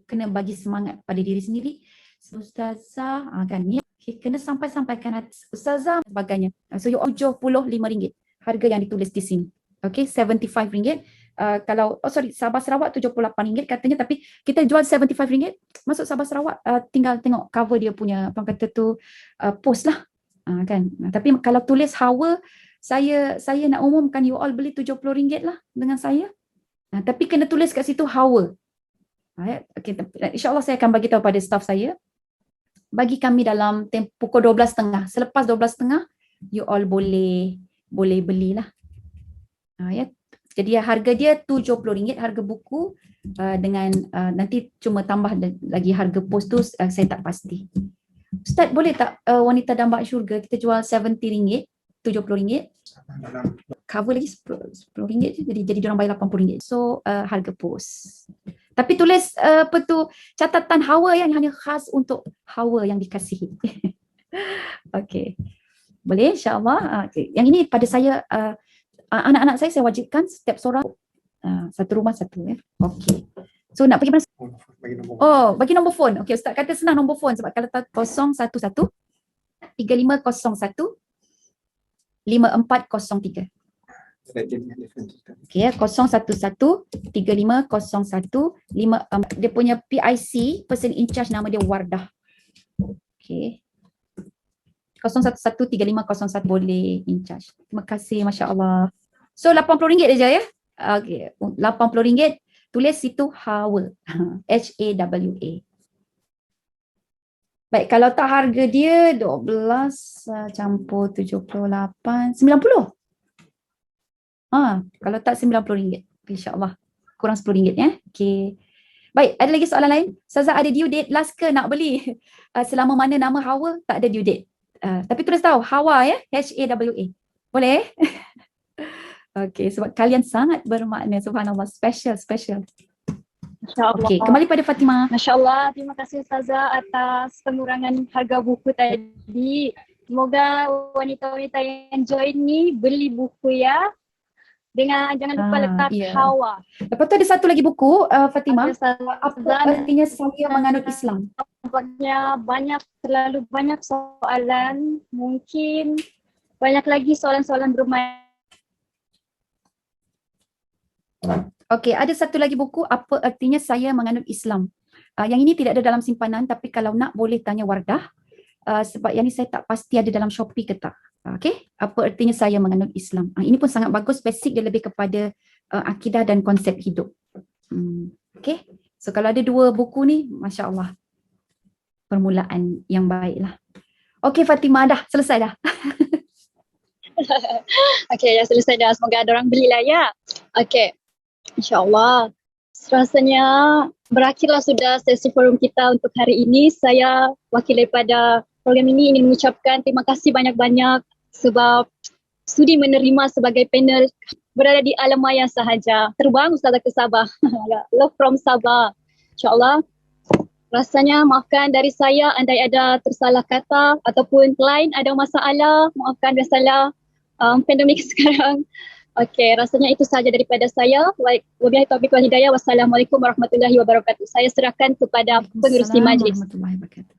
kena bagi semangat pada diri sendiri. Ustazah kan ni kena sampaikan ustazah sebagainya. So you RM75 harga yang ditulis di sini. Okay, RM75. Kalau Sabah Sarawak RM78 katanya, tapi kita jual RM75. Masuk Sabah Sarawak tinggal tengok cover dia punya apa kata tu post lah. Kan. Tapi kalau tulis Hawa, saya nak umumkan you all beli RM70 lah dengan saya. Tapi kena tulis kat situ Hawa. Okay, InsyaAllah saya akan bagi tahu pada staff saya. Bagi kami dalam pukul 12.30. Selepas 12.30 you all boleh belilah. Ya. Jadi harga dia RM70 harga buku, dengan nanti cuma tambah lagi harga post tu, saya tak pasti. Ustaz, boleh tak wanita dambak syurga kita jual RM70, RM70? Cover lagi RM10 je, jadi diorang bayar RM80. So harga post. Tapi tulis apa tu, catatan Hawa yang hanya khas untuk Hawa yang dikasihi. Okey. Boleh insya-Allah. Okay. Yang ini pada saya anak-anak saya wajibkan setiap seorang satu rumah satu ya. Okey. So nak pergi mana? Bagi nombor phone. Okey, Ustaz kata senang nombor phone, sebab kalau 011 3501 5403. Okey, 011 3501 54. Dia punya PIC, person in charge, nama dia Wardah. Okey. 011 3501 boleh in charge. Terima kasih, masya-Allah. So RM80 saja ya. Okey, RM80. Tulis situ Hawa. H-A-W-A. Baik, kalau tak harga dia 12 campur 78, 90. Kalau tak RM90. InsyaAllah. Kurang RM10 ya. Okey. Baik, ada lagi soalan lain? Ustazah, ada due date last ke nak beli? Selama mana nama Hawa tak ada due date. Tapi tulis tahu Hawa ya, H-A-W-A. Boleh? Okey, sebab kalian sangat bermakna, subhanallah, special. InsyaAllah. Okey, kembali pada Fatimah. Masya-Allah, terima kasih Ustazah atas pengurangan harga buku tadi. Semoga wanita-wanita yang join ni beli buku ya. Dengan jangan lupa letak Hawa. Lepas tu ada satu lagi buku, Fatimah. Apa Ustazah, artinya saya menganut Islam? Nampaknya terlalu banyak soalan. Mungkin banyak lagi soalan-soalan bermain. Okey, ada satu lagi buku, apa artinya saya menganut Islam. Yang ini tidak ada dalam simpanan, tapi kalau nak boleh tanya Wardah. Sebab yang ni saya tak pasti ada dalam Shopee ke tak. Okey, apa artinya saya menganut Islam. Ini pun sangat bagus, basic, dia lebih kepada akidah dan konsep hidup. Okey, so kalau ada dua buku ni, masya-Allah, permulaan yang baiklah. Okey Fatimah, dah selesai dah. Okey, dah selesai dah. Semoga ada orang belilah ya. Okey. InsyaAllah. Rasanya berakhirlah sudah sesi forum kita untuk hari ini. Saya wakil daripada program ini ingin mengucapkan terima kasih banyak-banyak sebab sudi menerima sebagai panel berada di alam maya sahaja. Terbang Ustazah ke Sabah. Love from Sabah. InsyaAllah. Rasanya maafkan dari saya andai ada tersalah kata ataupun lain ada masalah. Maafkan biasalah pandemik sekarang. Okey, rasanya itu sahaja daripada saya. Wabillahi taufiq wal hidayah. Wassalamualaikum warahmatullahi wabarakatuh. Saya serahkan kepada pengerusi majlis. Warahmatullahi wabarakatuh.